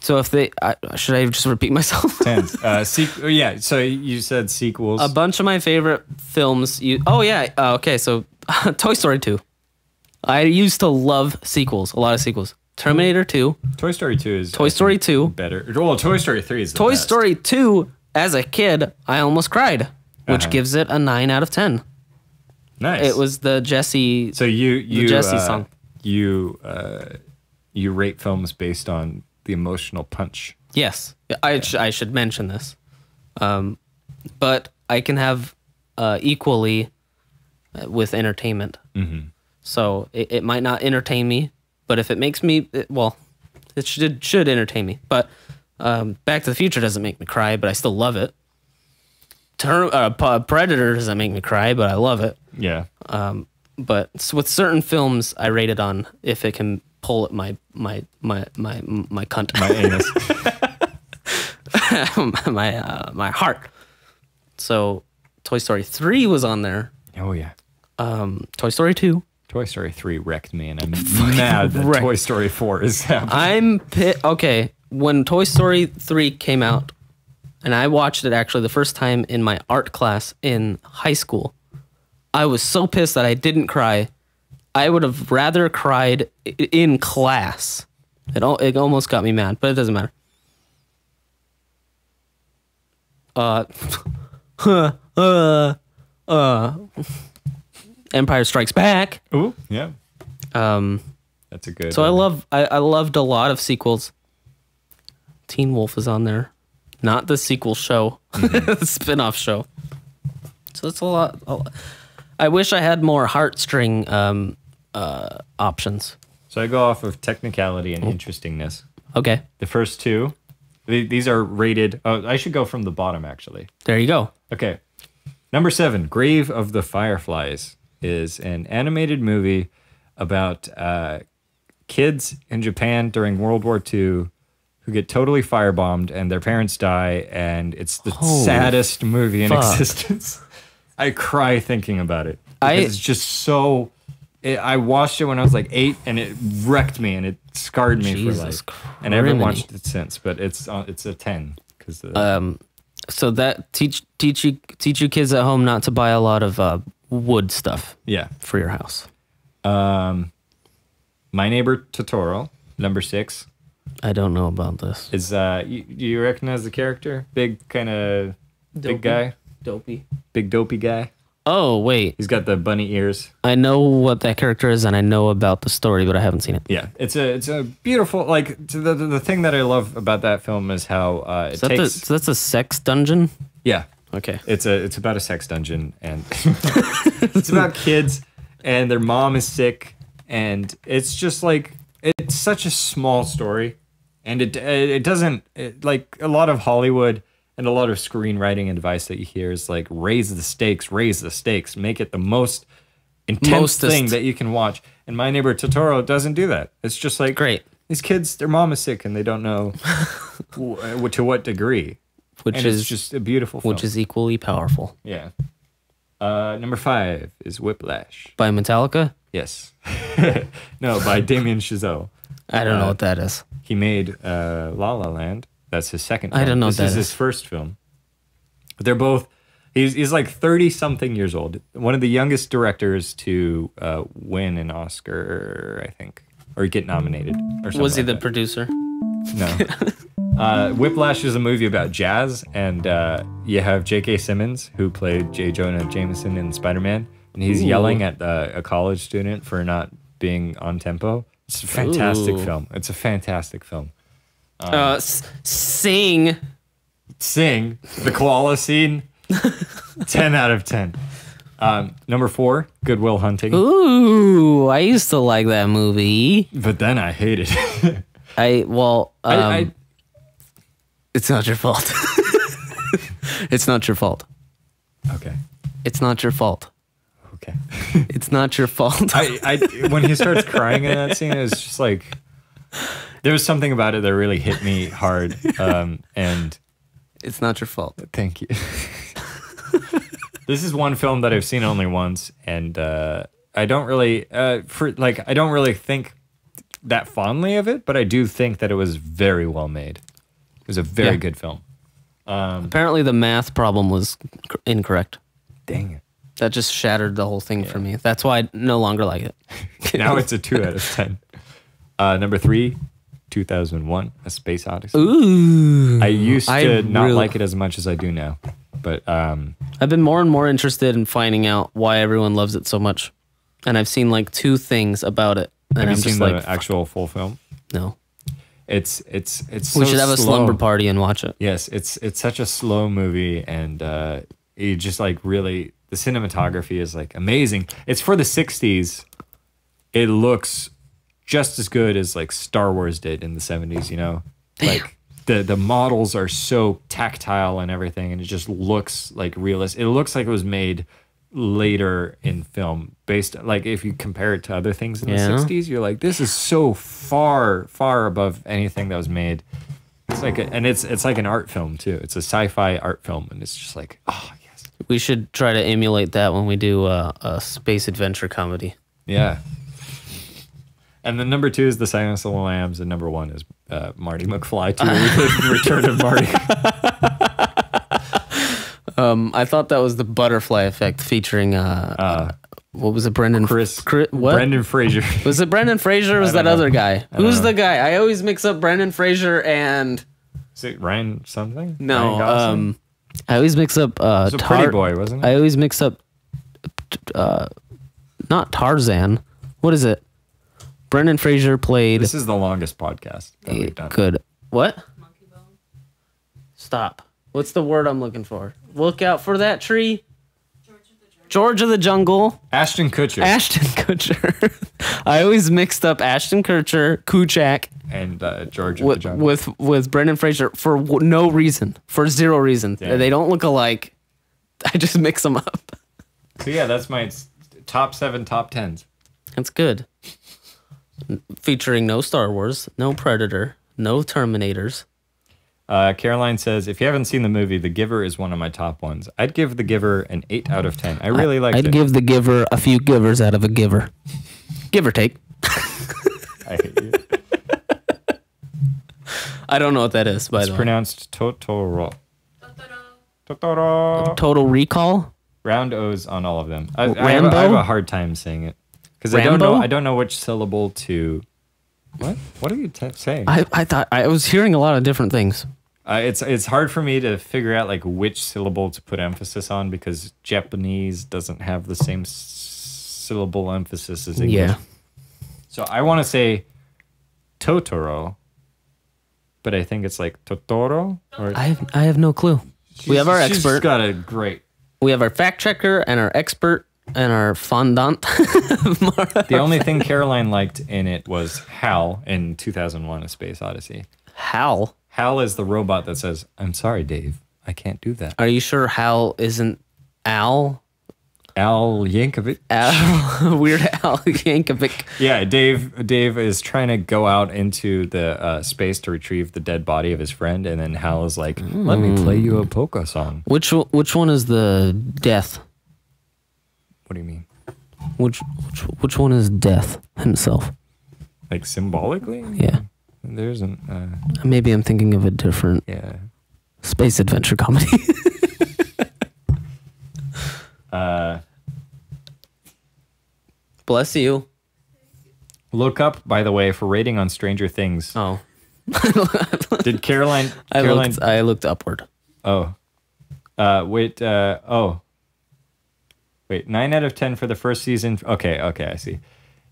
So if they should I just repeat myself? tens. Yeah. So you said sequels. A bunch of my favorite films. Okay. So Toy Story 2. I used to love sequels. A lot of sequels. Terminator 2. Toy Story 2 is. Toy Story 2. Better. Well, Toy Story 3 is the Toy best. Story 2. As a kid, I almost cried, which gives it a 9 out of 10. Nice. It was the Jesse. So you Jesse song. You rate films based on the emotional punch. Yes, I should mention this, but I can have equally with entertainment. Mm-hmm. So it might not entertain me, but if it makes me, it should entertain me. But Back to the Future doesn't make me cry, but I still love it. Predator doesn't make me cry, but I love it. Yeah. But with certain films, I rate it on if it can pull at my cunt, My anus. my heart. So Toy Story 3 was on there. Oh yeah. Toy Story 2. Toy Story 3 wrecked me, and I'm mad that wrecked. Toy Story 4 is happening. Okay, when Toy Story 3 came out, and I watched it actually the first time in my art class in high school, I was so pissed that I didn't cry. I would have rather cried in class. It almost got me mad, but it doesn't matter. Empire Strikes Back. Ooh, yeah. That's a good. So I loved a lot of sequels. Teen Wolf is on there, not the sequel show, the spin-off show. So it's a lot. I wish I had more heartstring options. So I go off of technicality and interestingness. Okay, The first two, these are rated. Oh, I should go from the bottom actually. there you go. Okay. Number 7, Grave of the Fireflies, is an animated movie about kids in Japan during World War II who get totally firebombed and their parents die, and it's the saddest movie in existence. I cry thinking about it. It's just so... I watched it when I was like 8, and it wrecked me, and it scarred me for life. And I haven't watched it since, but it's a 10. So that teach you kids at home not to buy a lot of wood stuff. Yeah. For your house. My Neighbor Totoro, number 6. I don't know about this. Is do you recognize the character? Big kind of big guy, Dopey. big dopey guy. Oh wait, He's got the bunny ears. I know what that character is, and I know about the story, but I haven't seen it. Yeah, it's a beautiful the thing that I love about that film is how it takes. So that's a sex dungeon. Yeah, Okay. it's about a sex dungeon, and it's about kids and their mom is sick, and it's just like it's such a small story, and it doesn't like a lot of Hollywood and a lot of screenwriting advice that you hear is like raise the stakes, make it the most intense thing that you can watch. And My Neighbor Totoro doesn't do that. It's just like Great. These kids, their mom is sick and they don't know to what degree. Which And is it's just a beautiful film. which is equally powerful. Yeah. Number 5 is Whiplash. By Metallica? Yes. No, by Damien Chazelle. I don't know what that is. He made La La Land. That's his second film. I don't know what This is that his first film. They're both. He's like 30 something years old. One of the youngest directors to win an Oscar, I think, or get nominated. Or something Was he like the that. producer? No. Whiplash is a movie about jazz, and you have J.K. Simmons, who played J. Jonah Jameson in Spider-Man, and he's yelling at a college student for not being on tempo. It's a fantastic film. It's a fantastic film. Sing. Sing, the koala scene, 10 out of 10. Number 4, Good Will Hunting. Ooh, I used to like that movie. But then I hated it. It's not your fault. It's not your fault. Okay. It's not your fault. Okay. It's not your fault. When he starts crying in that scene, it's just like there was something about it that really hit me hard. And It's not your fault. thank you. This is one film that I've seen only once, and I don't really I don't really think that fondly of it, but I do think that it was very well made. It was a very good film. Apparently, the math problem was incorrect. Dang it. That just shattered the whole thing for me. That's why I no longer like it. Now it's a 2 out of 10. Number 3, 2001, A Space Odyssey. Ooh. I used to not really- like it as much as I do now, but I've been more and more interested in finding out why everyone loves it so much. And I've seen like 2 things about it. And have I'm you just seen like, the actual full film? no. It's so We should have a slow. slumber party and watch it. Yes, it's such a slow movie, and you just like really the cinematography is like amazing. It's for the 60s. It looks just as good as like Star Wars did in the 70s, you know? Like the models are so tactile and everything, and it just looks like realistic. It looks like it was made later in film, based like if you compare it to other things in the 60s, you're like, this is so far above anything that was made. It's like it's like an art film too. It's a sci-fi art film, and it's just like, oh yes. We should try to emulate that when we do a space adventure comedy. Yeah. And then number 2 is The Silence of the Lambs, and number 1 is Marty McFly 2, Return of Marty. I thought that was the Butterfly Effect featuring what was it, Brendan? What? Brendan Fraser. Was it Brendan Fraser or was that don't know. other guy? Who's the guy? I always mix up Brendan Fraser and Is it Ryan something? Ryan no. Gosling? I always mix up It was a Pretty Boy, wasn't it? I always mix up not Tarzan. What is it? Brendan Fraser played This is the longest podcast that we've done. good. What? Monkey bone. Stop. What's the word I'm looking for? Look out for that tree. George of the Jungle. Ashton Kutcher Ashton Kutcher. I always mixed up Ashton Kutcher, Kuchak, and George of the Jungle. with Brendan Fraser for no reason, for 0 reason. Yeah. They don't look alike. I just mix them up. So yeah, that's my top 7 top 10s. That's good. Featuring no Star Wars, no Predator, no Terminators. Caroline says, if you haven't seen the movie, The Giver is one of my top ones. I'd give The Giver an 8 out of 10. I really liked it. I'd give The Giver a few givers out of a giver. Give or take. I hate you. I don't know what that is, by It's the way. pronounced Totoro. Totoro. Total Recall? Round O's on all of them. I have Rambo? a hard time saying it because Rambo? I don't know which syllable to. What are you saying? I thought I was hearing a lot of different things. It's hard for me to figure out like which syllable to put emphasis on because Japanese doesn't have the same syllable emphasis as English. Yeah. So I want to say Totoro, but I think it's like Totoro. Or I have no clue. We have our she's expert. got a great. We have our fact checker and our expert and our fondant. The only thing Caroline liked in it was Hal in 2001: A Space Odyssey. Hal. Hal is the robot that says, "I'm sorry, Dave, I can't do that." Are you sure Hal isn't Al? Al Yankovic. Weird Al Yankovic. Yeah, Dave is trying to go out into the space to retrieve the dead body of his friend, and then Hal is like, "Let me play you a polka song." Which one is the death? What do you mean? Which one is Death himself? Like symbolically? Yeah. There isn't. Maybe I'm thinking of a different Yeah. space adventure comedy. Bless you. Look up, by the way, for rating on Stranger Things. Oh. Did Caroline? I looked upward. Oh. Wait. Oh. Wait. 9 out of 10 for the first season. Okay. I see.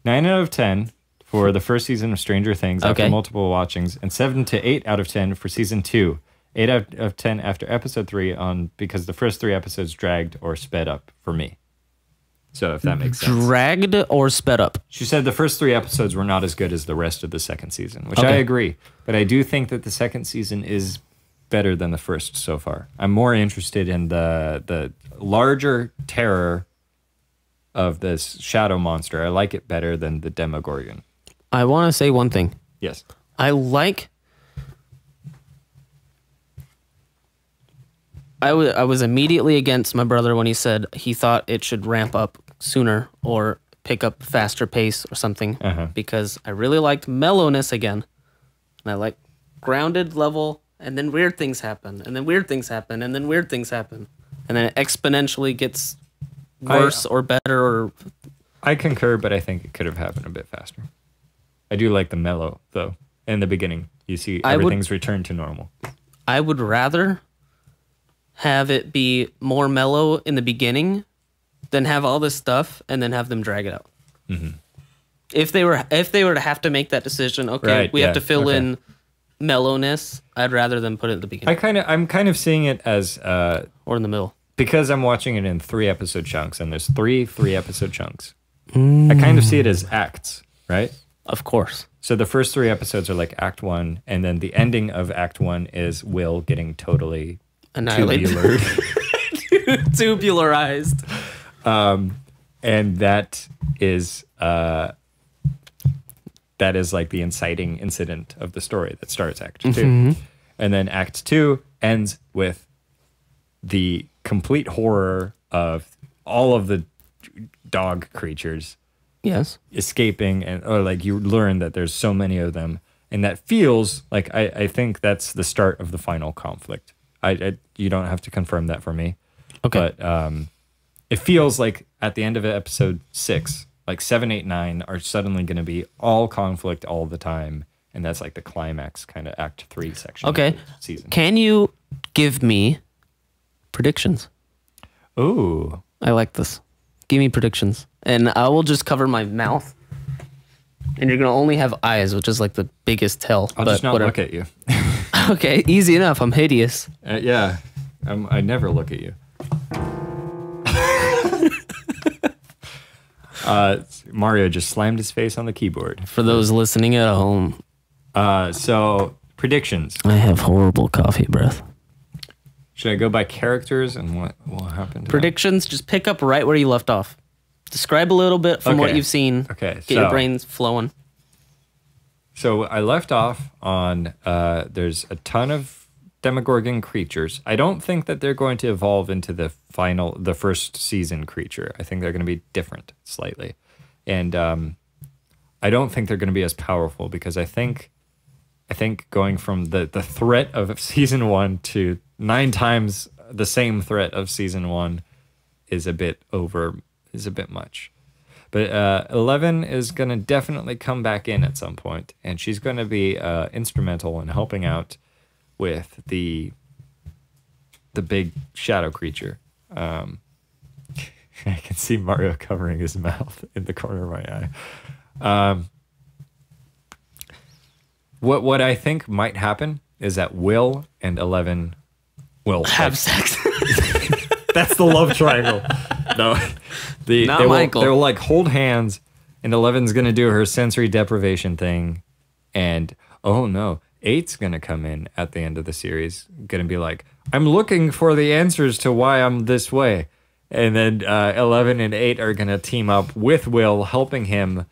9 out of 10 for the first season of Stranger Things after multiple watchings, and 7 to 8 out of 10 for season 2. 8 out of 10 after episode 3 because the first 3 episodes dragged or sped up for me. So if that makes sense. Dragged or sped up? She said the first 3 episodes were not as good as the rest of the second season, which I agree. But I do think that the second season is better than the first so far. I'm more interested in the larger terror of this shadow monster. I like it better than the Demogorgon. I want to say one thing. Yes. I was immediately against my brother when he said he thought it should ramp up sooner or pick up faster pace or something, because I really liked mellowness again. And I like grounded level, and then weird things happen, and then weird things happen, and then weird things happen. And then it exponentially gets worse or better. Or I concur, but I think it could have happened a bit faster. I do like the mellow, though. In the beginning, you see everything's returned to normal. I would rather have it be more mellow in the beginning than have all this stuff and then have them drag it out. Mm-hmm. If they were to have to make that decision, we have to fill in mellowness. I'd rather them put it at the beginning. I'm kind of seeing it as or in the middle, because I'm watching it in 3 episode chunks, and there's 3 episode chunks. I kind of see it as acts, right? Of course. So the first 3 episodes are like Act 1, and then the ending of Act 1 is Will getting totally annihilated, tubularized. And that is like the inciting incident of the story that starts Act 2. And then Act 2 ends with the complete horror of all of the dog creatures escaping, or like you learn that there's so many of them, and that feels like I think that's the start of the final conflict. You don't have to confirm that for me. Okay. But it feels like at the end of episode 6, like 7, 8, 9 are suddenly going to be all conflict all the time, and that's like the climax kind of Act 3 section. Okay. Of the season. Can you give me predictions? Ooh, I like this. Give me predictions, and I will just cover my mouth, and you're gonna only have eyes, which is like the biggest tell. I'll just not look at you. Okay, easy enough. I'm hideous. Yeah, I never look at you. Mario just slammed his face on the keyboard. For those listening at home. So, predictions. I have horrible coffee breath. Should I go by characters and what will happen to predictions? Them? Just pick up right where you left off. Describe a little bit from what you've seen. Okay, Get your brains flowing. So I left off on there's a ton of Demogorgon creatures. I don't think that they're going to evolve into the first season creature. I think they're going to be different slightly. And I don't think they're going to be as powerful, because I think going from the threat of season 1 to 9 times the same threat of season 1 is a bit much. But 11 is going to definitely come back in at some point, and she's going to be instrumental in helping out with the big shadow creature. I can see Mario covering his mouth in the corner of my eye. What I think might happen is that Will and 11 will have sex. That's the love triangle. No, they will like hold hands, and 11's gonna do her sensory deprivation thing, and oh no, 8's gonna come in at the end of the series, gonna be like, I'm looking for the answers to why I'm this way, and then 11 and 8 are gonna team up with Will, helping him.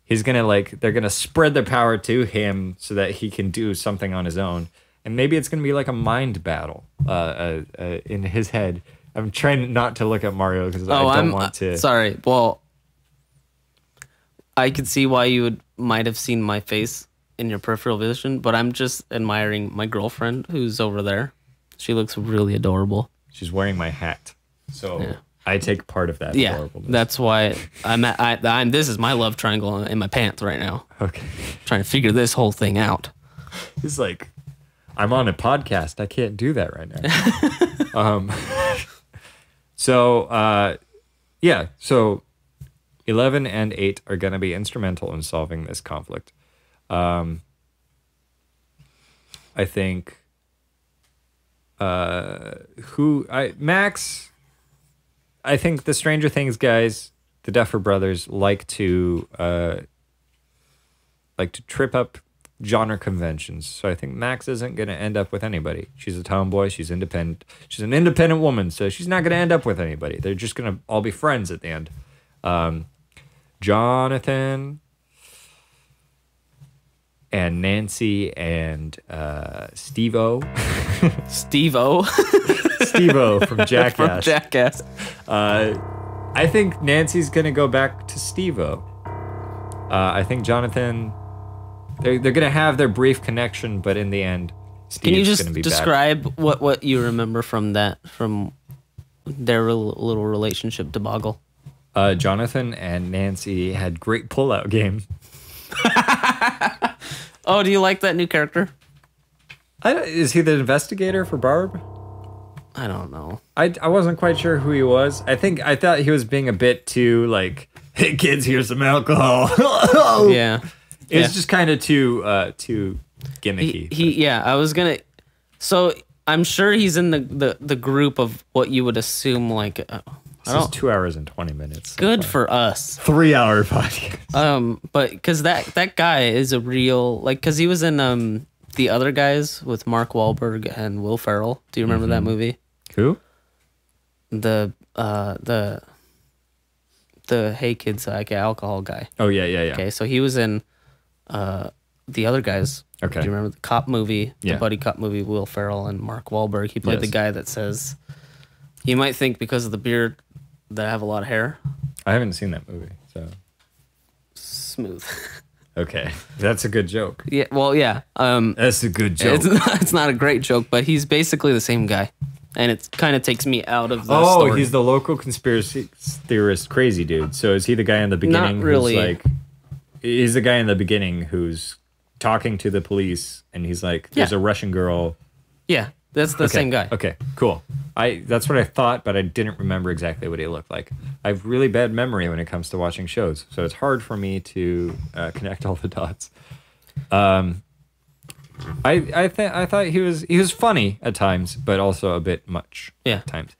He's gonna they're gonna spread the power to him so that he can do something on his own, and maybe it's gonna be like a mind battle in his head. I'm trying not to look at Mario because I don't want to. Sorry. Well, I could see why you might have seen my face in your peripheral vision, but I'm just admiring my girlfriend who's over there. She looks really adorable. She's wearing my hat. So I take part of that Yeah, adorableness. that's why I'm. This is my love triangle in my pants right now. Okay. Trying to figure this whole thing out. He's like, I'm on a podcast. I can't do that right now. So 11 and 8 are going to be instrumental in solving this conflict. I think Max, I think the Stranger Things guys, the Duffer Brothers, like to trip up genre conventions. So I think Max isn't going to end up with anybody. She's a tomboy. She's independent. She's an independent woman, so she's not going to end up with anybody. They're just going to all be friends at the end. Jonathan and Nancy and Steve-O. Steve-O. Steve-O from Jackass. From Jackass. I think Nancy's going to go back to Steve-O. I think Jonathan, they're going to have their brief connection, but in the end, Can you Steve's just going to be describe what you remember from their little relationship debacle? Jonathan and Nancy had great pullout game. Oh, do you like that new character? Is he the investigator for Barb? I don't know. I wasn't quite sure who he was. I thought he was being a bit too like, hey kids, here's some alcohol. Yeah. It was just kind of too gimmicky. I was gonna. So I'm sure he's in the group of what you would assume like. This is 2 hours and 20 minutes. So good far. for us. 3 hour podcast. But because that guy is a real because he was in The Other Guys with Mark Wahlberg and Will Ferrell. Do you remember that movie? Who? The Hey Kids like alcohol guy. Oh yeah. Okay, so he was in The Other Guys. Okay. Do you remember the cop movie? Yeah. The buddy cop movie, Will Ferrell and Mark Wahlberg. He played Yes. the guy that says, you might think because of the beard that I have a lot of hair. I haven't seen that movie, so Smooth. okay, that's a good joke. Yeah, well, yeah. That's a good joke. It's not a great joke, but he's basically the same guy. And it kind of takes me out of the Oh, story. he's the local conspiracy theorist crazy dude. So is he the guy in the beginning? Not really. Who's like, he's the guy in the beginning who's talking to the police, and he's like, "There's Yeah. a Russian girl." Yeah, that's the same guy. Okay, cool. That's what I thought, but I didn't remember exactly what he looked like. I have really bad memory when it comes to watching shows, so it's hard for me to connect all the dots. I thought he was funny at times, but also a bit much Yeah. at times.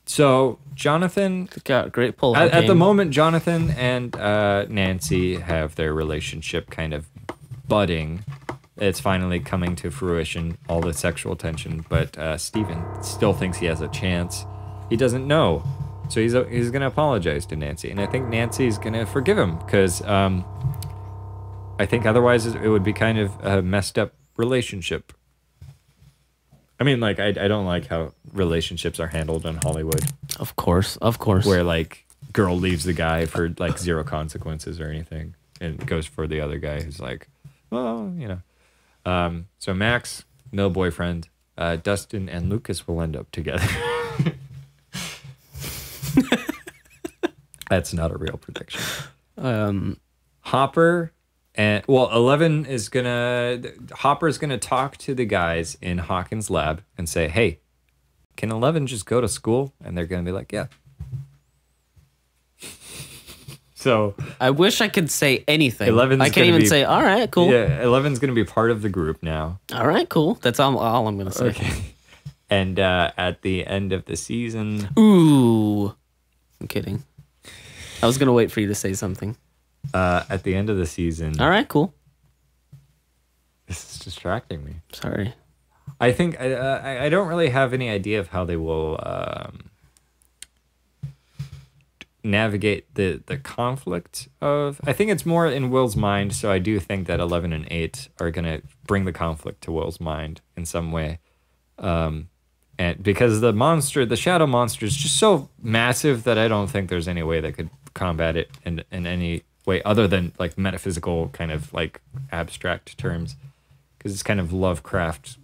So Jonathan, Got a great pull. at the moment, Jonathan and Nancy have their relationship kind of budding. It's finally coming to fruition, all the sexual tension, but Steven still thinks he has a chance. He doesn't know. So he's going to apologize to Nancy, and I think Nancy's going to forgive him because I think otherwise it would be kind of a messed up relationship. I mean, like, I don't like how relationships are handled in Hollywood, Of course. where, like, girl leaves the guy for, like, zero consequences or anything and goes for the other guy who's like, well, you know. So Max, no boyfriend. Dustin and Lucas will end up together. That's not a real prediction. Hopper and 11 is Hopper's gonna talk to the guys in Hawkins' lab and say, "Hey, can 11 just go to school?" And they're gonna be like, "Yeah." So I wish I could say anything. 11's I can't gonna even be- say, all right, cool. yeah, 11's gonna be part of the group now. All right, cool. That's all I'm going to say. Okay. And at the end of the season, Ooh. I'm kidding. I was going to wait for you to say something. at the end of the season, All right, cool. this is distracting me. Sorry. I think I don't really have any idea of how they will navigate the conflict of. I think it's more in Will's mind, so I do think that 11 and 8 are gonna bring the conflict to Will's mind in some way, and because the shadow monster is just so massive that I don't think there's any way that could combat it in any way other than like metaphysical kind of like abstract terms, because it's kind of Lovecraft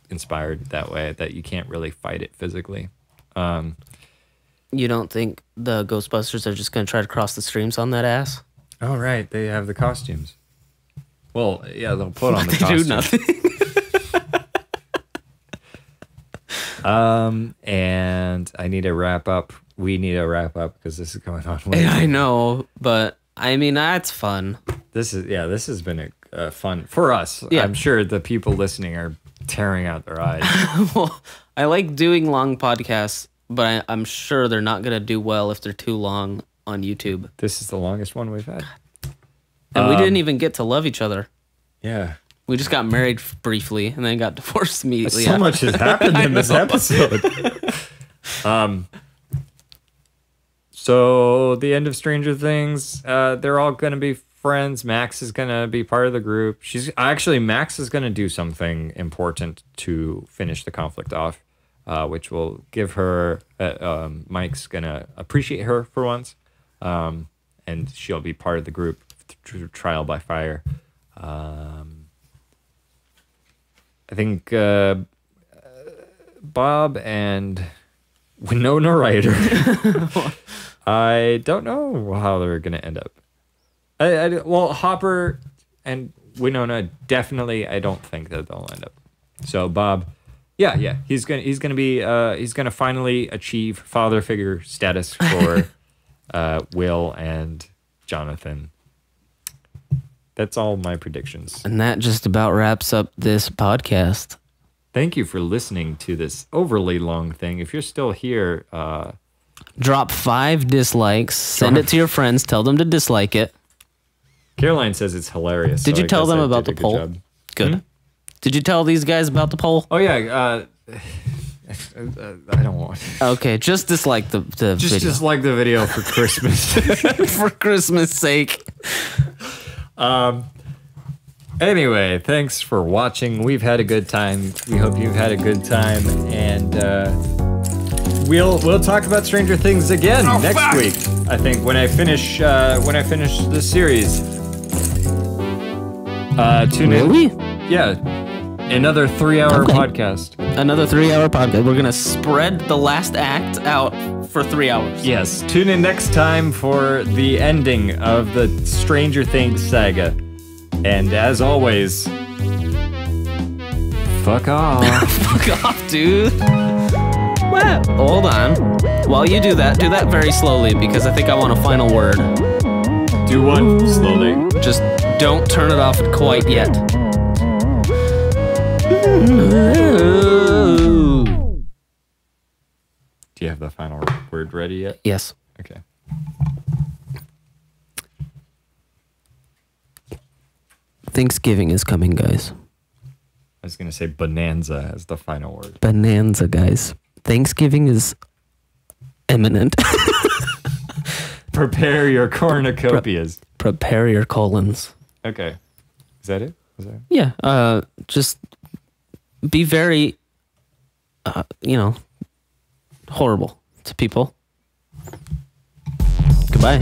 inspired that way that you can't really fight it physically. You don't think the Ghostbusters are just gonna try to cross the streams on that ass? Oh, right. They have the costumes. Well, yeah, they'll put on the They costumes. do nothing. And I need to wrap up. We need to wrap up because this is going on. way Yeah, I too- know, but I mean that's fun. This has been a fun for us. Yeah. I'm sure the people listening are tearing out their eyes. Well, I like doing long podcasts, but I'm sure they're not gonna do well if they're too long on YouTube. This is the longest one we've had. And we didn't even get to love each other. Yeah. We just got married briefly and then got divorced immediately. So much has happened in this episode. So the end of Stranger Things, they're all going to be friends. Max is going to be part of the group. Max is going to do something important to finish the conflict off, which will give her, Mike's going to appreciate her for once. And she'll be part of the group through trial by fire. I think Bob and Winona Ryder. I don't know how they're gonna end up. Well, Hopper and Winona definitely. I don't think that they'll end up. So Bob, yeah, he's gonna finally achieve father figure status for Will and Jonathan. That's all my predictions. And that just about wraps up this podcast. Thank you for listening to this overly long thing. If you're still here, Drop 5 dislikes. Send it to your friends. Tell them to dislike it. Caroline says it's hilarious. Did so you I tell guess them I about did the a good poll? job. Good. Did you tell these guys about the poll? Oh yeah. I don't want. Okay, just dislike the video. Just like the video for Christmas. For Christmas sake. Anyway, thanks for watching. We've had a good time. We hope you've had a good time, and we'll talk about Stranger Things again next week. I think when I finish this series. Tune in. Really? Yeah, another 3-hour Okay. podcast. Another 3-hour podcast. We're going to spread the last act out for 3 hours. Yes, tune in next time for the ending of the Stranger Things saga. And as always, fuck off. Fuck off, dude. What? Hold on. While you do that very slowly because I think I want a final word. Do one slowly. Just don't turn it off quite yet. Do you have the final word ready yet? Yes. Okay. Thanksgiving is coming, guys. I was going to say bonanza as the final word. Bonanza, guys. Thanksgiving is imminent. Prepare your cornucopias. Prepare your colons. Okay. Is that it? Is that it? Yeah. Just be very, horrible to people. Goodbye.